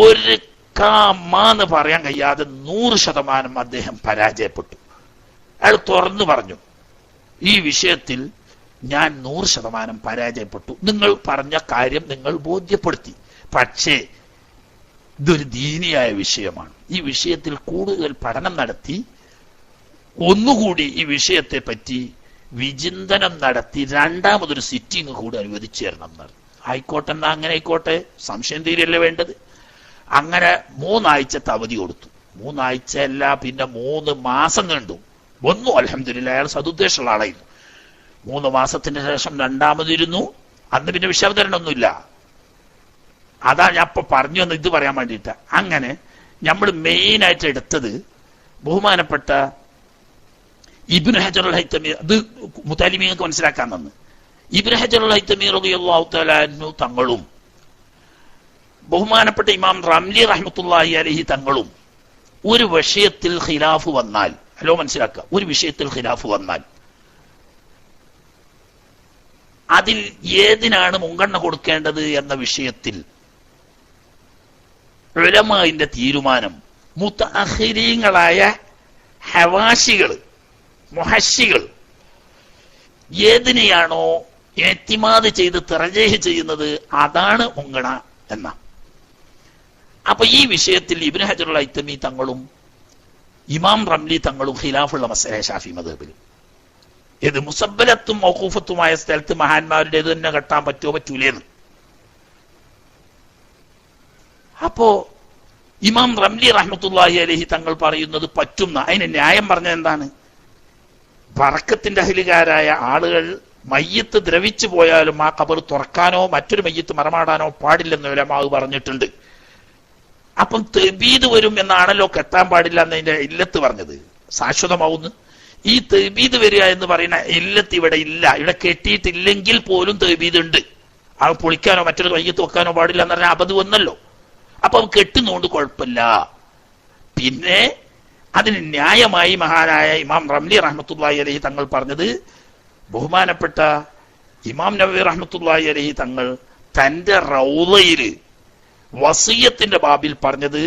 ഒരു കാമാന്ന് പറയാൻ കഴിയാതെ 100% അദ്ദേഹം പരാജയപ്പെട്ടു. അയാൾ തുറന്നു പറഞ്ഞു, ഈ വിഷയത്തിൽ ഞാൻ 100% പരാജയപ്പെട്ടു. നിങ്ങൾ പറഞ്ഞ കാര്യം നിങ്ങൾ ബോധ്യപ്പെടുത്തി, പക്ഷേ ഇതൊരു ദീനിയായ വിഷയമാണ്. ഈ വിഷയത്തിൽ കൂടുതൽ പഠനം നടത്തി ഒന്നുകൂടി ഈ വിഷയത്തെ പറ്റി വിചിന്തനം നടത്തി 2ാമതൊരു സിറ്റിംഗ് കൂടി അനുവദിച്ചു തരണം എന്നാണ്. ആയിക്കോട്ടെ, എന്നാ അങ്ങനെ ആയിക്കോട്ടെ, സംശയം തീരല്ലേ വേണ്ടത്. അങ്ങനെ 3 ആഴ്ചത്തെ അവധി കൊടുത്തു. 3 ആഴ്ച അല്ല, പിന്നെ 3 മാസം കണ്ടു. ഒന്നും അൽഹംദുലില്ലാ അയാൾ സതുദ്ദേശമുള്ള ആളായിരുന്നു. 3 മാസത്തിന് ശേഷം 2ാമതിരുന്നു. അന്ന് പിന്നെ വിഷയാവതരണമൊന്നുമില്ല. അതാ ഞാൻ ഇപ്പൊ പറഞ്ഞു എന്ന് ഇത് പറയാൻ വേണ്ടിയിട്ട്. അങ്ങനെ നമ്മൾ മെയിനായിട്ട് എടുത്തത് ബഹുമാനപ്പെട്ട ഇബ്നു ഹജറുൽ ഹൈതമി, അത് മുതാലിമീങ്ങൾക്ക് മനസ്സിലാക്കാൻ തന്നു. ഇബ്നു ഹജറുൽ ഹൈതമി റളിയല്ലാഹു തആല അൻഹു തങ്ങളും ബഹുമാനപ്പെട്ട ഇമാം റംലി റഹ്മത്തുള്ളാഹി അലൈഹി തങ്ങളും ഒരു വിഷയത്തിൽ ഖിലാഫ് വന്നാൽ, ഹലോ മനസ്സിലാക്കുക, ഒരു വിഷയത്തിൽ ഖിലാഫ് വന്നാൽ അതിൽ ഏതിനാണ് മുൻഗണന കൊടുക്കേണ്ടത് എന്ന വിഷയത്തിൽ ഉലമാഇന്റെ തീരുമാനം മുതഅഖിരീങ്ങളായ ഹവാശികൾ, മുഹശ്ശികൾ ഏതിനെയാണോ ഇഅ്തിമാദ് ചെയ്ത് തർജീഹ് ചെയ്യുന്നത് അതാണ് മുൻഗണന എന്ന. അപ്പൊ ഈ വിഷയത്തിൽ ഇബ്നു ഹജറുൽ ഹൈതമി തങ്ങളും ഇമാം റംലി തങ്ങളും ഖിലാഫുള്ള മസല ശാഫി മദ്ഹബിൽ. ഇത് മുസബ്ബലത്തും മൗഖൂഫത്തുമായ സ്ഥലത്ത് മഹാന്മാരുടെ ഇത് തന്നെ കെട്ടാൻ പറ്റുമോ പറ്റൂലേന്ന്. അപ്പോ ഇമാം റംലി റഹ്മത്തുള്ളാഹി അലൈഹി തങ്ങൾ പറയുന്നത് പറ്റുന്ന, അതിന് ന്യായം പറഞ്ഞത് എന്താണ്? ബറക്കത്തിന്റെ അഹ്ലുകാരായ ആളുകൾ മയ്യത്ത് ദ്രവിച്ചു പോയാലും ആ ഖബർ തുറക്കാനോ മറ്റൊരു മയ്യത്ത് മറമാടാനോ പാടില്ലെന്ന് ഉലമാവ് പറഞ്ഞിട്ടുണ്ട്. അപ്പം തബീദ് വരും എന്നാണല്ലോ കെട്ടാൻ പാടില്ല എന്നതിന്റെ ഇല്ലത്ത് പറഞ്ഞത്, ശാശ്വതമാവുന്നു. ഈ തബീദ് വരിക എന്ന് പറയുന്ന ഇല്ലത്ത് ഇവിടെ ഇല്ല. ഇവിടെ കെട്ടിയിട്ടില്ലെങ്കിൽ പോലും തബീദ് ഉണ്ട്. അത് പൊളിക്കാനോ മറ്റൊരു മയ്യത്ത് വെക്കാനോ പാടില്ല എന്ന് പറഞ്ഞാൽ അബദ് വന്നല്ലോ. അപ്പൊ കെട്ടുന്നോണ്ട് കുഴപ്പമില്ല. പിന്നെ അതിന് ന്യായമായി മഹാനായ ഇമാം റംലി റഹ്മത്തുള്ളാഹി അലൈഹി തങ്ങൾ പറഞ്ഞത്, ബഹുമാനപ്പെട്ട ഇമാം നവവി റഹ്മത്തുള്ളാഹി അലൈഹി തങ്ങൾ തന്റെ റൗളയില് വസിയത്തിന്റെ ബാബിൽ പറഞ്ഞത്,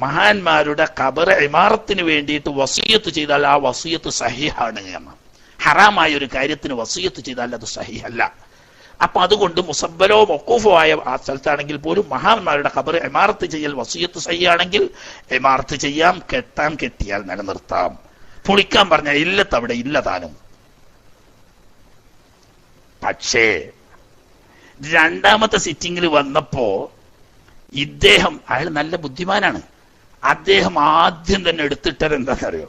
മഹാന്മാരുടെ ഖബർ ഇമാറത്തിന് വേണ്ടിയിട്ട് വസിയത്ത് ചെയ്താൽ ആ വസിയത്ത് സഹീഹാണ് എന്ന്. ഹറാമായ ഒരു കാര്യത്തിന് വസിയത്ത് ചെയ്താൽ അത് സഹീഹല്ല. അപ്പൊ അതുകൊണ്ട് മുസബ്ബലോ മൗഖൂഫോ ആയ ആ സ്ഥലത്താണെങ്കിൽ പോലും മഹാന്മാരുടെ ഖബർ ഇമാറത്ത് ചെയ്യൽ വസിയത്ത് സഹിയാണെങ്കിൽ ഇമാറത്ത് ചെയ്യാം, കെട്ടാൻ കെട്ടിയാൽ നിലനിർത്താം. പൊളിക്കാൻ പറഞ്ഞ ഇല്ലത്ത് അവിടെ ഇല്ലതാനും. പക്ഷേ രണ്ടാമത്തെ സിറ്റിംഗിൽ വന്നപ്പോ ഇദ്ദേഹം, അയാൾ നല്ല ബുദ്ധിമാനാണ്, അദ്ദേഹം ആദ്യം തന്നെ എടുത്തിട്ടത് എന്താണെന്നറിയോ?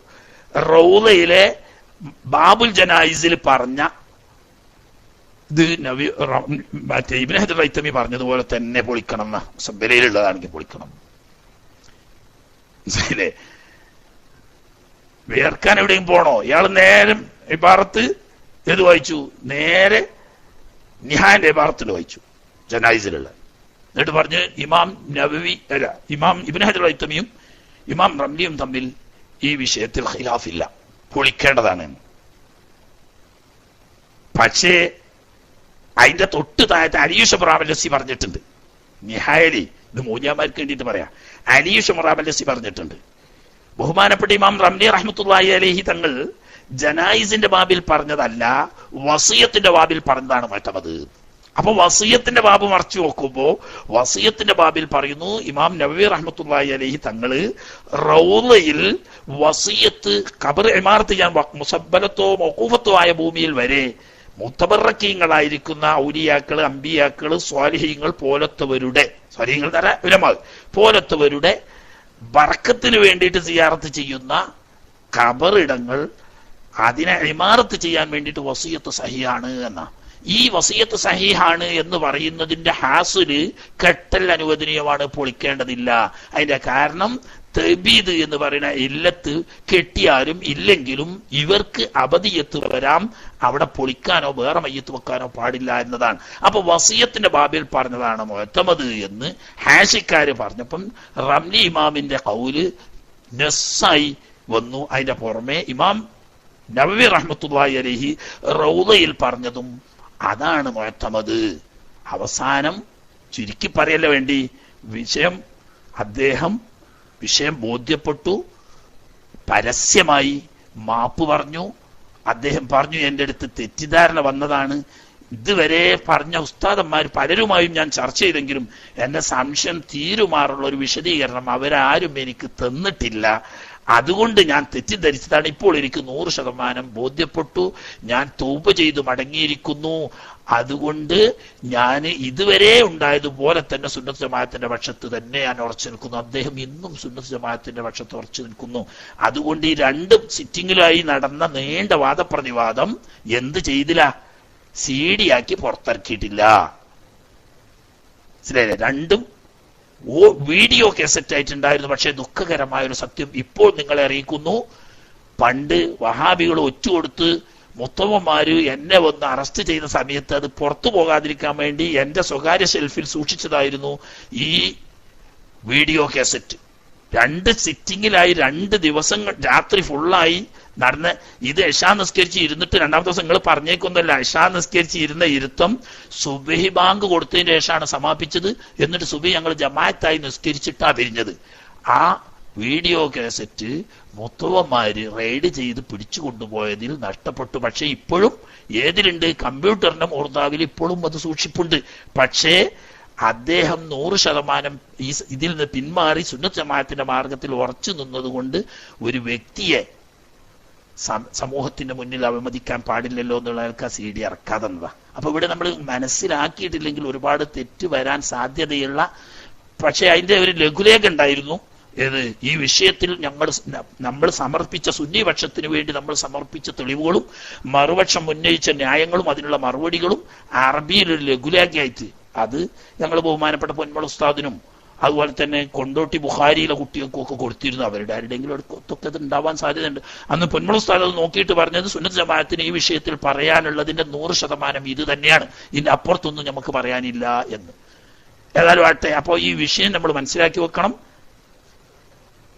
റൗളയിലെ ബാബുൽ ജനായിസിൽ പറഞ്ഞ ഇത് മറ്റേ ഇബ്നു ഹജറുൽ ഹൈതമി പറഞ്ഞതുപോലെ തന്നെ പൊളിക്കണം എന്ന, മുസബ്ബലയിലുള്ളതാണെങ്കിൽ പൊളിക്കണം. മനസ്സിലെ വേർക്കാൻ എവിടെയും പോണോ? ഇയാൾ നേരെ ഇബാറത്ത് ഏത് വായിച്ചു? നേരെ നിഹാന്റെ ഇബാറത്തിൽ വായിച്ചു, ജനായിസിലുള്ള. എന്നിട്ട് പറഞ്ഞ് ഇമാം നവവി അല്ല, ഇമാം ഇബ്നു ഹജറുൽ ഹൈതമിയും ഇമാം റംലിയും തമ്മിൽ ഈ വിഷയത്തിൽ ഖിലാഫില്ല, പൊളിക്കേണ്ടതാണ്. പക്ഷേ അതിന്റെ തൊട്ട് താഴത്തെ അലിയുഷ മുറാബല്ലസി പറഞ്ഞിട്ടുണ്ട്. നിഹായലി, ഇത് മൂല്യന്മാർക്ക് വേണ്ടിയിട്ട് പറയാം, അലിയുഷ മുറാബല്ലസി പറഞ്ഞിട്ടുണ്ട്. ബഹുമാനപ്പെട്ട ഇമാം റംലി റഹ്മത്തുള്ളാഹി അലൈഹി തങ്ങൾ ജനായിസിന്റെ ബാബിൽ പറഞ്ഞതല്ല, വസിയത്തിന്റെ ബാബിൽ പറഞ്ഞതാണ് മുഅ്തമദ്. അപ്പൊ വസിയത്തിന്റെ ബാബ് മറച്ചു നോക്കുമ്പോ വസിയത്തിന്റെ ബാബിൽ പറയുന്നു, ഇമാം നവവി റഹ്മത്തുള്ളാഹി അലൈഹി തങ്ങള് റൗളയിൽ വസിയത്ത് ഖബർ ഇമാറത്ത് ചെയ്യാൻ മുസബ്ബലത്തോ മൗഖൂഫത്തോ ആയ ഭൂമിയിൽ വരെ മുത്തബറക്കീങ്ങളായിരിക്കുന്ന ഔലിയാക്കള്, അമ്പിയാക്കള്, സ്വാലിഹീങ്ങൾ പോലത്തവരുടെ, സ്വാലിഹീങ്ങൾ തര ഉലമാ പോലത്തവരുടെ ബറക്കത്തിന് വേണ്ടിയിട്ട് സിയാറത്ത് ചെയ്യുന്ന ഖബറിടങ്ങൾ അതിനെ ഇമാറത്ത് ചെയ്യാൻ വേണ്ടിയിട്ട് വസിയത്ത് സഹിയാണ് എന്ന. ഈ വസിയത്ത് സഹീഹാണ് എന്ന് പറയുന്നതിന്റെ ഹാസില് കെട്ടൽ അനുവദനീയമാണ്, പൊളിക്കേണ്ടതില്ല. അതിന്റെ കാരണം തബീദ് എന്ന് പറയുന്ന ഇല്ലത്ത് കെട്ടിയാലും ഇല്ലെങ്കിലും ഇവർക്ക് അബദിയത്ത് വരാം, അവിടെ പൊളിക്കാനോ വേറെ മയ്യത്ത് വെക്കാനോ പാടില്ല എന്നതാണ്. അപ്പൊ വസിയത്തിന്റെ ബാബിൽ പറഞ്ഞതാണ് മുഅ്തമദ് എന്ന് ഹാഷിക്കാര് പറഞ്ഞപ്പം റംലി ഇമാമിന്റെ ഖൗല് നസ്സായി വന്നു. അതിന്റെ പുറമെ ഇമാം നവവി റഹ്മത്തുള്ളാഹി അലൈഹി റൗളയിൽ പറഞ്ഞതും അതാണ് മുഅ്തമദ്. അവസാനം ചുരുക്കി പറയല്ല വേണ്ടി അദ്ദേഹം വിഷയം ബോധ്യപ്പെട്ടു, പരസ്യമായി മാപ്പ് പറഞ്ഞു. അദ്ദേഹം പറഞ്ഞു, എൻ്റെ അടുത്ത് തെറ്റിദ്ധാരണ വന്നതാണ്, ഇതുവരെ പറഞ്ഞ ഉസ്താദന്മാർ പലരുമായും ഞാൻ ചർച്ച ചെയ്തെങ്കിലും എന്റെ സംശയം തീരുമാറുള്ള ഒരു വിശദീകരണം അവരാരും എനിക്ക് തന്നിട്ടില്ല. അതുകൊണ്ട് ഞാൻ തെറ്റിദ്ധരിച്ചതാണ്. ഇപ്പോൾ എനിക്ക് 100% ബോധ്യപ്പെട്ടു. ഞാൻ തൗബ ചെയ്തു മടങ്ങിയിരിക്കുന്നു. അതുകൊണ്ട് ഞാൻ ഇതുവരെ ഉണ്ടായതുപോലെ തന്നെ സുന്നത്ത് ജമാഅത്തിന്റെ പക്ഷത്ത് തന്നെ ഞാൻ ഉറച്ചു നിൽക്കുന്നു. അദ്ദേഹം ഇന്നും സുന്നത്ത് ജമാഅത്തിന്റെ പക്ഷത്ത് ഉറച്ചു നിൽക്കുന്നു. അതുകൊണ്ട് ഈ 2 സിറ്റിങ്ങിലായി നടന്ന നീണ്ട വാദപ്രതിവാദം എന്ത് ചെയ്തില്ല? CD ആക്കി പുറത്തിറക്കിയിട്ടില്ല. മനസ്സിലായില്ലേ? 2 വീഡിയോ കാസറ്റ് ആയിട്ടുണ്ടായിരുന്നു. പക്ഷെ ദുഃഖകരമായ ഒരു സത്യം ഇപ്പോൾ നിങ്ങളെ അറിയിക്കുന്നു. പണ്ട് വഹാബികൾ ഒറ്റുകൊടുത്ത് മുത്തവന്മാര് എന്നെ വന്ന് അറസ്റ്റ് ചെയ്ത സമയത്ത് അത് പുറത്തു പോകാതിരിക്കാൻ വേണ്ടി എന്റെ സ്വകാര്യ ഷെൽഫിൽ സൂക്ഷിച്ചതായിരുന്നു ഈ വീഡിയോ കാസറ്റ്. 2 സിറ്റിങ്ങിലായി 2 ദിവസങ്ങൾ രാത്രി ഫുള്ളായി നടന്ന് ഇത് ഇശാ നിസ്കരിച്ച് ഇരുന്നിട്ട് രണ്ടാമത്തെ ദിവസം നിങ്ങൾ പറഞ്ഞേക്കൊന്നുമല്ല, ഇശാ നിസ്കരിച്ച് ഇരുന്ന ഇരുത്തം സുബഹി ബാങ്ക് കൊടുത്തതിന് ശേഷമാണ് സമാപിച്ചത്. എന്നിട്ട് സുബഹി ഞങ്ങൾ ജമാഅത്തായി നിസ്കരിച്ചിട്ടാ പിരിഞ്ഞത്. ആ വീഡിയോ കാസറ്റ് മുത്തവന്മാര് റെയ്ഡ് ചെയ്ത് പിടിച്ചു കൊണ്ടുപോയതിൽ നഷ്ടപ്പെട്ടു. പക്ഷെ ഇപ്പോഴും ഏതിലുണ്ട്? കമ്പ്യൂട്ടറിന്റെ മൂർധാവിൽ ഇപ്പോഴും അത് സൂക്ഷിപ്പുണ്ട്. പക്ഷേ അദ്ദേഹം 100% ഇതിൽ നിന്ന് പിന്മാറി സുന്നത്ത് ജമാഅത്തിന്റെ മാർഗത്തിൽ ഉറച്ചു നിന്നതുകൊണ്ട് ഒരു വ്യക്തിയെ സമൂഹത്തിന്റെ മുന്നിൽ അവമതിക്കാൻ പാടില്ലല്ലോ എന്നുള്ള ആൾക്ക് ആ CD ഇറക്കാതെന്നതാ. അപ്പൊ ഇവിടെ നമ്മൾ മനസ്സിലാക്കിയിട്ടില്ലെങ്കിൽ ഒരുപാട് തെറ്റ് വരാൻ സാധ്യതയുള്ള, പക്ഷെ അതിന്റെ ഒരു ലഘുലേഖ ഉണ്ടായിരുന്നു. ഏത്? ഈ വിഷയത്തിൽ നമ്മൾ സമർപ്പിച്ച സുന്നി പക്ഷത്തിന് വേണ്ടി നമ്മൾ സമർപ്പിച്ച തെളിവുകളും മറുപക്ഷം ഉന്നയിച്ച ന്യായങ്ങളും അതിനുള്ള മറുപടികളും അറബിയിലൊരു ലഘുലേഖയായിട്ട് അത് ഞങ്ങൾ ബഹുമാനപ്പെട്ട പൊന്മള ഉസ്താദിനും അതുപോലെ തന്നെ കൊണ്ടോട്ടി ബുഖാരിയിലെ കുട്ടികൾക്കും ഒക്കെ കൊടുത്തിരുന്നു. അവരുടെ ആരുടെയെങ്കിലും അടുത്തൊക്കെ അത് ഉണ്ടാവാൻ സാധ്യതയുണ്ട്. അന്ന് പൊന്മള ഉസ്താദ് അത് നോക്കിയിട്ട് പറഞ്ഞത് സുന്നത്ത് ജമാഅത്തിന് ഈ വിഷയത്തിൽ പറയാനുള്ളതിന്റെ 100% ഇത് തന്നെയാണ്, ഇതിന്റെ അപ്പുറത്തൊന്നും നമുക്ക് പറയാനില്ല എന്ന്. ഏതായാലും ആട്ടെ. അപ്പോൾ ഈ വിഷയം നമ്മൾ മനസ്സിലാക്കി വെക്കണം.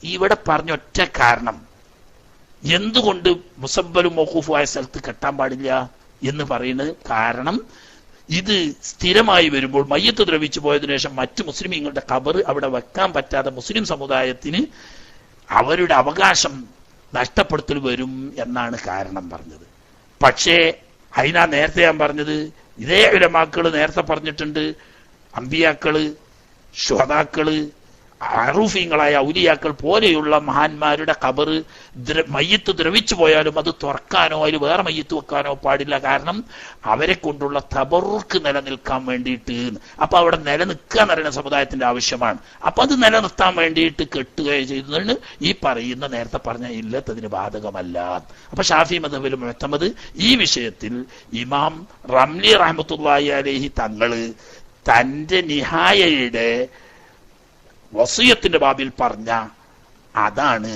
ഇവിടെ പറഞ്ഞ ഒറ്റ കാരണം എന്തുകൊണ്ട് മുസബ്ബലും മൗഖൂഫുമായ സ്ഥലത്ത് കെട്ടാൻ പാടില്ല എന്ന് പറയുന്നത് കാരണം ഇത് സ്ഥിരമായി വരുമ്പോൾ മയ്യത്ത് ദ്രവിച്ചു പോയതിനു ശേഷം മറ്റു മുസ്ലിമീങ്ങളുടെ ഖബർ അവിടെ വെക്കാൻ പറ്റാതെ മുസ്ലിം സമുദായത്തിന് അവരുടെ അവകാശം നഷ്ടപ്പെടുത്തൽ വരും എന്നാണ് കാരണം പറഞ്ഞത്. പക്ഷേ അതിനാ നേരത്തെ ഞാൻ പറഞ്ഞത്, ഇതേ ഉലമാക്കള് നേരത്തെ പറഞ്ഞിട്ടുണ്ട്, അമ്പിയാക്കള്, ശുഹദാക്കള്, അറൂഫീങ്ങളായ ഔലിയാക്കൾ പോലെയുള്ള മഹാന്മാരുടെ ഖബർ മയ്യത്ത് ദ്രവിച്ചു പോയാലും അത് തുറക്കാനോ അതിൽ വേറെ മയ്യത്ത് വെക്കാനോ പാടില്ല. കാരണം അവരെ കൊണ്ടുള്ള തബറുക്ക് നിലനിൽക്കാൻ വേണ്ടിയിട്ട്. അപ്പൊ അവിടെ നിലനിൽക്കുക എന്ന് പറയുന്ന സമുദായത്തിന്റെ ആവശ്യമാണ്. അപ്പൊ അത് നിലനിർത്താൻ വേണ്ടിയിട്ട് കെട്ടുകയോ ചെയ്തതിന് ഈ പറയുന്ന നേരത്തെ പറഞ്ഞ ഇല്ലത്തതിന് ബാധകമല്ല. അപ്പൊ ഷാഫി മദ്ഹബിൽ മുഅ്തമദ് ഈ വിഷയത്തിൽ ഇമാം റംലി റഹ്മത്തുള്ളാഹി അലൈഹി തങ്ങള് തന്റെ നിഹായയുടെ വസിയത്തിന്റെ ബാബിൽ പറഞ്ഞ അതാണ്.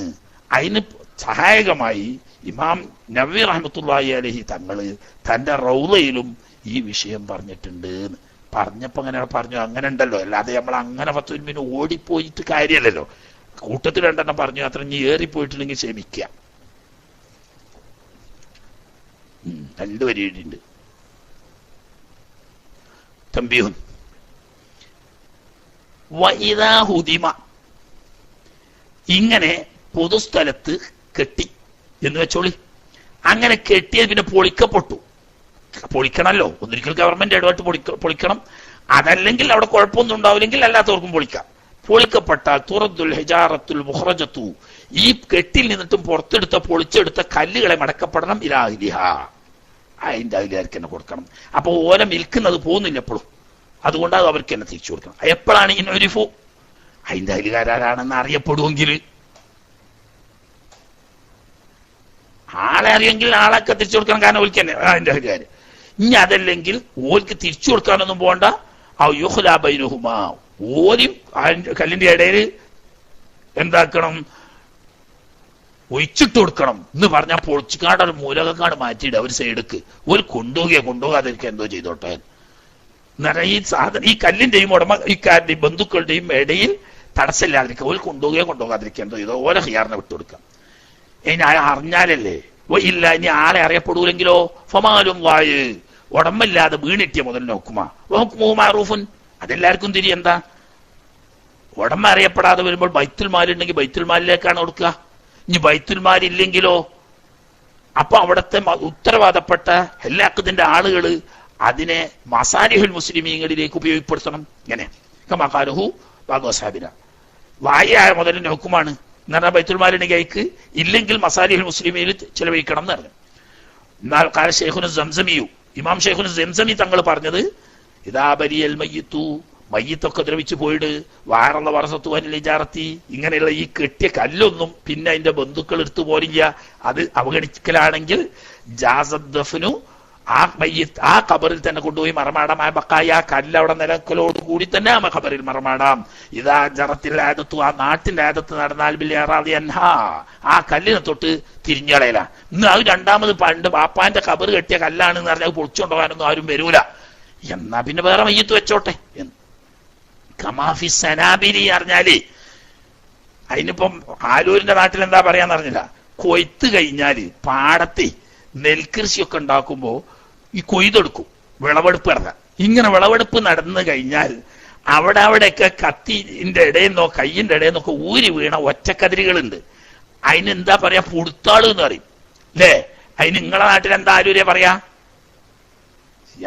അതിന് സഹായകമായി ഇമാം നവവി റഹ്മത്തുള്ളാഹി അലൈഹി തങ്ങള് തന്റെ റൗളയിലും ഈ വിഷയം പറഞ്ഞിട്ടുണ്ട്. പറഞ്ഞപ്പോ അങ്ങനെ പറഞ്ഞു, അങ്ങനെ ഉണ്ടല്ലോ, അല്ലാതെ നമ്മൾ അങ്ങനെ 10 മിനിറ്റ് ഓടിപ്പോയിട്ട് കാര്യമല്ലല്ലോ. കൂട്ടത്തിൽ 2 പറഞ്ഞു, അത്ര ഇനി ഏറിപ്പോയിട്ടില്ലെങ്കിൽ ക്ഷമിക്കുക. 2 വരി എഴുതിയിട്ടുണ്ട്. തംബീഹുൻ വഇദാഹുദിമ, ഇങ്ങനെ പൊതുസ്ഥലത്ത് കെട്ടി എന്ന് വെച്ചോളി. അങ്ങനെ കെട്ടിയത് പിന്നെ പൊളിക്കപ്പെട്ടു. പൊളിക്കണമല്ലോ, ഒന്നിരിക്കൽ ഗവൺമെന്റ് ഇടപെട്ട് പൊളിക്കണം. അതല്ലെങ്കിൽ അവിടെ കുഴപ്പമൊന്നും ഉണ്ടാവില്ലെങ്കിൽ അല്ലാത്തവർക്കും പൊളിക്കാം. പൊളിക്കപ്പെട്ടാൽ തുറദ്ദുൽ ഹിജാറത്തുൽ മുഖ്റജത്തു, ഈ കെട്ടിൽ നിന്നിട്ടും പുറത്തെടുത്ത പൊളിച്ചെടുത്ത കല്ലുകളെ മടക്കപ്പെടണം. ഇലാഹിലിഹ, അതിന്റെ അഹിലാർക്ക് തന്നെ കൊടുക്കണം. അപ്പൊ ഓല വിൽക്കുന്നത് പോകുന്നില്ല എപ്പോഴും, അതുകൊണ്ട് അത് അവർക്ക് തന്നെ തിരിച്ചു കൊടുക്കണം. എപ്പോഴാണ് ഈ നൊരിഫു? അതിന്റെ അഹിലുകാരാണെന്ന് അറിയപ്പെടുമെങ്കിൽ, ആളെ അറിയെങ്കിൽ ആളൊക്കെ തിരിച്ചു കൊടുക്കണം. കാരണം ഓൽക്ക് തന്നെ അതിന്റെ അഹിലുകാര്. ഇനി അതല്ലെങ്കിൽ ഓൽക്ക് തിരിച്ചു കൊടുക്കാനൊന്നും പോകണ്ട. യുഖ്ലാബൈനുഹുമാ, ഓലും കല്ലിന്റെ ഇടയിൽ എന്താക്കണം, ഒഴിച്ചിട്ട് കൊടുക്കണം എന്ന് പറഞ്ഞാൽ പൊളിച്ചുകാട് ഒരു മൂലകാട് മാറ്റിയിടുക ഒരു സൈഡക്ക്. ഒരു കൊണ്ടുപോകാതിരിക്കുക എന്തോ ചെയ്തോട്ടെ. ഈ സാധനം ഈ കല്ലിന്റെയും ഇക്കാരുടെയും ബന്ധുക്കളുടെയും ഇടയിൽ തടസ്സമില്ലാതിരിക്കുക. ഒരു കൊണ്ടുപോകാതിരിക്കുക എന്തോ ചെയ്തോ ഓരോ ഹിയാറിനെ വിട്ടുകൊടുക്കാം. ഇനി അറിഞ്ഞാലല്ലേ. ഇല്ല, ഇനി ആളെ അറിയപ്പെടൂലെങ്കിലോ ഫമാലും വായ്, ഉടമ്പില്ലാതെ വീണിട്ടിയ മുതൽ നോക്കുമാ മാറൂഫുൻ, അതെല്ലാവർക്കും തിരി. എന്താ ഉടമ്പ അറിയപ്പെടാതെ വരുമ്പോൾ ബൈത്തുൽ മാലുണ്ടെങ്കിൽ ബൈത്തുൽ മാലിലേക്കാണ് കൊടുക്കുക. ഇനി ബൈത്തുൽ മാലില്ലെങ്കിലോ അപ്പൊ അവിടുത്തെ ഉത്തരവാദപ്പെട്ട ഹെല്ലാഖത്തിന്റെ ആളുകള് അതിനെ മസാലിഹുൽ മുസ്ലിമീങ്ങളിലേക്ക് ഉപയോഗപ്പെടുത്തണം. ഇങ്ങനെ കമാഖാലുഹു ബാദു അസ്ഹാബിന, വായായ മുതലിന്റെ ഹുക്കുമാണ് എന്ന് പറഞ്ഞാൽ ബൈത്തുൽ മാലിന്റെ അയക്ക് ഇല്ലെങ്കിൽ മസാലിഹുൽ മുസ്ലിമീൽ ചെലവഴിക്കണം എന്ന് പറഞ്ഞു. എന്നാൽ കാല ശൈഖുന സംസമിയു, ഇമാം ശൈഖുന സംസമി തങ്ങൾ പറഞ്ഞത്, ഇദാ ബലിയൽ മയ്യിത്തു, മയ്യത്തൊക്കെ ദ്രവിച്ചു പോയിട്ട് വാറുള്ള വറസത്തു വനിലിജാറത്തി, ഇങ്ങനെയുള്ള ഈ കെട്ടിയ കല്ലൊന്നും പിന്നെ അതിന്റെ ബന്ധുക്കൾ എടുത്തു പോരില്ല. അത് അവഗണിക്കലാണെങ്കിൽ ജാസദ്ദഫ്നു ആ ഖബറിൽ തന്നെ കൊണ്ടുപോയി മറമാടാം. ആ ബക്കായി ആ കല്ല് അവിടെ നിലക്കലോട് കൂടി തന്നെ ആ ഖബറിൽ മറമാടാം. ഇതാ ജറത്തിൽ ആദത്തു, ആ നാട്ടിന്റെ ആദത്ത് നടന്നാൽ ആ കല്ലിനെ തൊട്ട് തിരിഞ്ഞളയില. ഇന്ന് അത് രണ്ടാമത് പണ്ട് ബാപ്പാന്റെ ഖബർ കെട്ടിയ കല്ലാണ് എന്ന് പറഞ്ഞാൽ പൊളിച്ചുകൊണ്ടുപോകാനൊന്നും ആരും വരൂല. എന്നാ പിന്നെ വേറെ മയ്യത്ത് വെച്ചോട്ടെ. കമാഫി സനാബിലി അറിഞ്ഞാല് അതിനിപ്പം ആലൂരിന്റെ നാട്ടിൽ എന്താ പറയാന്ന് അറിഞ്ഞില്ല. കൊയ്ത്ത് കഴിഞ്ഞാല് പാടത്തെ നെൽകൃഷിയൊക്കെ ഉണ്ടാക്കുമ്പോ ഈ കൊയ്തെടുക്കും, വിളവെടുപ്പ് നടത്താൻ. ഇങ്ങനെ വിളവെടുപ്പ് നടന്നു കഴിഞ്ഞാൽ അവിടെയൊക്കെ കത്തിന്റെ ഇടയിൽ നിന്നോ കയ്യിന്റെ ഇടയിൽ നിന്നൊക്കെ ഊരി വീണ ഒറ്റക്കതിരികളുണ്ട്. അതിനെന്താ പറയാ? പുടുത്താള് എന്ന് പറയും അല്ലേ? അതിന് നിങ്ങളെ നാട്ടിൽ എന്താ ആലൂരെ പറയാ?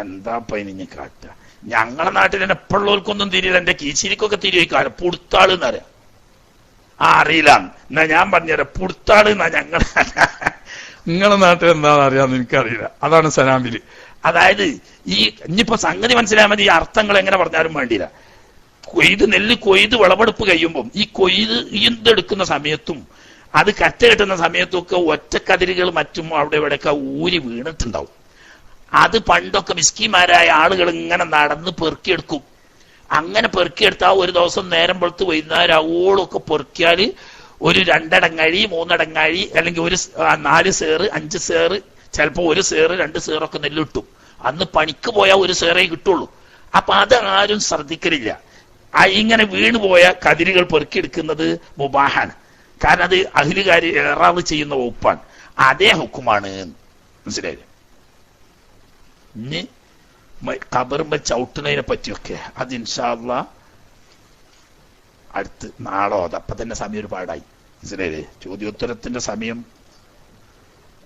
എന്താ ഇനി കാട്ടുക? ഞങ്ങളെ നാട്ടിൽ തന്നെ എപ്പോഴുള്ളവർക്കൊന്നും തിരിയില്ല, എന്റെ കീശിരിക്കൊക്കെ തിരിവെക്കാറ്. പുടുത്താള് എന്നറിയാം. അറിയില്ല എന്നാ ഞാൻ പറഞ്ഞുതരാം. പുടുത്താള് എന്നാ നിങ്ങളെ നാട്ടിൽ എന്താണെന്ന് അറിയാമെന്ന് എനിക്കറിയില്ല. അതാണ് സനാബില്. അതായത് ഈ ഇനിയിപ്പോ സംഗതി മനസ്സിലായാൽ മതി. ഈ അർത്ഥങ്ങൾ എങ്ങനെ പറഞ്ഞാലും വേണ്ടിയില്ല. നെല്ല് കൊയ്ത് വിളവെടുപ്പ് കഴിയുമ്പം ഈ ഈന്തെടുക്കുന്ന സമയത്തും അത് കറ്റ കെട്ടുന്ന സമയത്തും ഒക്കെ ഒറ്റക്കതിരുകൾ മറ്റും അവിടെ ഇവിടെയൊക്കെ ഊരി വീണിട്ടുണ്ടാവും. അത് പണ്ടൊക്കെ മിസ്കിമാരായ ആളുകൾ ഇങ്ങനെ നടന്ന് പെറുക്കിയെടുക്കും. അങ്ങനെ പെറുക്കിയെടുത്താൽ ഒരു ദിവസം നേരം വെളുത്ത് വൈകുന്നേരം ആവോളൊക്കെ പെറുക്കിയാൽ ഒരു 2 അടങ്ങഴി 3 അടങ്ങഴി അല്ലെങ്കിൽ ഒരു 4 സേറ് 5 സേറ് ചിലപ്പോ 1 സേറ് 2 സേറൊക്കെ നെല്ല് കിട്ടും. അന്ന് പണിക്ക് പോയാൽ 1 സേറേ കിട്ടുള്ളൂ. അപ്പൊ അത് ആരും ശ്രദ്ധിക്കലില്ല. ഇങ്ങനെ വീണുപോയ കതിരുകൾ പെറുക്കിയെടുക്കുന്നത് മുബാഹാണ്. കാരണം അത് അഹ്ലുകാര് ഏറാവ് ചെയ്യുന്ന വകുപ്പാണ്. അതേ ഹുക്കുമാണ്. മനസ്സിലായില്ലേ? ഇനി ഖബറുമ്പ ചവിട്ടുന്നതിനെ പറ്റിയൊക്കെ അത് ഇൻഷാ അല്ലാഹ് അടുത്ത് നാളെ ഓതാം. അപ്പൊ തന്നെ സമയം ഒരുപാടായി. മനസ്സിലായില്ലേ? ചോദ്യോത്തരത്തിന്റെ സമയം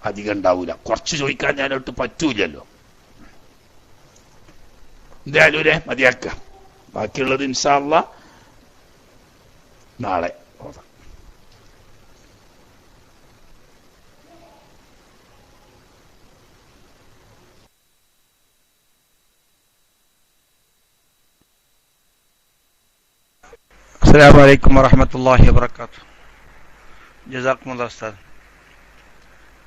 അധികം ഉണ്ടാവൂല. കുറച്ച് ചോദിക്കാൻ ഞാനൊട്ട് പറ്റൂലല്ലോ. എന്തായാലും മതിയാക്കാം. ബാക്കിയുള്ളത് ഇൻഷാ അല്ലാഹ് നാളെ ഓതാം. അസ്സലാമു അലൈക്കും വറഹ്മത്തുള്ളാഹി വബറകാതുഹു. ജസാക്കുമുല്ലാഹ് ഉസ്താദ്.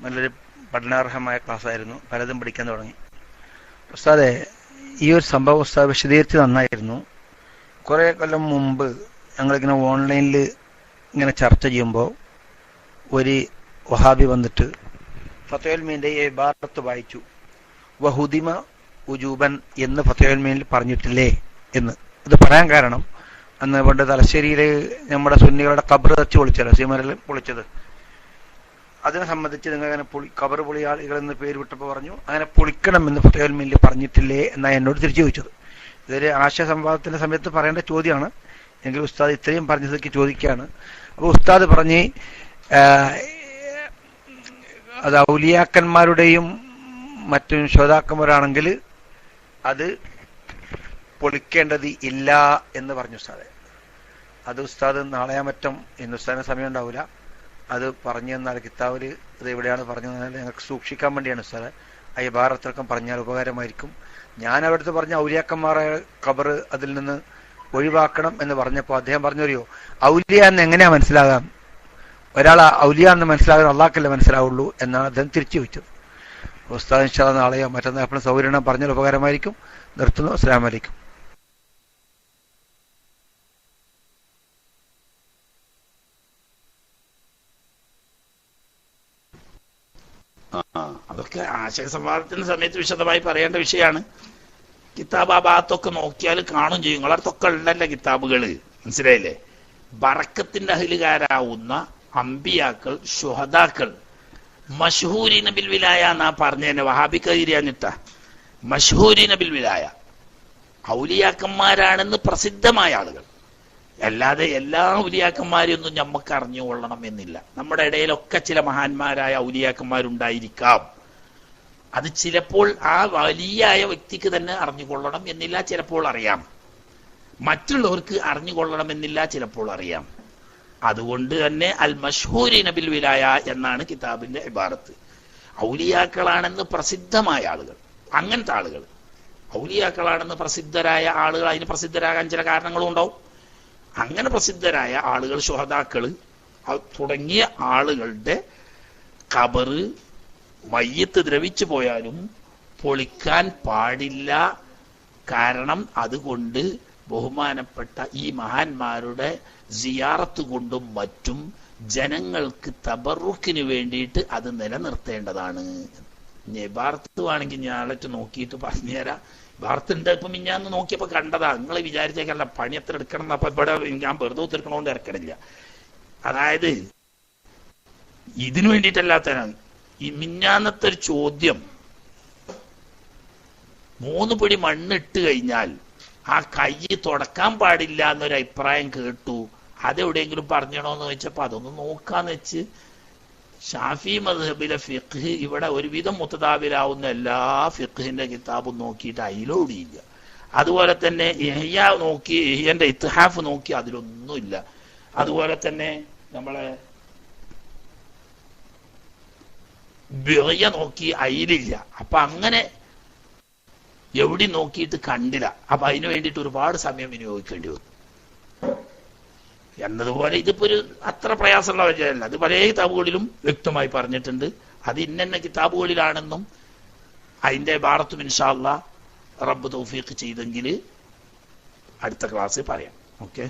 നല്ലൊരു പഠനാർഹമായ ക്ലാസ് ആയിരുന്നു. പലതും പഠിക്കാൻ തുടങ്ങി. ഉസ്താദെ, ഈ ഒരു സംഭവം ഉസ്താദ് വിശദീകരിച്ച് നന്നായിരുന്നു. കുറേ കൊല്ലം മുമ്പ് ഞങ്ങളിങ്ങനെ ഓൺലൈനിൽ ഇങ്ങനെ ചർച്ച ചെയ്യുമ്പോൾ ഒരു വഹാബി വന്നിട്ട് ഫത്വൽ മീൻ്റെ ഈ ഇബാറത്ത് വായിച്ചു. വഹുദിമ ഉജൂബൻ എന്ന് ഫത്വൽ മീനിൽ പറഞ്ഞിട്ടില്ലേ എന്ന്. ഇത് പറയാൻ കാരണം, അന്ന് പണ്ട് തലശ്ശേരിയിൽ നമ്മുടെ സുന്നികളുടെ ഖബർ വെച്ച് പൊളിച്ചല്ലോ, സീമറിൽ പൊളിച്ചത്. അതിനെ സംബന്ധിച്ച് നിങ്ങൾ അങ്ങനെ ഖബർ പൊളിയ ആളുകൾ എന്ന് പേര് വിട്ടപ്പോൾ പറഞ്ഞു അങ്ങനെ പൊളിക്കണം എന്ന് ഫത്വൽ മീനിൽ പറഞ്ഞിട്ടില്ലേ എന്നാണ് എന്നോട് തിരിച്ചു ചോദിച്ചത്. ഇതൊരു ആശയ സംവാദത്തിന്റെ സമയത്ത് പറയേണ്ട ചോദ്യമാണ്. എങ്കിൽ ഉസ്താദ് ഇത്രയും പറഞ്ഞതൊക്കെ ചോദിക്കുകയാണ്. അപ്പോൾ ഉസ്താദ് പറഞ്ഞ് അത് ഔലിയാക്കന്മാരുടെയും മറ്റും ശ്രോതാക്കന്മാരാണെങ്കിൽ അത് പൊളിക്കേണ്ടത് ഇല്ല എന്ന് പറഞ്ഞു ഉസ്താദ്. അത് ഉസ്താദ് നാളെയാ മറ്റും ഇന്ന് ഉസ്താദിന് സമയം ഉണ്ടാവില്ല. അത് പറഞ്ഞു തന്നാൽ കിതാബിൽ ഇത് എവിടെയാണ് പറഞ്ഞു തന്നാൽ ഞങ്ങൾക്ക് സൂക്ഷിക്കാൻ വേണ്ടിയാണ് ഉസ്താദ്. ആ ഇബാറത്തിലൊക്കെ പറഞ്ഞാൽ ഉപകാരമായിരിക്കും. ഞാൻ അവിടുത്തെ പറഞ്ഞ ഔലിയാക്കന്മാരെ ഖബർ അതിൽ നിന്ന് ഒഴിവാക്കണം എന്ന് പറഞ്ഞപ്പോൾ അദ്ദേഹം പറഞ്ഞറിയോ, ഔലിയ എന്ന് എങ്ങനെയാ മനസ്സിലാകാം? ഒരാൾ ഔലിയ എന്ന് മനസ്സിലാകാൻ അള്ളാഹ്ക്കല്ലേ മനസ്സിലാവുള്ളൂ എന്നാണ് അദ്ദേഹം തിരിച്ചു ചോദിച്ചത്. ഉസ്താദ് ഇൻഷാ അല്ലാഹ് നാളെയോ മറ്റന്നാൾ എപ്പോഴും സൗകര്യം പറഞ്ഞാൽ ഉപകാരമായിരിക്കും. നിർത്തുന്നു. അസ്സലാമു അലൈക്കും. അതൊക്കെ ആശയ സംവാദത്തിന്റെ സമയത്ത് വിശദമായി പറയേണ്ട വിഷയമാണ്. കിതാബ് ആ ഭാഗത്തൊക്കെ നോക്കിയാൽ കാണും ചെയ്യും. നിങ്ങളടുത്തൊക്കെ ഉള്ളല്ലേ കിതാബുകള്. മനസ്സിലായില്ലേ? ബറക്കത്തിന്റെ അഹ്ലുകാരാവുന്ന അമ്പിയാക്കൾ, ശുഹദാക്കൾ, മഷ്ഹൂരീന ബിൽ വിലായ എന്നാ പറഞ്ഞതന്നെ. വഹാബിക്കരിയാഞ്ഞിട്ട മഷ്ഹൂരീന ബിൽ വിലായ ഔലിയാക്കന്മാരാണെന്ന് പ്രസിദ്ധമായ ആളുകൾ. അല്ലാതെ എല്ലാ ഔലിയാക്കന്മാരെയൊന്നും നമുക്ക് അറിഞ്ഞുകൊള്ളണം എന്നില്ല. നമ്മുടെ ഇടയിലൊക്കെ ചില മഹാന്മാരായ ഔലിയാക്കന്മാരുണ്ടായിരിക്കാം. അത് ചിലപ്പോൾ ആ വലിയായ വ്യക്തിക്ക് തന്നെ അറിഞ്ഞുകൊള്ളണം എന്നില്ല, ചിലപ്പോൾ അറിയാം. മറ്റുള്ളവർക്ക് അറിഞ്ഞുകൊള്ളണം എന്നില്ല, ചിലപ്പോൾ അറിയാം. അതുകൊണ്ട് തന്നെ അൽ മഷ്ഹൂരീന ബിൽ വിലായ എന്നാണ് കിതാബിന്റെ ഇബാറത്ത്. ഔലിയാക്കളാണെന്ന് പ്രസിദ്ധമായ ആളുകൾ, അങ്ങനത്തെ ആളുകൾ, ഔലിയാക്കളാണെന്ന് പ്രസിദ്ധരായ ആളുകൾ, അതിന് പ്രസിദ്ധരാകാൻ ചില കാരണങ്ങളും ഉണ്ടാവും. അങ്ങനെ പ്രസിദ്ധരായ ആളുകൾ, ശുഹദാക്കള് തുടങ്ങിയ ആളുകളുടെ ഖബറ് മയ്യത്ത് ദ്രവിച്ചു പോയാലും പൊളിക്കാൻ പാടില്ല. കാരണം അതുകൊണ്ട് ബഹുമാനപ്പെട്ട ഈ മഹാന്മാരുടെ സിയാറത്ത് കൊണ്ടും മറ്റും ജനങ്ങൾക്ക് തബറുക്കിന് വേണ്ടിയിട്ട് അത് നിലനിർത്തേണ്ടതാണ്. ഭാരത്ത് വേണമെങ്കിൽ ഞാളറ്റ് നോക്കിയിട്ട് പറഞ്ഞുതരാം. ഭാരത്തുണ്ട്. ഇപ്പൊ മിഞ്ഞാന്ന് നോക്കിയപ്പോ കണ്ടതാ. നിങ്ങൾ വിചാരിച്ചേക്കല്ല പണി എത്ര എടുക്കണം. അപ്പൊ ഇവിടെ ഞാൻ വെറുതെ ഒത്തിരിക്കണോണ്ട് ഇറക്കണില്ല. അതായത് ഇതിനു വേണ്ടിയിട്ടല്ലാത്തതാണ്. ഈ മിഞ്ഞാന്നത്തെ ഒരു ചോദ്യം, 3 പിടി മണ്ണിട്ട് കഴിഞ്ഞാൽ ആ കൈ തുടക്കാൻ പാടില്ല എന്നൊരു അഭിപ്രായം കേട്ടു. അതെവിടെയെങ്കിലും പറഞ്ഞണോന്ന് വെച്ചപ്പോ അതൊന്ന് നോക്കാന്ന് വെച്ച് ഷാഫി മദ്ഹബിലെ ഫിഖ് ഇവിടെ ഒരുവിധം മുത്തദാബിലാവുന്ന എല്ലാ ഫിഖിന്റെ കിതാബും നോക്കിയിട്ട് അതിലൊടിയില്ല. അതുപോലെ തന്നെ ഇഹ്യാ നോക്കി, ഇഹ്യന്റെ ഇത്ഹാഫ് നോക്കി, അതിലൊന്നുമില്ല. അതുപോലെ തന്നെ നമ്മളെ ബിഗ്യ നോക്കി, അതിലില്ല. അപ്പൊ അങ്ങനെ എവിടെ നോക്കിയിട്ട് കണ്ടില്ല. അപ്പൊ അതിനു വേണ്ടിയിട്ട് ഒരുപാട് സമയം വിനിയോഗിക്കേണ്ടി വന്നു എന്നതുപോലെ ഇതിപ്പോ ഒരു അത്ര പ്രയാസമുള്ള വചനമല്ല. അത് പല കിതാബുകളിലും വ്യക്തമായി പറഞ്ഞിട്ടുണ്ട്. അത് ഇന്ന കിതാബുകളിലാണെന്നും അതിന്റെ ഭാരത്തും ഇൻഷാ അല്ലാഹ് റബ്ബ് തൗഫീഖ് ചെയ്തെങ്കിൽ അടുത്ത ക്ലാസ്സിൽ പറയാം. ഓക്കെ.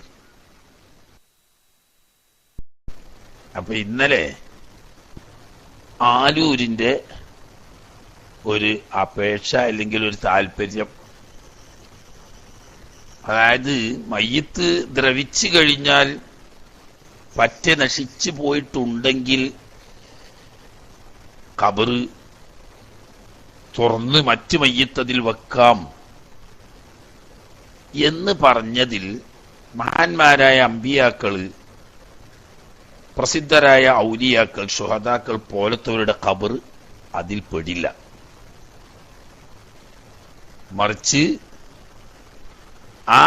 അപ്പൊ ഇന്നലെ ആലൂരിന്റെ ഒരു അപേക്ഷ അല്ലെങ്കിൽ ഒരു താല്പര്യം, അതായത് മയ്യിത്ത് ദ്രവിച്ചു കഴിഞ്ഞാൽ പറ്റെ നശിച്ചു പോയിട്ടുണ്ടെങ്കിൽ ഖബറ് തുറന്ന് മറ്റ് മയ്യിത്ത് അതിൽ വെക്കാം എന്ന് പറഞ്ഞതിൽ മഹാന്മാരായ അമ്പിയാക്കള്, പ്രസിദ്ധരായ ഔലിയാക്കൾ, ശുഹദാക്കൾ പോലത്തവരുടെ ഖബർ അതിൽ പെടില്ല. മറിച്ച് ആ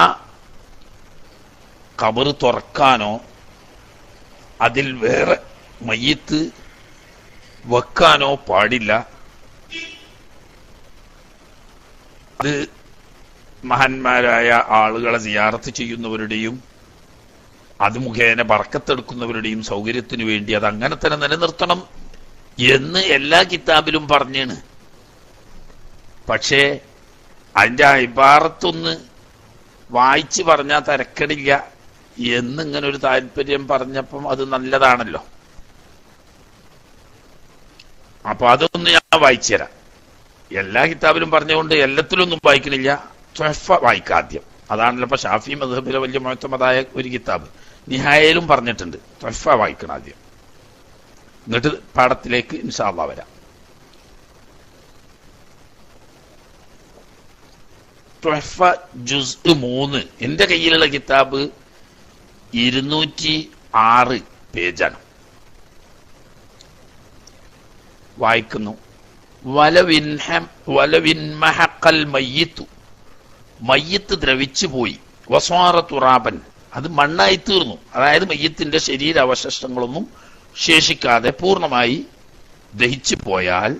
ഖബർ തുറക്കാനോ അതിൽ വേറെ മയ്യിത്ത് വെക്കാനോ പാടില്ല. അത് മഹാന്മാരായ ആളുകളെ സിയാറത്ത് ചെയ്യുന്നവരുടെയും അത് മുഖേന ബർക്കത്തെടുക്കുന്നവരുടെയും സൗകര്യത്തിനു വേണ്ടി അത് അങ്ങനെ തന്നെ നിലനിർത്തണം എന്ന് എല്ലാ കിതാബിലും പറഞ്ഞാണ്. പക്ഷേ അതിന്റെ ഇബാറത്തൊന്ന് വായിച്ച് പറഞ്ഞാൽ തരക്കടില്ല എന്നിങ്ങനെ ഒരു താല്പര്യം പറഞ്ഞപ്പം അത് നല്ലതാണല്ലോ. അപ്പൊ അതൊന്ന് ഞാൻ വായിച്ചു തരാം. എല്ലാ കിതാബിലും പറഞ്ഞുകൊണ്ട് എല്ലാത്തിലൊന്നും വായിക്കണില്ല. തുഹ്ഫ വായിക്കാദ്യം. അതാണല്ലോ ഇപ്പൊ ഷാഫി മദ്ഹബിലെ വലിയ മുഅ്തമദായ ഒരു കിതാബ്. നിഹായയിലും പറഞ്ഞിട്ടുണ്ട് തുഹ്ഫ വായിക്കണം ആദ്യം, എന്നിട്ട് പാഠത്തിലേക്ക് ഇൻഷാ അല്ലാഹ് വരാം. തുഹ്ഫ ജുസ് 3 എന്റെ കയ്യിലുള്ള കിതാബ് 206 പേജാണ്. വായിക്കുന്നു. വലവിൻമഹഖൽ മയ്യിത്തു, മയ്യിത്ത് ദ്രവിച്ചു പോയി, വസ്വാറ തുറാബൻ, അത് മണ്ണായി തീർന്നു. അതായത് മയ്യിത്തിന്റെ ശരീരാവശിഷ്ടങ്ങളൊന്നും ശേഷിക്കാതെ പൂർണ്ണമായി ദഹിച്ചു പോയാൽ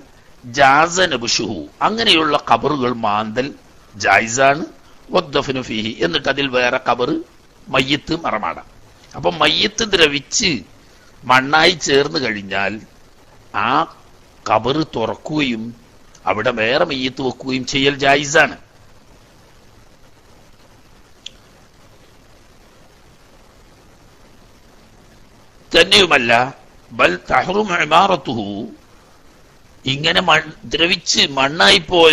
ജാസ നബ്ശുഹു, അങ്ങനെയുള്ള ഖബറുകൾ മാന്തൽ ജായിസാണ്. വദ്ദഫ്നു ഫീഹി, എന്നിട്ട് അതിൽ വേറെ ഖബർ മയ്യിത്ത് മറമാടാം. അപ്പൊ മയ്യിത്ത് ദ്രവിച്ച് മണ്ണായി ചേർന്ന് കഴിഞ്ഞാൽ ആ ഖബർ തുറക്കുകയും അവിടെ വേറെ മയ്യിത്ത് വെക്കുകയും ചെയ്യൽ ജായിസാണ്. തന്നെയുമല്ല ബൽ തഹ്റുമു ഇമാറത്തുഹു, ഇങ്ങനെ ദ്രവിച്ച് മണ്ണായി പോയ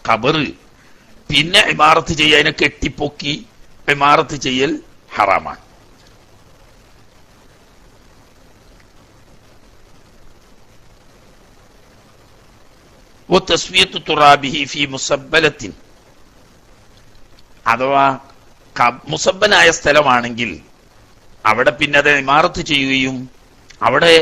ഖബർ പിന്നെ ഇമാറത്ത് ചെയ്യുക, അതിനെ കെട്ടിപ്പൊക്കി ഇമാറത്ത് ചെയ്യൽ ഹറാമാണ്. വതസ്വിയത്തു തുറാബിഹി ഫീ മുസബ്ബലത്തിൻ, അഥവാ മുസബ്ബലായ സ്ഥലമാണെങ്കിൽ അവിടെ പിന്നെ അത് ഇമാറത്ത് ചെയ്യുകയും അവിടെ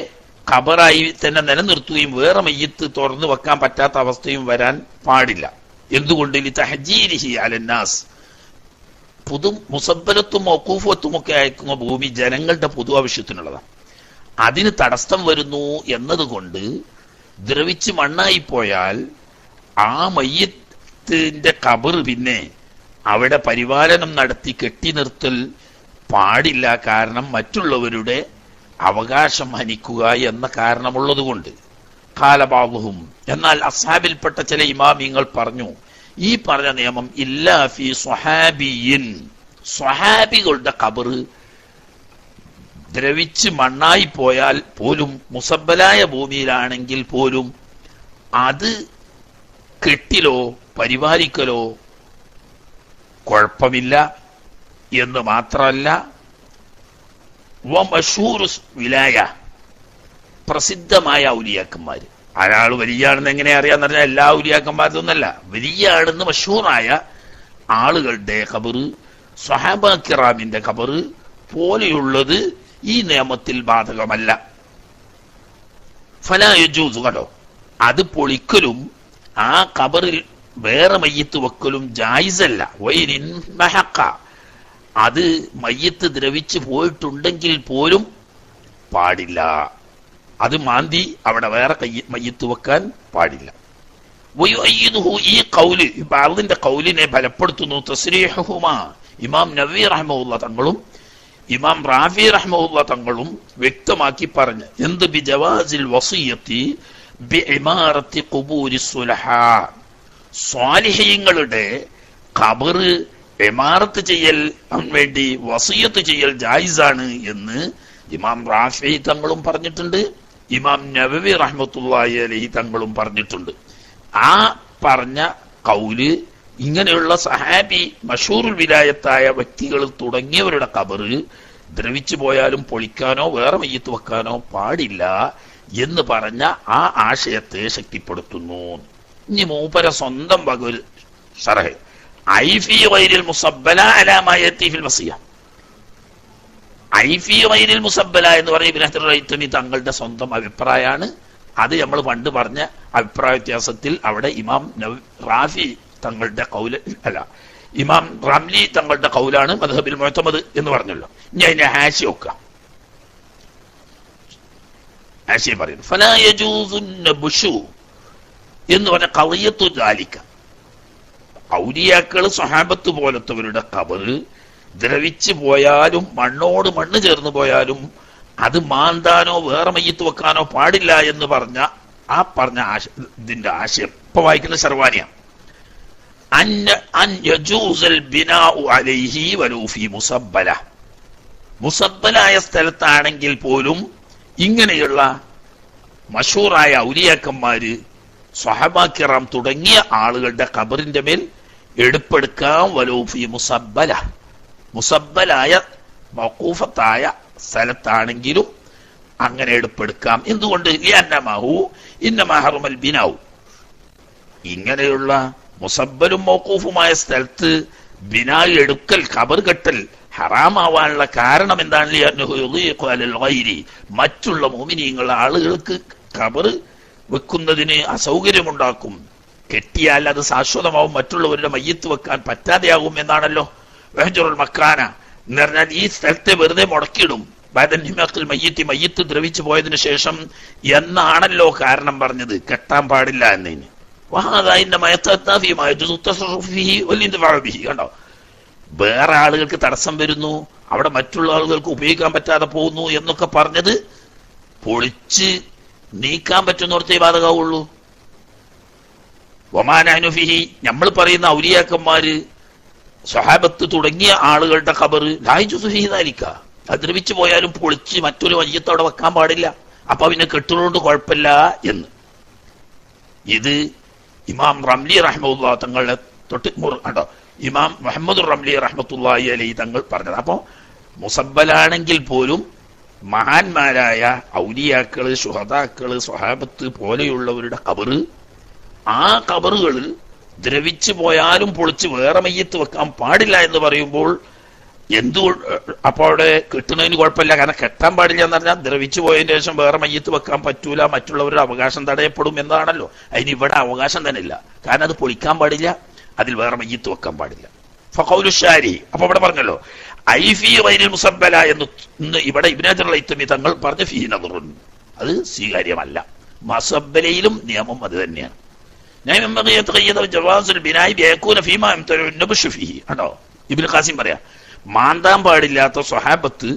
ഖബറായി തന്നെ നിലനിർത്തുകയും വേറെ മയ്യിത്ത് തുറന്നു വെക്കാൻ പറ്റാത്ത അവസ്ഥയും വരാൻ പാടില്ല. എന്തുകൊണ്ട്? ലിതഹ്ജീരിഹി അലന്നാസ്, മുസബ്ബലത്തും മൗഖൂഫത്തും ഒക്കെ അയക്കുന്ന ഭൂമി ജനങ്ങളുടെ പൊതു ആവശ്യത്തിനുള്ളതാണ്. അതിന് തടസ്സം വരുന്നു എന്നതുകൊണ്ട് ദ്രവിച്ച് മണ്ണായി പോയാൽ ആ മയ്യിത്തിന്റെ ഖബർ പിന്നെ അവിടെ പരിപാലനം നടത്തി കെട്ടി നിർത്തൽ പാടില്ല. കാരണം മറ്റുള്ളവരുടെ അവകാശം ഹനിക്കുക എന്ന കാരണമുള്ളത് കൊണ്ട്. കാലബാഹും, എന്നാൽ അസ്ഹാബിൽപ്പെട്ട ചില ഇമാമിങ്ങൾ പറഞ്ഞു ഈ പറഞ്ഞ നിയമം ഇല്ലാ ഫി സ്വഹാബിയിൻ, സ്വഹാബികളുടെ ഖബർ ദ്രവിച്ച് മണ്ണായി പോയാൽ പോലും, മുസബ്ബലായ ഭൂമിയിലാണെങ്കിൽ പോലും അത് കെട്ടിലോ പരിപാലിക്കലോ കുഴപ്പമില്ല എന്ന് മാത്രമല്ല, വിലായ, പ്രസിദ്ധമായ ഔലിയാക്കന്മാര്, അയാൾ വലിയാണെന്ന് എങ്ങനെ അറിയാന്ന് പറഞ്ഞാൽ എല്ലാ ഔലിയാക്കന്മാരൊന്നല്ല, വലിയാണെന്ന് മഷൂറായ ആളുകളുടെ ഖബർ, സ്വഹാബ കിറാമിന്റെ ഖബർ പോലെയുള്ളത് ഈ നിയമത്തിൽ ബാധകമല്ല. ഫലാ യജൂസു, കണ്ടോ, അത് പൊളിക്കലും ആ ഖബറിൽ വേറെ മയ്യത്ത് വെക്കലും ജായിസല്ല. വൈനിൻമഹഖ, അത് മയ്യത്ത് ദ്രവിച്ചു പോയിട്ടുണ്ടെങ്കിൽ പോലും പാടില്ല, അത് മാന്തി അവിടെ വേറെ മയ്യത്ത് വെക്കാൻ പാടില്ല. ഈ കൗല്, ബാദിന്റെ കൗലിനെ ബലപ്പെടുത്തുന്നു തസ്രീഹുമാ, ഇമാം നവവി റഹ്മത്തുള്ളാഹി തങ്ങളും ഇമാം റാഫി റഹ്മത്തുള്ളാഹി തങ്ങളും വ്യക്തമാക്കി പറഞ്ഞു. എന്ത്? ബിജവാസിൽ വസിയത്തി ബിഇമാറത്തി ഖുബൂരി സുലഹാ, സ്വാലിഹീങ്ങളുടെ ഖബർ ഇമാറത്ത് ചെയ്യൽ വേണ്ടി വസിയത്ത് ചെയ്യൽ ജായിസാണ് എന്ന് ഇമാം റാഫി തങ്ങളും പറഞ്ഞിട്ടുണ്ട്, ഇമാം നവവി റഹ്മത്തുള്ളാഹി അലൈഹി തങ്ങളും പറഞ്ഞിട്ടുണ്ട്. ആ പറഞ്ഞ കൗല് ഇങ്ങനെയുള്ള സഹാബി മഷൂറുൽ വിലായത്തായ വ്യക്തികൾ തുടങ്ങിയവരുടെ ഖബർ ദ്രവിച്ചു പോയാലും പൊളിക്കാനോ വേറെ മയ്യത്ത് വെക്കാനോ പാടില്ല എന്ന് പറഞ്ഞ ആ ആശയത്തെ ശക്തിപ്പെടുത്തുന്നു. ഇനി മൂപ്പര സ്വന്തം വകുൽ ശറഹ് ഐഫി ഗൈരിൽ മുസബ്ബല അലാ മാ യതി ഫിൽ വസിയ, ഐഫി ഗൈരിൽ മുസബ്ബല എന്ന് പറയും ഇബ്നു ഹജർ റൈത്തമി തങ്ങളുടെ സ്വന്തം അഭിപ്രായമാണ്. അത് നമ്മൾ പണ്ട് പറഞ്ഞ അഭിപ്രായ വ്യത്യാസത്തിൽ അവിടെ ഇമാം റാഫി തങ്ങളുടെ കൗല് അല്ല, ഇമാം റംലി തങ്ങളുടെ കൗലാണ് മദ്ഹബിൽ മുഅ്തമദ് എന്ന് പറഞ്ഞല്ലോ. ഇനി അതിന്റെ ഹാഷി നോക്കാം. ഹാഷി പറയുന്നു ഫലാ യജൂസു നബ്ശു എന്ന് പറഞ്ഞ ഖളിയത്തു ദാലിക, ഔലിയാക്കള് സ്വഹാബത്ത് പോലത്തവരുടെ ഖബർ ദ്രവിച്ചു പോയാലും മണ്ണോട് മണ്ണ് ചേർന്ന് പോയാലും അത് മാന്താനോ വേറെ മയ്യത്ത് വെക്കാനോ പാടില്ല എന്ന് പറഞ്ഞ ആ പറഞ്ഞ ഇതിന്റെ ആശയം ഇപ്പൊ വായിക്കുന്ന ശർവാനിയ. മുസബ്ബലായ സ്ഥലത്താണെങ്കിൽ പോലും ഇങ്ങനെയുള്ള മഷൂറായ ഔലിയാക്കന്മാര് സ്വഹബ കിറാം തുടങ്ങിയ ആളുകളുടെ ഖബറിന്റെ മേൽ എടുപ്പെടുക്കാം. വലൂഫി മുസബ്ബല, മുസബ്ബലായ മൗഖൂഫത്തായ സ്ഥലത്താണെങ്കിലും അങ്ങനെ എടുപ്പെടുക്കാം. എന്തുകൊണ്ട്? ഇങ്ങനെയുള്ള മുസബ്ബലും മൗഖൂഫുമായ സ്ഥലത്ത് ബിനാ എടുക്കൽ, ഖബർ കെട്ടൽ ഹറാമാവാനുള്ള കാരണം എന്താണ്? മറ്റുള്ള മുഅ്മിനീങ്ങൾ ആളുകൾക്ക് ഖബർ വെക്കുന്നതിന് അസൗകര്യമുണ്ടാക്കും, കെട്ടിയാൽ അത് ശാശ്വതമാവും, മറ്റുള്ളവരുടെ മയ്യത്ത് വെക്കാൻ പറ്റാതെയാകും എന്നാണല്ലോ. വഹജറുൽ മക്കാന എന്ന് പറഞ്ഞാൽ ഈ സ്ഥലത്തെ വെറുതെ മുടക്കിയിടും. മയ്യത്ത് ദ്രവിച്ചു പോയതിനു ശേഷം എന്നാണല്ലോ കാരണം പറഞ്ഞത്, കെട്ടാൻ പാടില്ല എന്നതിന്. കണ്ടോ, വേറെ ആളുകൾക്ക് തടസ്സം വരുന്നു, അവിടെ മറ്റുള്ള ആളുകൾക്ക് ഉപയോഗിക്കാൻ പറ്റാതെ പോകുന്നു എന്നൊക്കെ പറഞ്ഞത് പൊളിച്ച് നീക്കാൻ പറ്റുന്നോടത്തേ ബാധകമുള്ളൂ. ഒമാനുഫിഹി, നമ്മൾ പറയുന്ന ഔലിയാക്കന്മാര് സ്വഹാബത്ത് തുടങ്ങിയ ആളുകളുടെ ഖബർ ലായിജുസുഹിദാലിക്ക, അത് ദ്രവിച്ചു പോയാലും പൊളിച്ച് മറ്റൊരു മയ്യത്ത് അവിടെ വെക്കാൻ പാടില്ല, അപ്പൊ പിന്നെ കെട്ടുകൊണ്ട് കുഴപ്പമില്ല എന്ന്. ഇത് ഇമാം റംലി റഹ്മത്തുള്ളാഹി തങ്ങളുടെ കണ്ടോ, ഇമാം മുഹമ്മദ് റംലി റഹ്മത്തുള്ളാഹി അലൈഹി തങ്ങൾ പറഞ്ഞത്. അപ്പോ മുസബ്ബലാണെങ്കിൽ പോലും മഹാന്മാരായ ഔലിയാക്കള്, ശുഹദാക്കള്, സ്വഹാബത്ത് പോലെയുള്ളവരുടെ ഖബർ, ആ ഖബറുകളിൽ ദ്രവിച്ചു പോയാലും പൊളിച്ച് വേറെ മയ്യത്ത് വെക്കാൻ പാടില്ല എന്ന് പറയുമ്പോൾ അപ്പൊ അവിടെ കെട്ടുന്നതിന് കുഴപ്പമില്ല. കാരണം കെട്ടാൻ പാടില്ല എന്ന് പറഞ്ഞാൽ ദ്രവിച്ചു പോയതിനു ശേഷം വേറെ മയ്യത്ത് വെക്കാൻ പറ്റൂല, മറ്റുള്ളവരുടെ അവകാശം തടയപ്പെടും എന്നാണല്ലോ. അതിന് ഇവിടെ അവകാശം തന്നെ ഇല്ല, കാരണം അത് പൊളിക്കാൻ പാടില്ല, അതിൽ വേറെ മയ്യത്ത് വെക്കാൻ പാടില്ല. ഫഖൗലു ശാരി, അപ്പൊ ഇവിടെ പറഞ്ഞല്ലോ ഐഫി ഗൈരിൽ മുസബ്ബല എന്ന് ഇവിടെ ഇബ്നു ഹജർ അൽ-ഹൈതമി തങ്ങൾ പറഞ്ഞ ഫീ നദറുൻ, അത് സ്വീകാര്യമല്ല. മുസബ്ബലയിലും നിയമം അത് തന്നെയാണ്. ആണോ ഇബ്നു ഖാസിം പറയാ, മാന്താൻ പാടില്ലാത്ത സ്വഹാബത്ത്,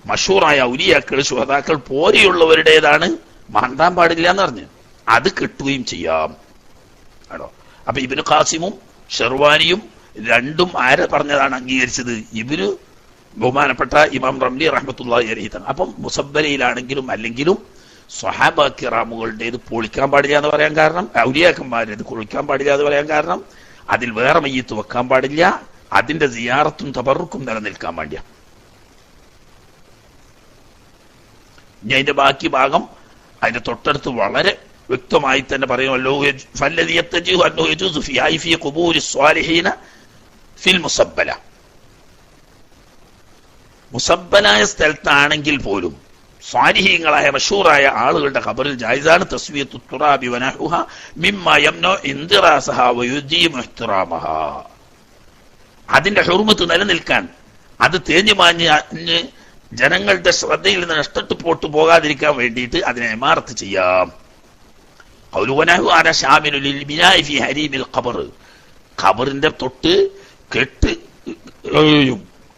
മഷൂറായ ഔലിയാക്കൾ, ശുഹദാക്കൾ പോലെയുള്ളവരുടേതാണ് മാന്താൻ പാടില്ല എന്ന് പറഞ്ഞു. അത് കിട്ടുകയും ചെയ്യാം ആണോ. അപ്പൊ ഇബ്നു ഖാസിമും ഷെർവാനിയും രണ്ടും ആരെ പറഞ്ഞതാണ് അംഗീകരിച്ചത്? ഇവര് ബഹുമാനപ്പെട്ട ഇമാം റംലി റഹ്മത്തുള്ളാഹി അലൈഹി തങ്ങൾ. അപ്പം മുസബ്ബലയിലാണെങ്കിലും അല്ലെങ്കിലും സ്വഹാബ കിറാമുകളുടേത് പൊളിക്കാൻ പാടില്ല എന്ന് പറയാൻ കാരണം, ഔലിയാക്കന്മാരേത് പൊളിക്കാൻ പാടില്ല എന്ന് പറയാൻ കാരണം, അതിൽ വേറെ മയ്യത്ത് വെക്കാൻ പാടില്ല, അതിന്റെ സിയാറത്തും തബറുക്കും നിലനിൽക്കാൻ വേണ്ടിയ. ഇനി അതിന്റെ ബാക്കി ഭാഗം അതിന്റെ തൊട്ടടുത്ത് വളരെ വ്യക്തമായി തന്നെ പറയുമല്ലോ, മുസബ്ബലായ സ്ഥലത്താണെങ്കിൽ പോലും സ്വാലിഹീങ്ങളായ മഷൂറായ ആളുകളുടെ ഖബറിൽ ജായിസാണ് തസ്വിയത്തു തുറാബി വനഹുഹ മിമ്മ യംനു ഇൻദിറാസഹ വയുജീമു ഇഹ്തിറാമഹ. അതിന്റെ ഹുർമത്ത് നിലനിൽക്കാൻ, അത് തേഞ്ഞു മാഞ്ഞ് ജനങ്ങളുടെ ശ്രദ്ധയിൽ നിന്ന് നഷ്ടപ്പെട്ടു പോട്ടു പോകാതിരിക്കാൻ വേണ്ടിയിട്ട് അതിനെ ഇമാറത്ത് ചെയ്യാം. ഖബറിന്റെ തൊട്ട്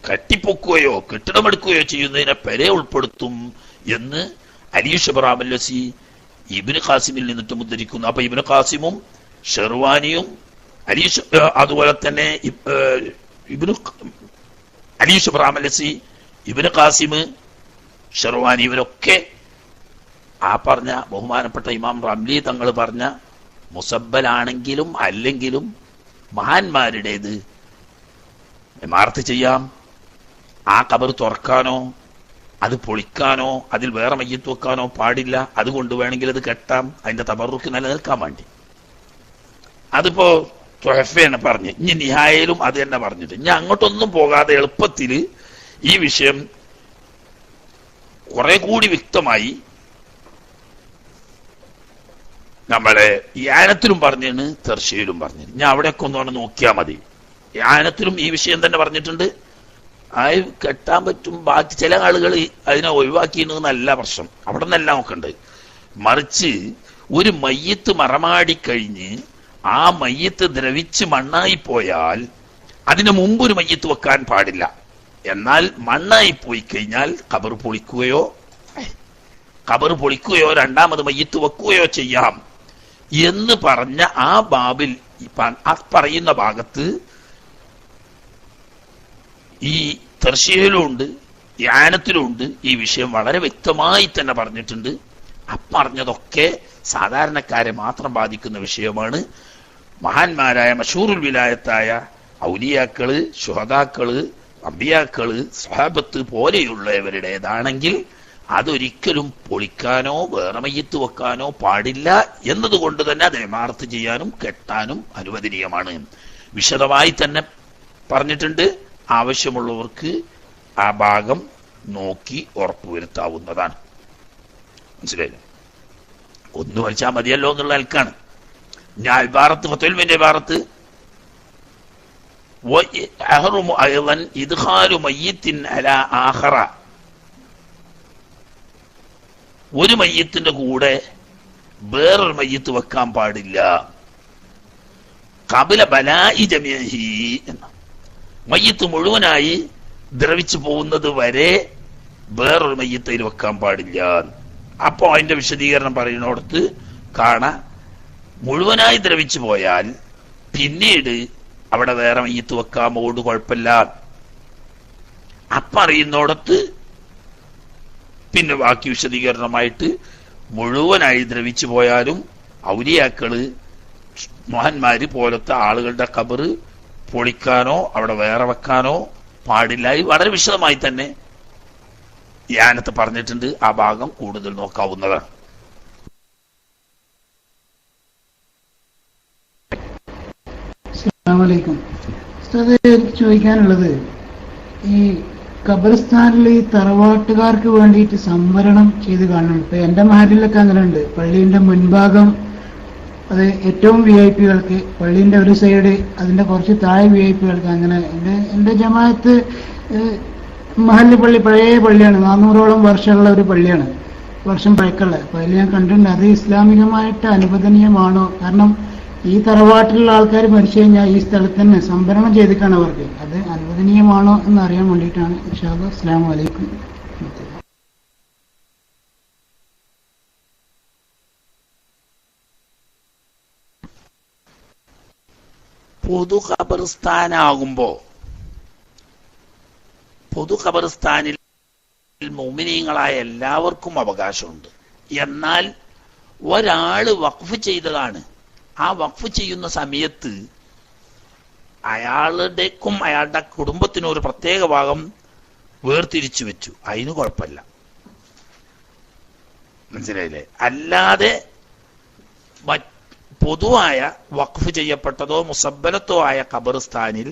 കെട്ടിപ്പൊക്കുകയോ കെട്ടിടമെടുക്കുകയോ ചെയ്യുന്നതിനെ പെരെ ഉൾപ്പെടുത്തും എന്ന് അലി ശബ്റാം അല്ലസി ഇബ്നു ഖാസിമിൽ നിന്നിട്ട് ഉദ്ധരിക്കുന്നു. അപ്പൊ ഇബ്നു ഖാസിമും ഷെർവാനിയും അതുപോലെ തന്നെ അലി ശബ്റാം അല്ലസി, ഇബ്നു ഖാസിം, ഷെർവാനി, ഇവരൊക്കെ ആ പറഞ്ഞ ബഹുമാനപ്പെട്ട ഇമാം റംലി തങ്ങൾ പറഞ്ഞ മുസബ്ബലാണെങ്കിലും അല്ലെങ്കിലും മഹാന്മാരുടേത് ഇമാറത്ത് ചെയ്യാം. ആ ഖബർ തുറക്കാനോ അത് പൊളിക്കാനോ അതിൽ വേറെ മയ്യത്ത് വെക്കാനോ പാടില്ല. അതുകൊണ്ട് വേണമെങ്കിൽ അത് കെട്ടാം, അതിന്റെ തബറുക്ക് നിലനിൽക്കാൻ വേണ്ടി. അതിപ്പോ ത്വഹഫയാണ് പറഞ്ഞ്, ഇനി നിഹായയിലും അത് തന്നെ പറഞ്ഞിട്ട് ഞാൻ അങ്ങോട്ടൊന്നും പോകാതെ എളുപ്പത്തിൽ ഈ വിഷയം കുറെ കൂടി വ്യക്തമായി നമ്മളെ യാനത്തിലും പറഞ്ഞാണ്, തെർശയിലും പറഞ്ഞു. ഞാൻ അവിടെയൊക്കെ ഒന്നുകൊണ്ട് നോക്കിയാൽ മതി. യാനത്തിലും ഈ വിഷയം തന്നെ പറഞ്ഞിട്ടുണ്ട്. അത് കെട്ടാൻ പറ്റും. ബാക്കി ചില ആളുകൾ അതിനെ ഒഴിവാക്കിയെന്നല്ല പ്രശ്നം, അവിടെ നിന്നെല്ലാം ഒക്കെ ഉണ്ട്. മറിച്ച് ഒരു മയ്യത്ത് മറമാടിക്കഴിഞ്ഞ് ആ മയ്യത്ത് ദ്രവിച്ച് മണ്ണായി പോയാൽ അതിന് മുമ്പ് ഒരു മയ്യത്ത് വെക്കാൻ പാടില്ല. എന്നാൽ മണ്ണായി പോയി കഴിഞ്ഞാൽ ഖബർ പൊളിക്കുകയോ രണ്ടാമത് മയ്യത്ത് വെക്കുകയോ ചെയ്യാം എന്ന് പറഞ്ഞ ആ ബാബിൽ പറയുന്ന ഭാഗത്ത് ഈ തെർശിയയിലുണ്ട് യാനത്തിലുണ്ട് ഈ വിഷയം വളരെ വ്യക്തമായി തന്നെ പറഞ്ഞിട്ടുണ്ട്. പറഞ്ഞതൊക്കെ സാധാരണക്കാരെ മാത്രം ബാധിക്കുന്ന വിഷയമാണ്. മഹാന്മാരായ മഷൂറുൽ വിലായത്തായ ഔലിയാക്കള്, ശുഹദാക്കള്, അമ്പിയാക്കള്, സ്വഹാബത്ത് പോലെയുള്ളവരുടേതാണെങ്കിൽ അതൊരിക്കലും പൊളിക്കാനോ വേറെ മയ്യത്ത് വെക്കാനോ പാടില്ല എന്നതുകൊണ്ട് തന്നെ അത് ഇമാറത്ത് ചെയ്യാനും കെട്ടാനും അനുവദനീയമാണ്. വിശദമായി തന്നെ പറഞ്ഞിട്ടുണ്ട്. ആവശ്യമുള്ളവർക്ക് ആ ഭാഗം നോക്കി ഉറപ്പുവരുത്താവുന്നതാണ്. മനസ്സിലായില്ലേ? ഒന്ന് വലിച്ചാൽ മതിയല്ലോ എന്നുള്ള ആൾക്കാണ് ഞാൻ ഭാരത്ത് ഫത്തുൽമിന്റെ ഭാരത്ത് ഒരു മയ്യത്തിന്റെ കൂടെ വേറൊരു മയ്യത്ത് വെക്കാൻ പാടില്ല. ഖബല ബലാഇ ജമീഇ എന്ന മയ്യത്ത് മുഴുവനായി ദ്രവിച്ചു പോകുന്നത് വരെ വേറൊരു മയ്യത്തിൽ വെക്കാൻ പാടില്ല. അപ്പോ അതിന്റെ വിശദീകരണം പറയുന്നിടത്ത് കാണാൻ മുഴുവനായി ദ്രവിച്ചു പോയാൽ പിന്നീട് അവിടെ വേറെ മയ്യത്ത് വെക്കാമോട് കുഴപ്പമില്ല. അറിയുന്നിടത്ത് പിന്നെ ബാക്കി വിശദീകരണമായിട്ട് മുഴുവനായി ദ്രവിച്ചു പോയാലും ഔലിയാക്കള് മഹാന്മാര് പോലത്തെ ആളുകളുടെ ഖബറ് പൊളിക്കാനോ അവിടെ വേറെ വെക്കാനോ പാടില്ല. വളരെ വിശദമായി തന്നെ യാനത്ത് പറഞ്ഞിട്ടുണ്ട്. ആ ഭാഗം കൂടുതൽ നോക്കാവുന്നതാണ്. അസ്സലാമു അലൈക്കും. എനിക്ക് ചോദിക്കാനുള്ളത്, ഈ ഖബർസ്ഥാനിൽ ഈ തറവാട്ടുകാർക്ക് വേണ്ടിയിട്ട് സംവരണം ചെയ്ത് കാണുന്നുണ്ട്. ഇപ്പൊ എന്റെ മഹലിലൊക്കെ അങ്ങനെ ഉണ്ട്. പള്ളീന്റെ മുൻഭാഗം അത് ഏറ്റവും VIP കൾക്ക്, പള്ളീന്റെ ഒരു സൈഡ് അതിന്റെ കുറച്ച് താഴെ VIP കൾക്ക്. അങ്ങനെ എന്റെ ജമാഅത്ത് മഹല്ല് പള്ളി പഴയ പള്ളിയാണ്, 400ഓളം വർഷമുള്ള ഒരു പള്ളിയാണ്, വർഷം പഴക്കമുള്ള. അപ്പൊ അതിൽ ഞാൻ കണ്ടിട്ടുണ്ട്. അത് ഇസ്ലാമികമായിട്ട് അനുവദനീയമാണോ? കാരണം ഈ തറവാട്ടിലുള്ള ആൾക്കാർ മരിച്ചു കഴിഞ്ഞാൽ ഈ സ്ഥലത്ത് തന്നെ സംഭരണം ചെയ്തിട്ടാണ് അവർക്ക്. അത് അനുവദനീയമാണോ എന്ന് അറിയാൻ വേണ്ടിയിട്ടാണ്. ഇൻഷാ അല്ലാഹ്. അസ്സലാമു അലൈക്കും. പൊതു ഖബർസ്ഥാനാകുമ്പോ പൊതു ഖബർസ്ഥാനിൽ മുഅ്മിനീങ്ങളായ എല്ലാവർക്കും അവകാശമുണ്ട്. എന്നാൽ ഒരാള് വഖഫ് ചെയ്തതാണ്. ആ വഖഫ് ചെയ്യുന്ന സമയത്ത് അയാളുടെക്കും അയാളുടെ കുടുംബത്തിനും ഒരു പ്രത്യേക ഭാഗം വേർതിരിച്ചു വെച്ചു, അതിന് കുഴപ്പമില്ല. മനസ്സിലായില്ലേ? അല്ലാതെ പൊതുവായ വഖഫ് ചെയ്യപ്പെട്ടതോ മുസബ്ബലത്തോ ആയ ഖബർസ്ഥാനിൽ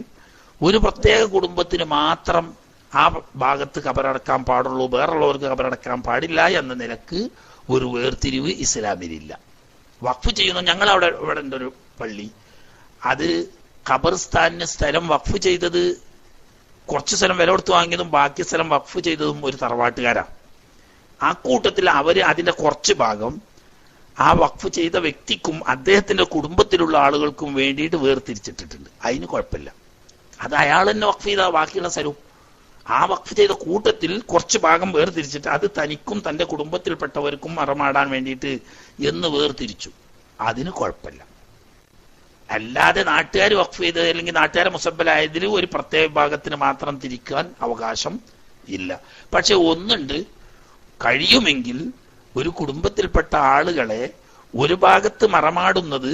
ഒരു പ്രത്യേക കുടുംബത്തിന് മാത്രം ആ ഭാഗത്ത് ഖബറടക്കാൻ പാടുള്ളൂ, വേറുള്ളവർക്ക് ഖബറടക്കാൻ പാടില്ല എന്ന നിലക്ക് ഒരു വേർതിരിവ് ഇസ്ലാമിലില്ല. വഖഫ് ചെയ്യുന്നു. ഞങ്ങളവിടെ ഇവിടെ ഉണ്ട് ഒരു പള്ളി, അത് ഖബർസ്ഥാനിന് സ്ഥലം വഖഫ് ചെയ്തത്, കുറച്ച് സ്ഥലം വില കൊടുത്ത് വാങ്ങിയതും ബാക്കി സ്ഥലം വഖഫ് ചെയ്തതും ഒരു തറവാട്ടുകാരാണ്. ആ കൂട്ടത്തിൽ അവര് അതിന്റെ കുറച്ച് ഭാഗം ആ വഖഫ് ചെയ്ത വ്യക്തിക്കും അദ്ദേഹത്തിന്റെ കുടുംബത്തിലുള്ള ആളുകൾക്കും വേണ്ടിയിട്ട് വേർതിരിച്ചിട്ടിട്ടുണ്ട്. അതിന് കുഴപ്പമില്ല. അത് അയാൾ തന്നെ വഖഫ് ചെയ്ത ബാക്കിയുള്ള സ്ഥലവും ആ വഖഫ് ചെയ്ത കൂട്ടത്തിൽ കുറച്ച് ഭാഗം വേർതിരിച്ചിട്ട് അത് തനിക്കും തന്റെ കുടുംബത്തിൽപ്പെട്ടവർക്കും മറമാടാൻ വേണ്ടിയിട്ട് എന്ന് വേർതിരിച്ചു, അതിന് കുഴപ്പമില്ല. അല്ലാതെ നാട്ടുകാർ വഖഫ് ചെയ്ത് അല്ലെങ്കിൽ നാട്ടുകാരെ മുസബ്ബലായതിൽ ഒരു പ്രത്യേക ഭാഗത്തിന് മാത്രം തിരിക്കാൻ അവകാശം ഇല്ല. പക്ഷെ ഒന്നുണ്ട്, കഴിയുമെങ്കിൽ ഒരു കുടുംബത്തിൽപ്പെട്ട ആളുകളെ ഒരു ഭാഗത്ത് മറമാടുന്നത്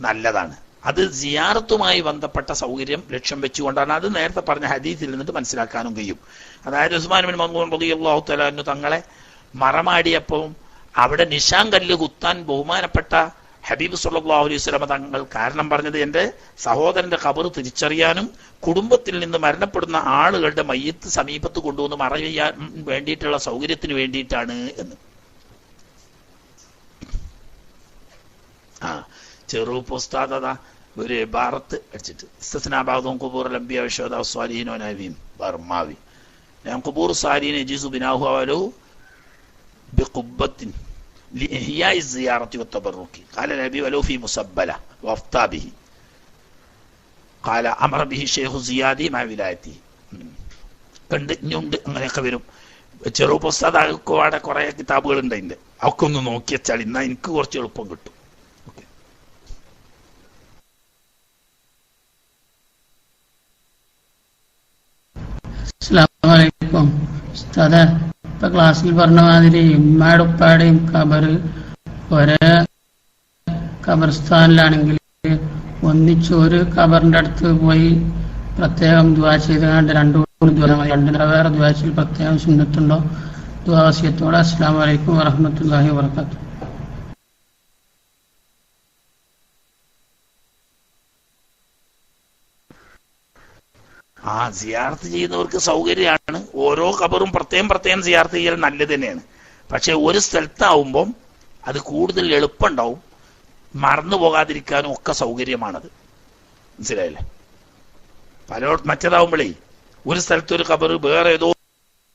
നല്ലതാണ്. അത് സിയാറത്തുമായി ബന്ധപ്പെട്ട സൗകര്യം ലക്ഷ്യം വെച്ചുകൊണ്ടാണ്. അത് നേരത്തെ പറഞ്ഞ ഹദീസിൽ നിന്നിട്ട് മനസ്സിലാക്കാനും കഴിയും. അതായത് ഉസ്മാൻ ബിൻ മദ്ഊൻ റളിയല്ലാഹു തആല അൻഹു തങ്ങളെ മറമാടിയപ്പോൾ അവിടെ നിശാൻ കല്ല് കുത്താൻ ബഹുമാനപ്പെട്ട ഹബീബ് സല്ലല്ലാഹു അലൈഹി വസല്ലം തങ്ങൾ കാരണം പറഞ്ഞത് എന്റെ സഹോദരന്റെ ഖബർ തിരിച്ചറിയാനും കുടുംബത്തിൽ നിന്ന് മരണപ്പെടുന്ന ആളുകളുടെ മയ്യത്ത് സമീപത്ത് കൊണ്ടുവന്ന് മറയാൻ വേണ്ടിയിട്ടുള്ള സൗകര്യത്തിന് വേണ്ടിയിട്ടാണ് എന്ന്. ചെറുപ്പ് ഉസ്താദ് അതാ ഒരു ഇബാറത്ത് അടിച്ചിട്ട് ഇസ്തിസ്നാബാദും ഖുബൂർ അംബിയാ വശുഹദാ വസ്സാലിഹീൻ വനബിയും ബർമാവി ഞാൻ ഖുബൂർ സാലിഹീൻ യജൂസു ബിനാഹു അവലു ബിഖുബ്ബത്തിൻ لإحياء الزيارة والتبرك قال النبي ولو في مسبلة وأفتى به قال أمر به الشيخ الزيادي مع ولايته. കണ്ട് ഇനിയുണ്ട് അങ്ങനെയൊക്കെ വരും. ചെറുപ്പ് ഉസ്താദ് അവിടെ കുറെ കിതാബുകൾ ഉണ്ട്, അതിന്റെ ഒക്കെ ഒന്ന് നോക്കി വെച്ചാൽ ഇന്നാ എനിക്ക് കുറച്ച് എളുപ്പം കിട്ടും. അസ്സലാമു അലൈക്കും ഉസ്താദേ, ഇപ്പൊ ക്ലാസ്സിൽ പറഞ്ഞ മാതിരി ഉമ്മയുടെ ഉപ്പയുടെയും ഖബർ ഒരേ ഖബർസ്ഥാനിലാണെങ്കിൽ ഒന്നിച്ച് ഒരു ഖബറിന്റെ അടുത്ത് പോയി പ്രത്യേകം ദുആ ചെയ്തുകൊണ്ട് രണ്ടിന് വേറെ ദുആ ചെയ്യൽ പ്രത്യേകം സുന്നത്തുണ്ടോ? ദുആ വസിയത്തോടെ. അസ്സലാമു അലൈക്കും വറഹ്മത്തുള്ളാഹി വബറകാതുഹു. സിയാർത്ത് ചെയ്യുന്നവർക്ക് സൗകര്യമാണ്. ഓരോ ഖബറും പ്രത്യേകം സിയാർത്ത് ചെയ്യൽ നല്ലത് തന്നെയാണ്. പക്ഷെ ഒരു സ്ഥലത്താവുമ്പം അത് കൂടുതൽ എളുപ്പമുണ്ടാവും, മറന്നു പോകാതിരിക്കാനും ഒക്കെ സൗകര്യമാണത്. മനസ്സിലായില്ലേ? മറ്റേതാവുമ്പോഴേ ഒരു സ്ഥലത്തൊരു ഖബർ, വേറെ ഏതോ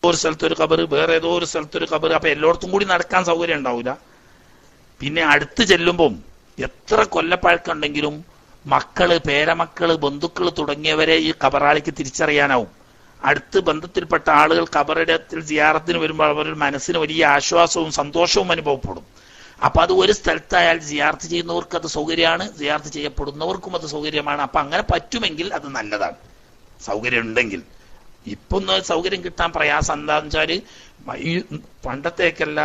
ഒരു സ്ഥലത്തൊരു ഖബർ, വേറെ ഏതോ ഒരു സ്ഥലത്തൊരു ഖബർ, അപ്പൊ എല്ലായിടത്തും കൂടി നടക്കാൻ സൗകര്യം ഉണ്ടാവില്ല. പിന്നെ അടുത്ത് ചെല്ലുമ്പം എത്ര കൊല്ലപ്പഴക്കുണ്ടെങ്കിലും മക്കള്, പേരമക്കള്, ബന്ധുക്കള് തുടങ്ങിയവരെ ഈ ഖബറാളിക്ക് തിരിച്ചറിയാനാവും. അടുത്ത് ബന്ധത്തിൽപ്പെട്ട ആളുകൾ ഖബറിടത്തിൽ സിയാറത്തിന് വരുമ്പോൾ അവരുടെ മനസ്സിന് വലിയ ആശ്വാസവും സന്തോഷവും അനുഭവപ്പെടും. അപ്പൊ അത് ഒരു സ്ഥലത്തായാൽ സിയാർത്ത് ചെയ്യുന്നവർക്ക് അത് സൗകര്യമാണ്, സിയാർത്ത് ചെയ്യപ്പെടുന്നവർക്കും അത് സൗകര്യമാണ്. അപ്പൊ അങ്ങനെ പറ്റുമെങ്കിൽ അത് നല്ലതാണ്, സൗകര്യം ഉണ്ടെങ്കിൽ. ഇപ്പൊ സൗകര്യം കിട്ടാൻ പ്രയാസം എന്താന്ന് വെച്ചാല് ഈ പണ്ടത്തേക്കല്ല,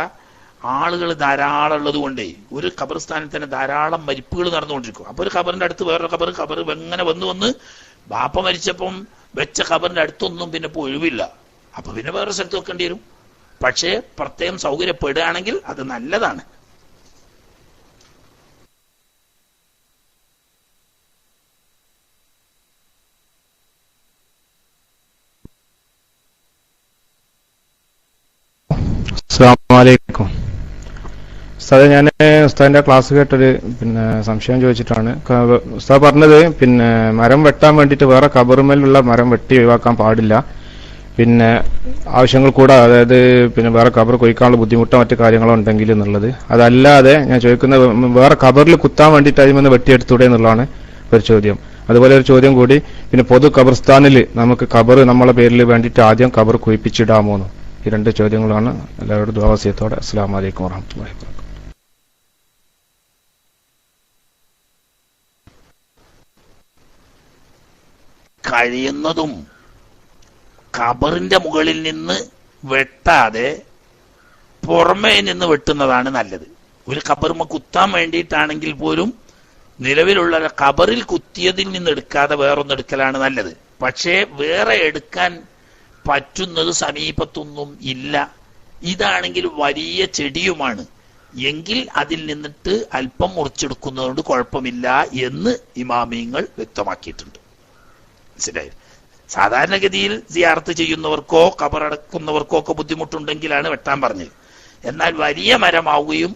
ആളുകൾ ധാരാളം ഉള്ളത് കൊണ്ടേ ഒരു ഖബർസ്ഥാനിൽ തന്നെ ധാരാളം മരിപ്പുകൾ നടന്നുകൊണ്ടിരിക്കും. അപ്പൊ ഒരു ഖബറിന്റെ അടുത്ത് വേറൊരു ഖബർ എങ്ങനെ വന്ന് ബാപ്പ മരിച്ചപ്പം വെച്ച ഖബറിന്റെ അടുത്തൊന്നും പിന്നെ ഇപ്പൊ ഒഴിവില്ല. അപ്പൊ പിന്നെ വേറെ സ്ഥലത്ത് വെക്കേണ്ടി വരും. പക്ഷേ പ്രത്യേകം സൗകര്യപ്പെടുകയാണെങ്കിൽ അത് നല്ലതാണ്. അസ്സലാമു അലൈക്കും ഉസ്താദെ, ഞാൻ ഉസ്താദിന്റെ ക്ലാസ് കേട്ടൊരു സംശയം ചോദിച്ചിട്ടാണ്. ഉസ്താദ് പറഞ്ഞത് മരം വെട്ടാൻ വേണ്ടിയിട്ട് വേറെ ഖബറുമേലുള്ള മരം വെട്ടി ഒഴിവാക്കാൻ പാടില്ല, ആവശ്യങ്ങൾ കൂടാതെ, അതായത് വേറെ ഖബർ കൊയ്ക്കാനുള്ള ബുദ്ധിമുട്ടോ മറ്റു കാര്യങ്ങളോ ഉണ്ടെങ്കിൽ എന്നുള്ളത്. അതല്ലാതെ ഞാൻ ചോദിക്കുന്നത് വേറെ ഖബറിൽ കുത്താൻ വേണ്ടിയിട്ട് അതിൽ നിന്ന് വെട്ടിയെടുത്തൂടെ എന്നുള്ളതാണ് ഒരു ചോദ്യം. അതുപോലെ ഒരു ചോദ്യം കൂടി, പൊതു ഖബർസ്ഥാനിൽ നമുക്ക് ഖബർ നമ്മളെ പേരിൽ വേണ്ടിയിട്ട് ആദ്യം ഖബർ കുഴിപ്പിച്ചിടാമോന്ന്. ഈ രണ്ട് ചോദ്യങ്ങളാണ്. എല്ലാവരോടും ദുആ വസിയത്തോടെ. അസ്സലാമു അലൈക്കും വറഹ്മത്തുള്ളാഹി വബറകാതുഹു. കഴിയുന്നതും ഖബറിന്റെ മുകളിൽ നിന്ന് വെട്ടാതെ പുറമേ നിന്ന് വെട്ടുന്നതാണ് നല്ലത്. ഒരു ഖബറുമ കുത്താൻ വേണ്ടിയിട്ടാണെങ്കിൽ പോലും നിലവിലുള്ള ഖബറിൽ കുത്തിയതിൽ നിന്ന് എടുക്കാതെ വേറൊന്നും എടുക്കലാണ് നല്ലത്. പക്ഷേ വേറെ എടുക്കാൻ പറ്റുന്നത് സമീപത്തൊന്നും ഇല്ല. ഇതാണെങ്കിൽ വലിയ ചെടിയുമാണ് എങ്കിൽ അതിൽ നിന്നിട്ട് അല്പം മുറിച്ചെടുക്കുന്നതുകൊണ്ട് കുഴപ്പമില്ല എന്ന് ഇമാമിയങ്ങൾ വ്യക്തമാക്കിയിട്ടുണ്ട്. മനസ്സിലായി? സാധാരണഗതിയിൽ സിയാറത്ത് ചെയ്യുന്നവർക്കോ ഖബറടക്കുന്നവർക്കോ ഒക്കെ ബുദ്ധിമുട്ടുണ്ടെങ്കിലാണ് വെട്ടാൻ പറഞ്ഞത്. എന്നാൽ വലിയ മരമാവുകയും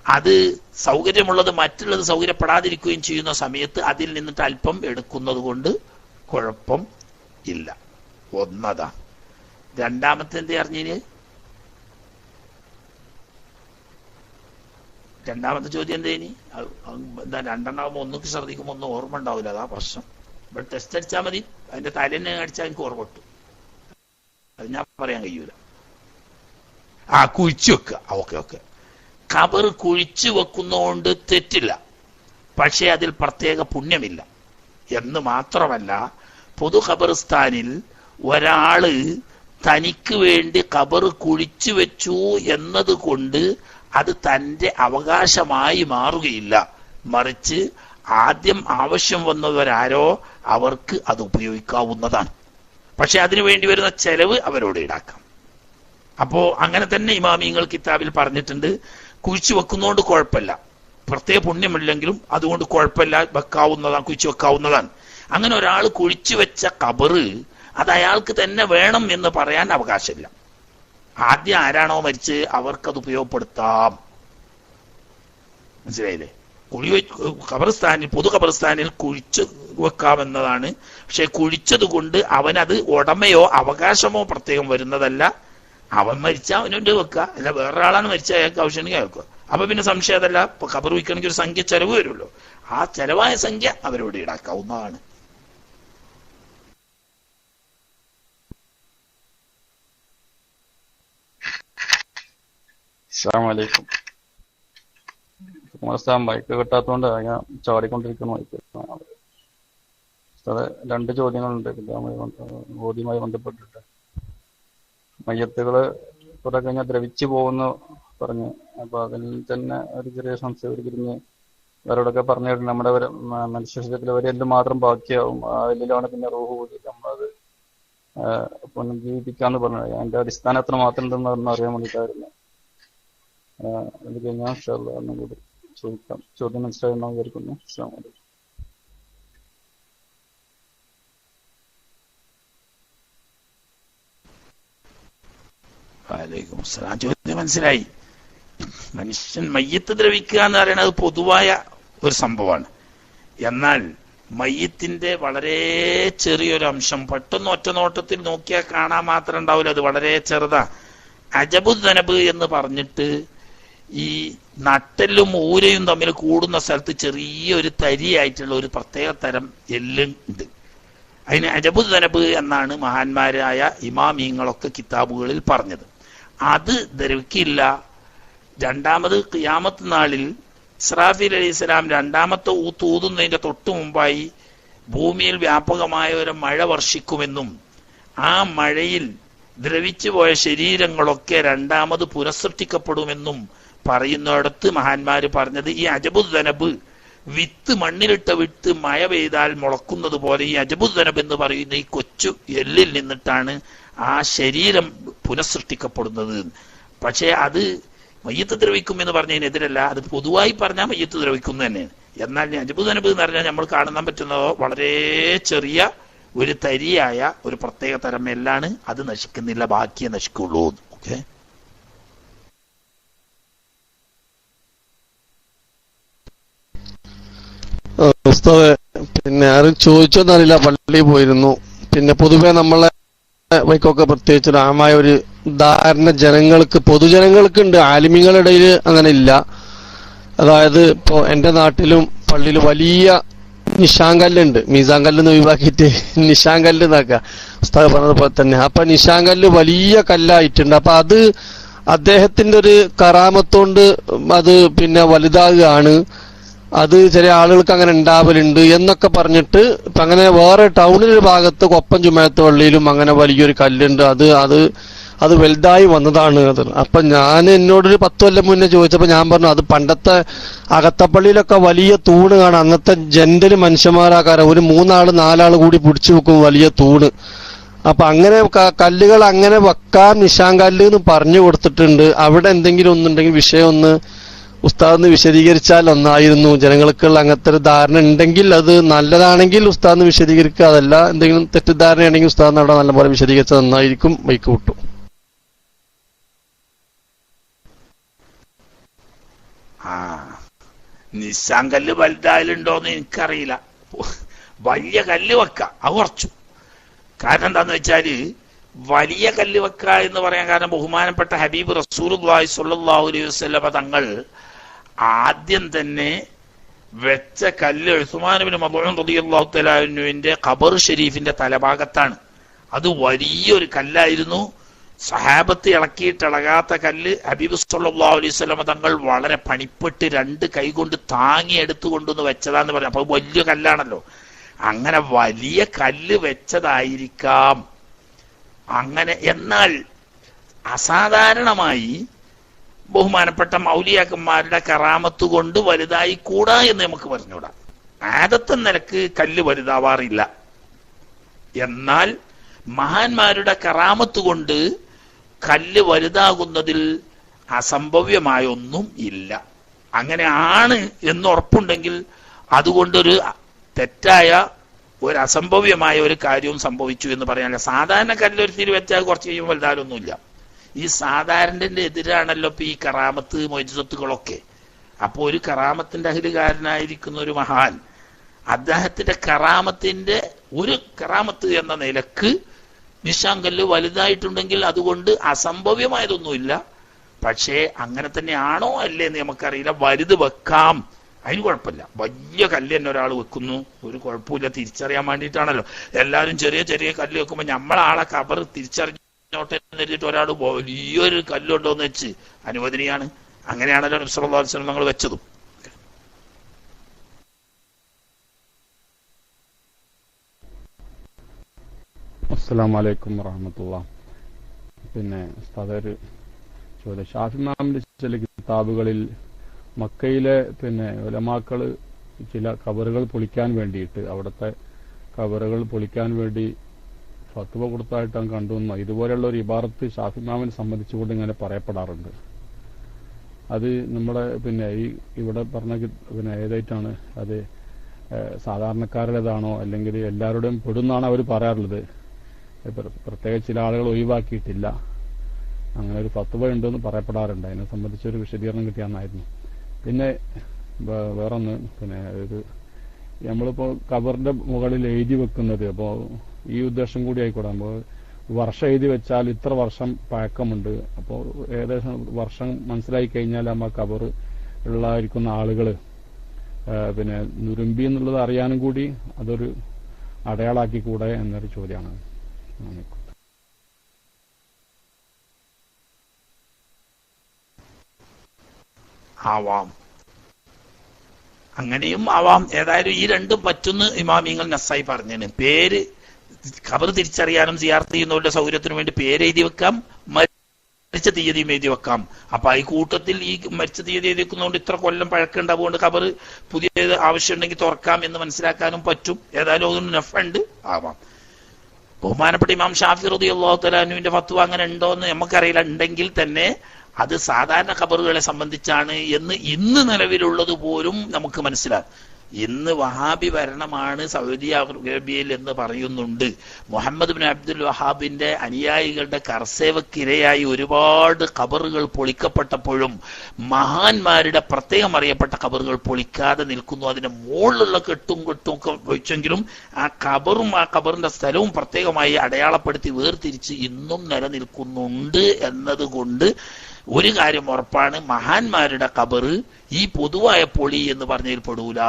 അത് സൗകര്യമുള്ളത് മറ്റുള്ളത് സൗകര്യപ്പെടാതിരിക്കുകയും ചെയ്യുന്ന സമയത്ത് അതിൽ നിന്നിട്ട് അല്പം എടുക്കുന്നത് കൊണ്ട് കുഴപ്പം ഇല്ല. ഒന്നതാ. രണ്ടാമത്തെ എന്തേ അറിഞ്ഞിന്? രണ്ടാമത്തെ ചോദ്യം എന്തേനി? എന്താ രണ്ടെണ്ണാവുമ്പോ ഒന്നൊക്കെ ശ്രദ്ധിക്കുമ്പോ ഒന്നും ഓർമ്മ ഉണ്ടാവില്ല, അതാ പ്രശ്നം. ഇവിടെ ടെസ്റ്റ് അടിച്ചാൽ മതി, അതിന്റെ തലേന്നെ അടിച്ചാൽ എനിക്ക് ഓർമ്മ കിട്ടും. അത് ഞാൻ പറയാൻ കഴിയൂല. കുഴിച്ചു വെക്കുക. ഓക്കെ. ഖബർ കുഴിച്ചു വെക്കുന്നതുകൊണ്ട് തെറ്റില്ല, പക്ഷേ അതിൽ പ്രത്യേക പുണ്യമില്ല എന്ന് മാത്രമല്ല, പൊതു ഖബർസ്ഥാനിൽ ഒരാള് തനിക്ക് വേണ്ടി ഖബർ കുഴിച്ചു വെച്ചു എന്നതുകൊണ്ട് അത് തന്റെ അവകാശമായി മാറുകയില്ല. മറിച്ച് ആദ്യം ആവശ്യം വന്നവരാരോ അവർക്ക് അത് ഉപയോഗിക്കാവുന്നതാണ്. പക്ഷെ അതിനു വേണ്ടി വരുന്ന ചെലവ് അവരോട് ഈടാക്കാം. അപ്പോ അങ്ങനെ തന്നെ ഇമാമിയങ്ങൾ കിതാബിൽ പറഞ്ഞിട്ടുണ്ട്. കുഴിച്ചു വെക്കുന്നതുകൊണ്ട് കുഴപ്പമില്ല, പ്രത്യേക പുണ്യമില്ലെങ്കിലും അതുകൊണ്ട് കുഴപ്പമില്ല, വെക്കാവുന്നതാണ്, കുഴിച്ചു വെക്കാവുന്നതാണ്. അങ്ങനെ ഒരാൾ കുഴിച്ചു വെച്ച ഖബറ് അത് അയാൾക്ക് തന്നെ വേണം എന്ന് പറയാൻ അവകാശമില്ല. ആദ്യം ആരാണോ മരിച്ച് അവർക്കത് ഉപയോഗപ്പെടുത്താം. മനസ്സിലായില്ലേ? ഖബർസ്ഥാനിൽ, പൊതു ഖബർസ്ഥാനിൽ കുഴിച്ചു വെക്കാമെന്നതാണ്. പക്ഷെ കുഴിച്ചത് കൊണ്ട് അവനത് ഉടമയോ അവകാശമോ പ്രത്യേകം വരുന്നതല്ല. അവൻ മരിച്ചാൽ അവനുണ്ട് വെക്കുക, അല്ല വേറൊരാളാണ് മരിച്ച അയാൾക്ക് ആവശ്യമുണ്ടെങ്കിൽ അയാൾക്ക്. അപ്പൊ പിന്നെ സംശയം അതല്ല, ഇപ്പൊ ഖബർ വയ്ക്കണമെങ്കിൽ ഒരു സംഖ്യ ചെലവ് വരുമല്ലോ, ആ ചെലവായ സംഖ്യ അവരോട് ഈടാക്കാവുന്നതാണ്. അസ്സലാമു അലൈക്കും. ബൈക്ക് കിട്ടാത്തതുകൊണ്ട് ഞാൻ ചാടിക്കൊണ്ടിരിക്കുന്നു. അത് രണ്ട് ചോദ്യങ്ങളുണ്ട് ബോധ്യവുമായി ബന്ധപ്പെട്ടിട്ട്. മയ്യത്തുകള് കുറെ കഴിഞ്ഞാൽ ദ്രവിച്ചു പോകുന്നു പറഞ്ഞു. അപ്പൊ അതിൽ തന്നെ ഒരു ചെറിയ സംശയം തിരിഞ്ഞ് അവരോടൊക്കെ പറഞ്ഞു, നമ്മുടെ മനുഷ്യ ശരീരത്തിൽ ഒരു എല്ല് മാത്രം ബാക്കിയാവും, ആ എല്ലിലാണ് പിന്നെ റൂഹ് കൂടി നമ്മളത് പുനർജീവിപ്പിക്കാന്ന് പറഞ്ഞത്. അതിന്റെ അടിസ്ഥാനം എത്ര മാത്രം ഉണ്ടെന്ന് അറിയാൻ വേണ്ടിയിട്ടായിരുന്നു. അത് കഴിഞ്ഞാൽ ഒന്നും കൂടി ചോദിക്കാം. ചോദ്യം മനസ്സിലായെന്ന് വിചാരിക്കുന്നു. അസ്സലാമു അലൈക്കും. വലൈക്കും അസ്സലാം. ചോദ്യം മനസ്സിലായി. മനുഷ്യൻ മയ്യത്ത് ദ്രവിക്കുക എന്ന് പറയുന്നത് പൊതുവായ ഒരു സംഭവമാണ്. എന്നാൽ മയ്യത്തിന്റെ വളരെ ചെറിയൊരു അംശം പെട്ടെന്ന് ഒറ്റ നോട്ടത്തിൽ നോക്കിയാൽ കാണാൻ മാത്രം ഉണ്ടാവില്ല, അത് വളരെ ചെറുതാ. അജബുദ്ദനബ് എന്ന് പറഞ്ഞിട്ട് ഈ നട്ടെല്ലും ഊരയും തമ്മിൽ കൂടുന്ന സ്ഥലത്ത് ചെറിയൊരു തരിയായിട്ടുള്ള ഒരു പ്രത്യേക തരം എല്ലുണ്ട്. അതിന് അജബുദ്ദനബ് എന്നാണ് മഹാന്മാരായ ഇമാമീങ്ങളൊക്കെ കിതാബുകളിൽ പറഞ്ഞത്. അത് ദ്രവിക്കില്ല. രണ്ടാമത് ഖിയാമത്ത് നാളിൽ ഇസ്രാഫീൽ അലൈഹിസ്സലാം രണ്ടാമത്തെ ഊതുന്നതിന്റെ തൊട്ടു മുമ്പായി ഭൂമിയിൽ വ്യാപകമായ ഒരു മഴ വർഷിക്കുമെന്നും ആ മഴയിൽ ദ്രവിച്ചു പോയ ശരീരങ്ങളൊക്കെ രണ്ടാമത് പുനഃസൃഷ്ടിക്കപ്പെടുമെന്നും പറയുന്നിടത്ത് മഹാന്മാര് പറഞ്ഞത് ഈ അജബുദ്ദനബ് വിത്ത്, മണ്ണിലിട്ട വിത്ത് മഴ പെയ്താൽ മുളക്കുന്നത് പോലെ ഈ അജബുദ്ദനബ് എന്ന് പറയുന്ന ഈ കൊച്ചു എല്ലിൽ നിന്നിട്ടാണ് ആ ശരീരം പുനഃസൃഷ്ടിക്കപ്പെടുന്നത്. പക്ഷേ അത് മയ്യത്ത് ദ്രവിക്കും എന്ന് പറഞ്ഞതിനെതിരല്ല, അത് പൊതുവായി പറഞ്ഞാൽ മയ്യത്ത് ദ്രവിക്കുന്നു തന്നെയാണ്. എന്നാൽ അജബുദ്ദനബ് എന്ന് പറഞ്ഞാൽ നമ്മൾ കാണാൻ പറ്റുന്നതോ വളരെ ചെറിയ ഒരു തരിയായ ഒരു പ്രത്യേക തരം എല്ലാണ്. അത് നശിക്കുന്നില്ല, ബാക്കിയേ നശിക്കുള്ളൂ. ഓക്കെ. പിന്നെ ആരും ചോദിച്ചോന്നറിയില്ല, പള്ളിയിൽ പോയിരുന്നു. പിന്നെ പൊതുവെ നമ്മളെ വൈക്കൊക്കെ പ്രത്യേകിച്ച് ആമായ ഒരു ധാരണ ജനങ്ങൾക്ക്, പൊതുജനങ്ങൾക്ക് ഉണ്ട്, ആലിമികളുടെ ഇടയിൽ അങ്ങനെ ഇല്ല. അതായത് ഇപ്പോ എന്റെ നാട്ടിലും പള്ളിയിൽ വലിയ നിശാങ്കല്ലുണ്ട്, മീസാങ്കല്ലെന്ന് ഒഴിവാക്കിയിട്ട് നിശാങ്കല്ല് എന്നാക്ക ഉസ്താദ് പറഞ്ഞതുപോലെ തന്നെ. അപ്പൊ നിശാങ്കല്ല് വലിയ കല്ലായിട്ടുണ്ട്. അപ്പൊ അത് അദ്ദേഹത്തിന്റെ ഒരു കറാമത്തോണ്ട് അത് പിന്നെ വലുതാകുകയാണ്. അത് ചില ആളുകൾക്ക് അങ്ങനെ ഉണ്ടാവലുണ്ട് എന്നൊക്കെ പറഞ്ഞിട്ട് ഇപ്പൊ അങ്ങനെ വേറെ ടൗണിലൊരു ഭാഗത്ത് കൊപ്പം ജുമാഅത്ത് പള്ളിയിലും അങ്ങനെ വലിയൊരു കല്ലുണ്ട്. അത് വലുതായി വന്നതാണ് അത്. അപ്പൊ ഞാൻ എന്നോടൊരു 10 കൊല്ലം മുന്നേ ചോദിച്ചപ്പോ ഞാൻ പറഞ്ഞു അത് പണ്ടത്തെ അകത്തപ്പള്ളിയിലൊക്കെ വലിയ തൂണ് കാണാം. അന്നത്തെ ജന്റല് മനുഷ്യന്മാരാക്കാരം ഒരു 3 ആള് 4 ആള് കൂടി പിടിച്ചു വെക്കും വലിയ തൂണ്. അപ്പൊ അങ്ങനെ കല്ലുകൾ അങ്ങനെ വെക്കാൻ നിശാങ്കല്ല് എന്ന് പറഞ്ഞു കൊടുത്തിട്ടുണ്ട്. അവിടെ എന്തെങ്കിലും ഒന്നുണ്ടെങ്കിൽ വിഷയം ഒന്ന് ഉസ്താദിന് വിശദീകരിച്ചാൽ ഒന്നായിരുന്നു. ജനങ്ങൾക്കുള്ള അങ്ങനത്തെ ഒരു ധാരണ ഉണ്ടെങ്കിൽ അത് നല്ലതാണെങ്കിൽ ഉസ്താദിന് വിശദീകരിക്കുക. അതല്ല എന്തെങ്കിലും തെറ്റിദ്ധാരണയുണ്ടെങ്കിൽ ഉസ്താദിന് അവിടെ നല്ലപോലെ വിശദീകരിച്ചാൽ നന്നായിരിക്കും. ബൈക്ക് വിട്ടു. നിശാങ്കല്ല് വലുതായാലുണ്ടോന്ന് എനിക്കറിയില്ല. വലിയ കല്ല് വെക്ക അത് കുറച്ചു. കാരണം എന്താന്ന് വെച്ചാല് വലിയ കല്ല് വെക്ക എന്ന് പറയാൻ കാരണം ബഹുമാനപ്പെട്ട ഹബീബ് റസൂലുള്ളാഹി സ്വല്ലല്ലാഹു അലൈഹി വസല്ലം തങ്ങൾ ആദ്യം തന്നെ വെച്ച കല്ല് ഉസ്മാൻ ഇബ്നു മദ്ഊൻ റളിയല്ലാഹു തആല അൻഹുവിന്റെ ഖബർ ഷരീഫിന്റെ തലഭാഗത്താണ്. അത് വലിയൊരു കല്ലായിരുന്നു. സഹാബത്ത് ഇളക്കിയിട്ടിളകാത്ത കല്ല്. ഹബീബ് സല്ലല്ലാഹു അലൈഹി വസല്ലം തങ്ങൾ വളരെ പണിപ്പെട്ട് 2 കൈ കൊണ്ട് താങ്ങി എടുത്തുകൊണ്ടുവന്ന് വെച്ചതാന്ന് പറഞ്ഞു. അപ്പൊ വലിയ കല്ലാണല്ലോ. അങ്ങനെ വലിയ കല്ല് വെച്ചതായിരിക്കാം. അങ്ങനെ എന്നാൽ അസാധാരണമായി ബഹുമാനപ്പെട്ട മൗലിയാക്കന്മാരുടെ കറാമത്ത് കൊണ്ട് വലുതായി കൂടാ എന്ന് നമുക്ക് പറഞ്ഞുകൂടാ. ആദത്തെ നിലക്ക് കല്ല് വലുതാവാറില്ല. എന്നാൽ മഹാന്മാരുടെ കറാമത്ത് കൊണ്ട് കല്ല് വലുതാകുന്നതിൽ അസംഭവ്യമായൊന്നും ഇല്ല. അങ്ങനെ ആണ് എന്ന് ഉറപ്പുണ്ടെങ്കിൽ അതുകൊണ്ടൊരു തെറ്റായ ഒരു അസംഭവ്യമായ ഒരു കാര്യവും സംഭവിച്ചു എന്ന് പറയാനില്ല. സാധാരണ കല്ലൊരു തിരി വെച്ചാൽ കുറച്ച് കഴിയുമ്പോൾ വലുതാലൊന്നുമില്ല. ഈ സാധാരണന്റെ എതിരാണല്ലോ ഇപ്പൊ ഈ കറാമത്ത് മൊയ്ജിസത്തുകളൊക്കെ. അപ്പോൾ ഒരു കറാമത്തിന്റെ അഹിലുകാരനായിരിക്കുന്ന ഒരു മഹാൻ അദ്ദേഹത്തിന്റെ കറാമത്തിന്റെ ഒരു കറാമത്ത് എന്ന നിലക്ക് നിശാങ്കല്ല് വലുതായിട്ടുണ്ടെങ്കിൽ അതുകൊണ്ട് അസംഭവ്യമായതൊന്നുമില്ല. പക്ഷേ അങ്ങനെ തന്നെയാണോ അല്ലേ എന്ന് നമുക്കറിയില്ല. വലുത് വെക്കാം, അതിന് കുഴപ്പമില്ല. വലിയ കല്ല് തന്നെ ഒരാൾ വെക്കുന്നു, ഒരു കുഴപ്പമില്ല. തിരിച്ചറിയാൻ വേണ്ടിയിട്ടാണല്ലോ എല്ലാവരും ചെറിയ ചെറിയ കല്ല് വെക്കുമ്പോൾ നമ്മളാളെ ഖബർ തിരിച്ചറിഞ്ഞോട്ടെ എന്ന് എഴുതിയിട്ട് ഒരാൾ വലിയൊരു കല്ലുണ്ടോന്ന് വെച്ച് അനുവദനീയാണ്. അങ്ങനെയാണല്ലോ നബി സല്ലല്ലാഹു അലൈഹി വസല്ലം നമ്മൾ വെച്ചതും. അസ്സലാമു അലൈക്കും വറഹ്മത്തുള്ളാഹി. പിന്നെ ഉസ്താദ് ചോദ്യം, ഷാഫി ഇമാമിന്റെ ചില കിതാബുകളിൽ മക്കയിലെ പിന്നെ ഉലമാക്കള് ചില ഖബറുകൾ പൊളിക്കാൻ വേണ്ടിയിട്ട് അവിടുത്തെ ഖബറുകൾ പൊളിക്കാൻ വേണ്ടി ഫത്വ കൊടുത്തായിട്ടാണ് കണ്ടുവന്നു. ഇതുപോലെയുള്ള ഒരു ഇബാറത്ത് ഷാഫി ഇമാമിനെ സംബന്ധിച്ചുകൊണ്ട് ഇങ്ങനെ പറയപ്പെടാറുണ്ട്. അത് നമ്മുടെ പിന്നെ ഇവിടെ പറഞ്ഞ പിന്നെ ഏതായിട്ടാണ് അത് സാധാരണക്കാരുടേതാണോ അല്ലെങ്കിൽ എല്ലാവരുടെയും പെടുന്നാണ് അവർ പറയാറുള്ളത്. പ്രത്യേക ചില ആളുകൾ ഒഴിവാക്കിയിട്ടില്ല. അങ്ങനെ ഒരു ഫത്വ ഉണ്ടെന്ന് പറയപ്പെടാറുണ്ട്. അതിനെ സംബന്ധിച്ചൊരു വിശദീകരണം കിട്ടിയാന്നായിരുന്നു. പിന്നെ വേറൊന്ന്, പിന്നെ ഒരു നമ്മളിപ്പോ ഖബറിന്റെ മുകളിൽ എഴുതി വെക്കുന്നത്, അപ്പോ ഈ ഉദ്ദേശം കൂടി ആയിക്കോട്ടെ. നമ്മൾ വർഷം എഴുതി വെച്ചാൽ ഇത്ര വർഷം പഴക്കമുണ്ട്. അപ്പോൾ ഏകദേശം വർഷം മനസ്സിലായി കഴിഞ്ഞാൽ നമ്മ ഖബർ ഉള്ളായിരിക്കുന്ന ആളുകള് പിന്നെ നുരുമ്പി എന്നുള്ളത് അറിയാനും കൂടി അതൊരു അടയാളാക്കി കൂടെ എന്നൊരു ചോദ്യമാണ്. ആവാം, അങ്ങനെയും ആവാം. ഏതായാലും ഈ രണ്ടും പറ്റുന്ന ഇമാമിങ്ങൾ നസ്സായി പറഞ്ഞാണ്. പേര് ഖബർ തിരിച്ചറിയാനും സിയാറത്ത് ചെയ്യുന്നവരുടെ സൗകര്യത്തിനു വേണ്ടി പേര് എഴുതി വെക്കാം, മരിച്ച തീയതിയും എഴുതി വെക്കാം. അപ്പൊ ഈ കൂട്ടത്തിൽ ഈ മരിച്ച തീയതി എഴുതി വെക്കുന്നതുകൊണ്ട് ഇത്ര കൊല്ലം പഴക്കമുണ്ടാവുകൊണ്ട് ഖബർ പുതിയ ആവശ്യമുണ്ടെങ്കിൽ തുറക്കാം എന്ന് മനസ്സിലാക്കാനും പറ്റും. ഏതായാലും അതൊന്നും നഫുണ്ട്, ആവാം. ബഹുമാനപ്പെട്ട ഇമാം ഷാഫി റളിയല്ലാഹു തആല അൻഹുവിന്റെ ഫത്വ അങ്ങനെ ഉണ്ടോ എന്ന് നമുക്കറിയില്ല. ഉണ്ടെങ്കിൽ തന്നെ അത് സാധാരണ ഖബറുകളെ സംബന്ധിച്ചാണ് എന്ന് ഇന്ന് നിലവിലുള്ളത് പോലും നമുക്ക് മനസ്സിലാകും. ഇന്ന് വഹാബി ഭരണമാണ് സൗദി അറേബ്യയിൽ എന്ന് പറയുന്നുണ്ട്. മുഹമ്മദ് ബിൻ അബ്ദുൽ വഹാബിന്റെ അനുയായികളുടെ കർസേവക്കിരയായി ഒരുപാട് ഖബറുകൾ പൊളിക്കപ്പെട്ടപ്പോഴും മഹാന്മാരുടെ പ്രത്യേകം അറിയപ്പെട്ട ഖബറുകൾ പൊളിക്കാതെ നിൽക്കുന്നു. അതിന്റെ മുകളിലുള്ള കെട്ടും ഒക്കെ വെച്ചെങ്കിലും ആ ഖബറും ആ ഖബറിന്റെ സ്ഥലവും പ്രത്യേകമായി അടയാളപ്പെടുത്തി വേർതിരിച്ച് ഇന്നും നിലനിൽക്കുന്നുണ്ട് എന്നതുകൊണ്ട് ഒരു കാര്യം ഉറപ്പാണ്, മഹാന്മാരുടെ ഖബർ ഈ പൊതുവായ പൊളി എന്ന് പറഞ്ഞതിൽ പെടൂല.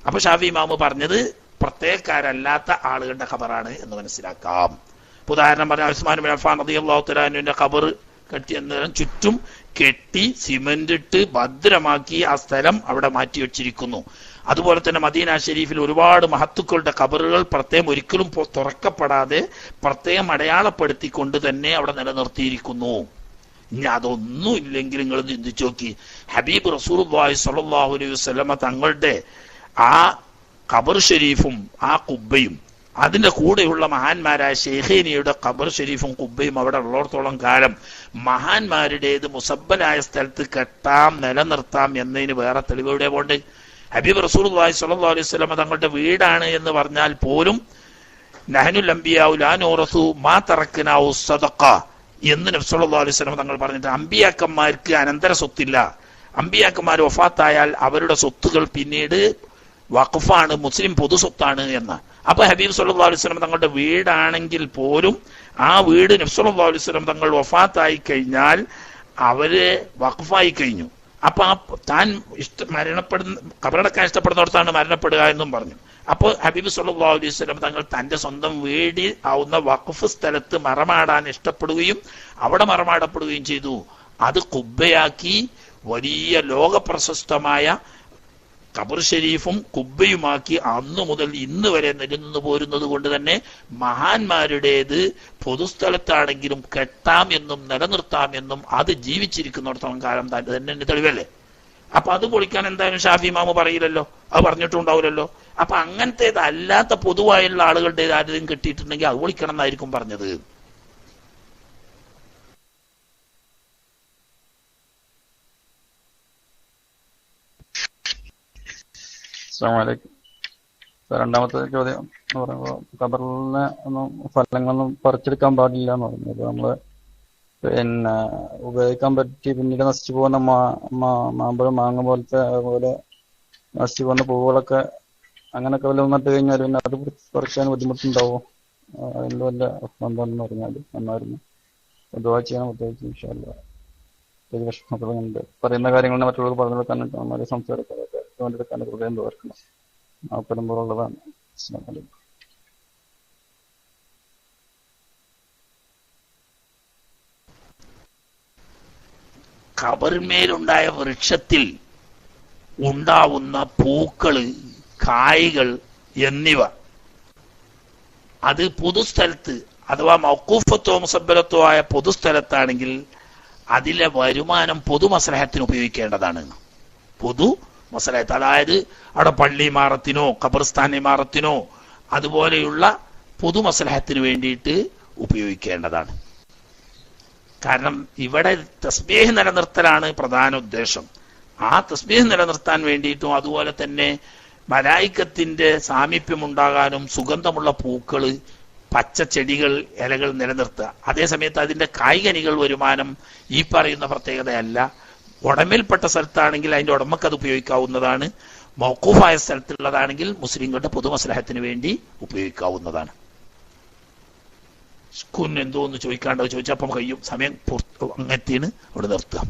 അപ്പൊ ഷാഫി ഇമാമ് പറഞ്ഞത് പ്രത്യേകക്കാരല്ലാത്ത ആളുകളുടെ ഖബറാണ് എന്ന് മനസ്സിലാക്കാം. ഉദാഹരണം പറഞ്ഞ ഉസ്മാൻ ബിൻ അഫ്ഫാൻ റളിയല്ലാഹു തആല അൻഹുവിന്റെ ഖബർ കെട്ടിയ ചുറ്റും കെട്ടി സിമന്റ് ഇട്ട് ഭദ്രമാക്കി ആ സ്ഥലം അവിടെ മാറ്റിവെച്ചിരിക്കുന്നു. അതുപോലെ തന്നെ മദീന ഷെരീഫിൽ ഒരുപാട് മഹത്തുക്കളുടെ ഖബറുകൾ പ്രത്യേകം ഒരിക്കലും തുറക്കപ്പെടാതെ പ്രത്യേകം അടയാളപ്പെടുത്തിക്കൊണ്ട് തന്നെ അവിടെ നിലനിർത്തിയിരിക്കുന്നു. ഇനി അതൊന്നും ഇല്ലെങ്കിൽ നിങ്ങൾ ചിന്തിച്ചു നോക്കി, ഹബീബ് റസൂലുള്ളാഹി സ്വല്ലല്ലാഹു അലൈഹി വസല്ലമ തങ്ങളുടെ ആ ഖബർ ഷെരീഫും ആ കുബ്ബയും അതിന്റെ കൂടെയുള്ള മഹാന്മാരായ ഷെയ്ഖീനിയുടെ ഖബർ ഷെരീഫും കുബ്ബയും അവിടെ ഉള്ളിടത്തോളം കാലം മഹാന്മാരുടേത് മുസബ്ബലായ സ്ഥലത്ത് കെട്ടാം നിലനിർത്താം എന്നതിന് വേറെ തെളിവ് എവിടെ പോണ്ട്? ഹബീബ് റസൂലുള്ളാഹി സ്വല്ലല്ലാഹു അലൈഹി വസല്ലമ തങ്ങളുടെ വീടാണ് എന്ന് പറഞ്ഞാൽ പോലും നഹ്നുൽ അംബിയാഉ ലാ നൂറസു മാ തറക്നാഉ സദഖ എന്ന് നബി സല്ലല്ലാഹു അലൈഹി വസല്ലമ തങ്ങൾ പറഞ്ഞിട്ട്, അമ്പിയാക്കന്മാർക്ക് അനന്തര സ്വത്തില്ല. അമ്പിയാക്കന്മാർ വഫാത്തായാൽ അവരുടെ സ്വത്തുകൾ പിന്നീട് വഖഫാണ്, മുസ്ലിം പൊതു സ്വത്താണ് എന്ന്. അപ്പൊ ഹബീബ് സല്ലല്ലാഹു അലൈഹി വസല്ലം തങ്ങളുടെ വീടാണെങ്കിൽ പോലും ആ വീട് നബി സല്ലല്ലാഹു അലൈഹി വസല്ലം തങ്ങൾ വഫാത്തായി കഴിഞ്ഞാൽ അവര് വഖഫായി കഴിഞ്ഞു. അപ്പൊ ആ താൻ മരണപ്പെടുന്ന ഖബറടക്കാൻ ഇഷ്ടപ്പെടുന്നിടത്താണ് മരണപ്പെടുക എന്നും പറഞ്ഞു. അപ്പോൾ ഹബീബ് സല്ലല്ലാഹു അലൈഹി വസല്ലം തങ്ങൾ തന്റെ സ്വന്തം വീട് ആവുന്ന വഖഫ് സ്ഥലത്ത് മറമാടാൻ ഇഷ്ടപ്പെടുകയും അവിടെ മറമാടപ്പെടുകയും ചെയ്തു. അത് കുബ്ബയാക്കി വലിയ ലോക പ്രശസ്തമായ ഖബർ ഷെരീഫും കുബ്ബയുമാക്കി അന്നു മുതൽ ഇന്ന് വരെ നിലനിന്നു പോരുന്നത് കൊണ്ട് തന്നെ മഹാന്മാരുടേത് പൊതുസ്ഥലത്താണെങ്കിലും കെട്ടാം എന്നും നിലനിർത്താം എന്നും അത് ജീവിച്ചിരിക്കുന്നിടത്തോളം കാലം തന്നെ തെളിവല്ലേ. അപ്പൊ അത് പൊളിക്കാൻ എന്തായാലും ഷാഫി ഇമാമ് പറയില്ലല്ലോ, അത് പറഞ്ഞിട്ടുണ്ടാവില്ലല്ലോ. അപ്പൊ അങ്ങനത്തേത് അല്ലാത്ത പൊതുവായുള്ള ആളുകളുടെ ആരെയും കെട്ടിയിട്ടുണ്ടെങ്കിൽ അത് പൊളിക്കണം എന്നായിരിക്കും പറഞ്ഞത്. അസ്സലാമു രണ്ടാമത്തെ ചോദ്യം എന്ന് പറയുമ്പോൾ ഖബറിനെ ഒന്നും ഫലങ്ങളൊന്നും പറിച്ചെടുക്കാൻ പാടില്ല എന്ന് പറഞ്ഞു. അപ്പൊ നമ്മള് പിന്നെ ഉപയോഗിക്കാൻ പറ്റി പിന്നീട് നശിച്ചു പോകുന്ന മാമ്പഴം മാങ്ങ പോലത്തെ അതുപോലെ നശിച്ചു പോകുന്ന പൂവുകളൊക്കെ അങ്ങനെയൊക്കെ വല്ല നട്ട് കഴിഞ്ഞാൽ പിന്നെ അത് പറിക്കാൻ ബുദ്ധിമുട്ടുണ്ടാവും. അതിൻ്റെ വല്ല എന്താണെന്ന് പറഞ്ഞാൽ നന്നായിരുന്നു. ദുആ ചെയ്യണം പ്രത്യേകിച്ച് ഇൻഷാ അല്ലാഹ്. ചെറിയ വിഷമങ്ങളുണ്ട് പറയുന്ന കാര്യങ്ങൾ മറ്റുള്ളവർക്ക് പറഞ്ഞു കൊടുക്കാനുണ്ട്, നമ്മുടെ സംസാരക്കാരൊക്കെ വേണ്ടിയെടുക്കാൻ ഹൃദയം തോർക്കണം. ആപ്പലമ്പോഴുള്ളതാണ്. അസ്സലാമു അലൈക്കും. ഖബറിന്മേലുണ്ടായ വൃക്ഷത്തിൽ ഉണ്ടാവുന്ന പൂക്കള്, കായ്കൾ എന്നിവ അത് പൊതുസ്ഥലത്ത് അഥവാ മൗഖൂഫത്തോ മുസബ്ബലത്തോ ആയ പൊതുസ്ഥലത്താണെങ്കിൽ അതിലെ വരുമാനം പൊതുമസ്ലഹത്തിന് ഉപയോഗിക്കേണ്ടതാണ്. പൊതു മസ്ലഹത്ത്, അതായത് അവിടെ പള്ളി ഇമാറത്തിനോ ഖബർസ്ഥാൻ ഇമാറത്തിനോ അതുപോലെയുള്ള പൊതുമസ്ലഹത്തിന് വേണ്ടിയിട്ട് ഉപയോഗിക്കേണ്ടതാണ്. കാരണം ഇവിടെ തസ്ബീഹ് നിലനിർത്തലാണ് പ്രധാന ഉദ്ദേശം. ആ തസ്ബീഹ് നിലനിർത്താൻ വേണ്ടിയിട്ടും അതുപോലെ തന്നെ മലായിക്കത്തിന്റെ സാമീപ്യം ഉണ്ടാകാനും സുഗന്ധമുള്ള പൂക്കള്, പച്ച ചെടികൾ, ഇലകൾ നിലനിർത്തുക. അതേസമയത്ത് അതിന്റെ കായ്കനികൾ വരുമാനം ഈ പറയുന്ന പ്രത്യേകതയല്ല. ഉടമയിൽപ്പെട്ട സ്ഥലത്താണെങ്കിൽ അതിന്റെ ഉടമക്ക് അത് ഉപയോഗിക്കാവുന്നതാണ്. മൗഖൂഫായ സ്ഥലത്തുള്ളതാണെങ്കിൽ മുസ്ലിങ്ങളുടെ പൊതുമസ്ലഹത്തിന് വേണ്ടി ഉപയോഗിക്കാവുന്നതാണ്. എന്തോന്ന് ചോദിക്കാണ്ടോ ചോദിച്ചപ്പം കഴിയും, സമയം അങ്ങെത്തിന് അവിടെ നിർത്തുക.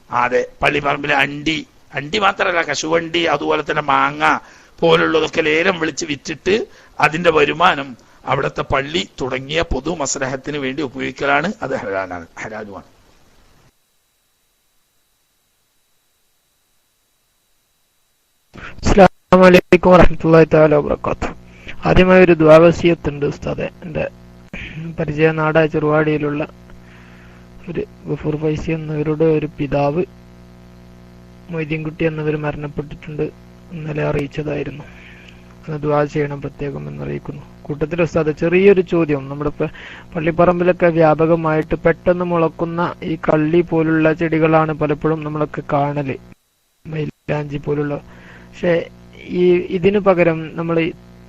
അതെ, പള്ളിപ്പറമ്പിലെ അണ്ടി മാത്രമല്ല, കശുവണ്ടി അതുപോലെ തന്നെ മാങ്ങ പോലുള്ളതൊക്കെ ലേലം വിളിച്ച് വിറ്റിട്ട് അതിന്റെ വരുമാനം അവിടുത്തെ പള്ളി തുടങ്ങിയ പൊതു മസ്ലഹത്തിന് വേണ്ടി ഉപയോഗിക്കലാണ്. അത് ഹലാലുമാണ്. അസ്സലാമു അലൈക്കും വറഹ്മത്തുള്ളാഹി തആല വബറകാതുഹു. ആദ്യമായി ഒരു ദുആ വസിയത്തുണ്ട് ഉസ്താദെ. എൻ്റെ പരിചയ നാടായ ചെറുവാടിയിലുള്ള ഒരു ഗഫൂർ ഫൈസി എന്നവരുടെ ഒരു പിതാവ് മൊയ്തീൻകുട്ടി എന്നിവർ മരണപ്പെട്ടിട്ടുണ്ട്. ഇന്നലെ അറിയിച്ചതായിരുന്നു. ദുആ ചെയ്യണം പ്രത്യേകം എന്നറിയിക്കുന്നു. കൂട്ടത്തിൽ ഉസ്താദ് ചെറിയൊരു ചോദ്യം. നമ്മുടെ പള്ളിപ്പറമ്പിലൊക്കെ വ്യാപകമായിട്ട് പെട്ടെന്ന് മുളക്കുന്ന ഈ കള്ളി പോലുള്ള ചെടികളാണ് പലപ്പോഴും നമ്മളൊക്കെ കാണല്, മൈലാഞ്ചി പോലുള്ള. പക്ഷെ ഇതിനു പകരം നമ്മൾ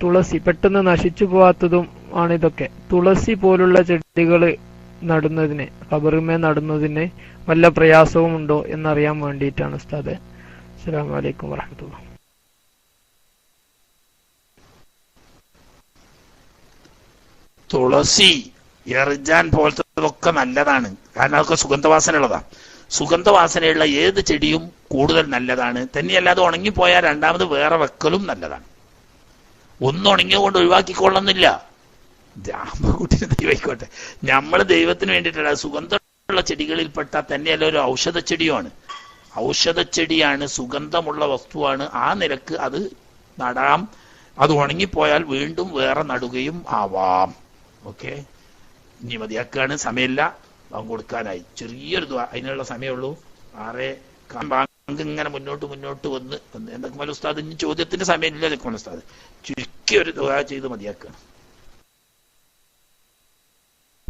തുളസി, പെട്ടെന്ന് നശിച്ചു പോവാത്തതും ആണ് ഇതൊക്കെ. തുളസി പോലുള്ള ചെടികൾ നടുന്നതിന്, ഖബറിന്മേൽ നടുന്നതിന് വല്ല പ്രയാസവും ഉണ്ടോ എന്നറിയാൻ വേണ്ടിയിട്ടാണ് ഉസ്താദെ. അസ്സലാമു അലൈക്കും വറഹ്മത്തുള്ളാഹി. തുളസി, എർജാൻ പോലത്തതൊക്കെ നല്ലതാണ്. കാരണം അതൊക്കെ സുഗന്ധവാസന ഉള്ളതാണ്. സുഗന്ധവാസനയുള്ള ഏത് ചെടിയും കൂടുതൽ നല്ലതാണ്. തന്നെയല്ലാതെ ഉണങ്ങിപ്പോയാൽ രണ്ടാമത് വേറെ വെക്കലും നല്ലതാണ്. ഒന്നുണങ്ങിയതുകൊണ്ട് ഒഴിവാക്കിക്കൊള്ളുന്നില്ല. കുട്ടിന് ദൈവമായിക്കോട്ടെ, നമ്മള് ദൈവത്തിന് വേണ്ടിയിട്ടല്ല. സുഗന്ധം സുഗന്ധമുള്ള ചെടികളിൽപ്പെട്ട തന്നെയല്ല ഒരു ഔഷധ ചെടിയുമാണ്. ഔഷധച്ചെടിയാണ്, സുഗന്ധമുള്ള വസ്തുവാണ്. ആ നിലക്ക് അത് നടാം. അത് ഉണങ്ങിപ്പോയാൽ വീണ്ടും വേറെ നടുകയും ആവാം. ഓക്കെ, ഇനി മതിയാക്കാണ്, സമയമില്ല, ബാങ്ക് കൊടുക്കാനായി. ചെറിയൊരു ദുആ, അതിനുള്ള സമയമുള്ളൂ. 6 ബാങ്ക് ഇങ്ങനെ മുന്നോട്ട് വന്ന് എന്തൊക്കെ ഉസ്താദ്, ഇനി ചോദ്യത്തിന്റെ സമയമില്ല. ഉസ്താദ് ചുരുക്കി ഒരു ദുആ ചെയ്ത് മതിയാക്കാണ്.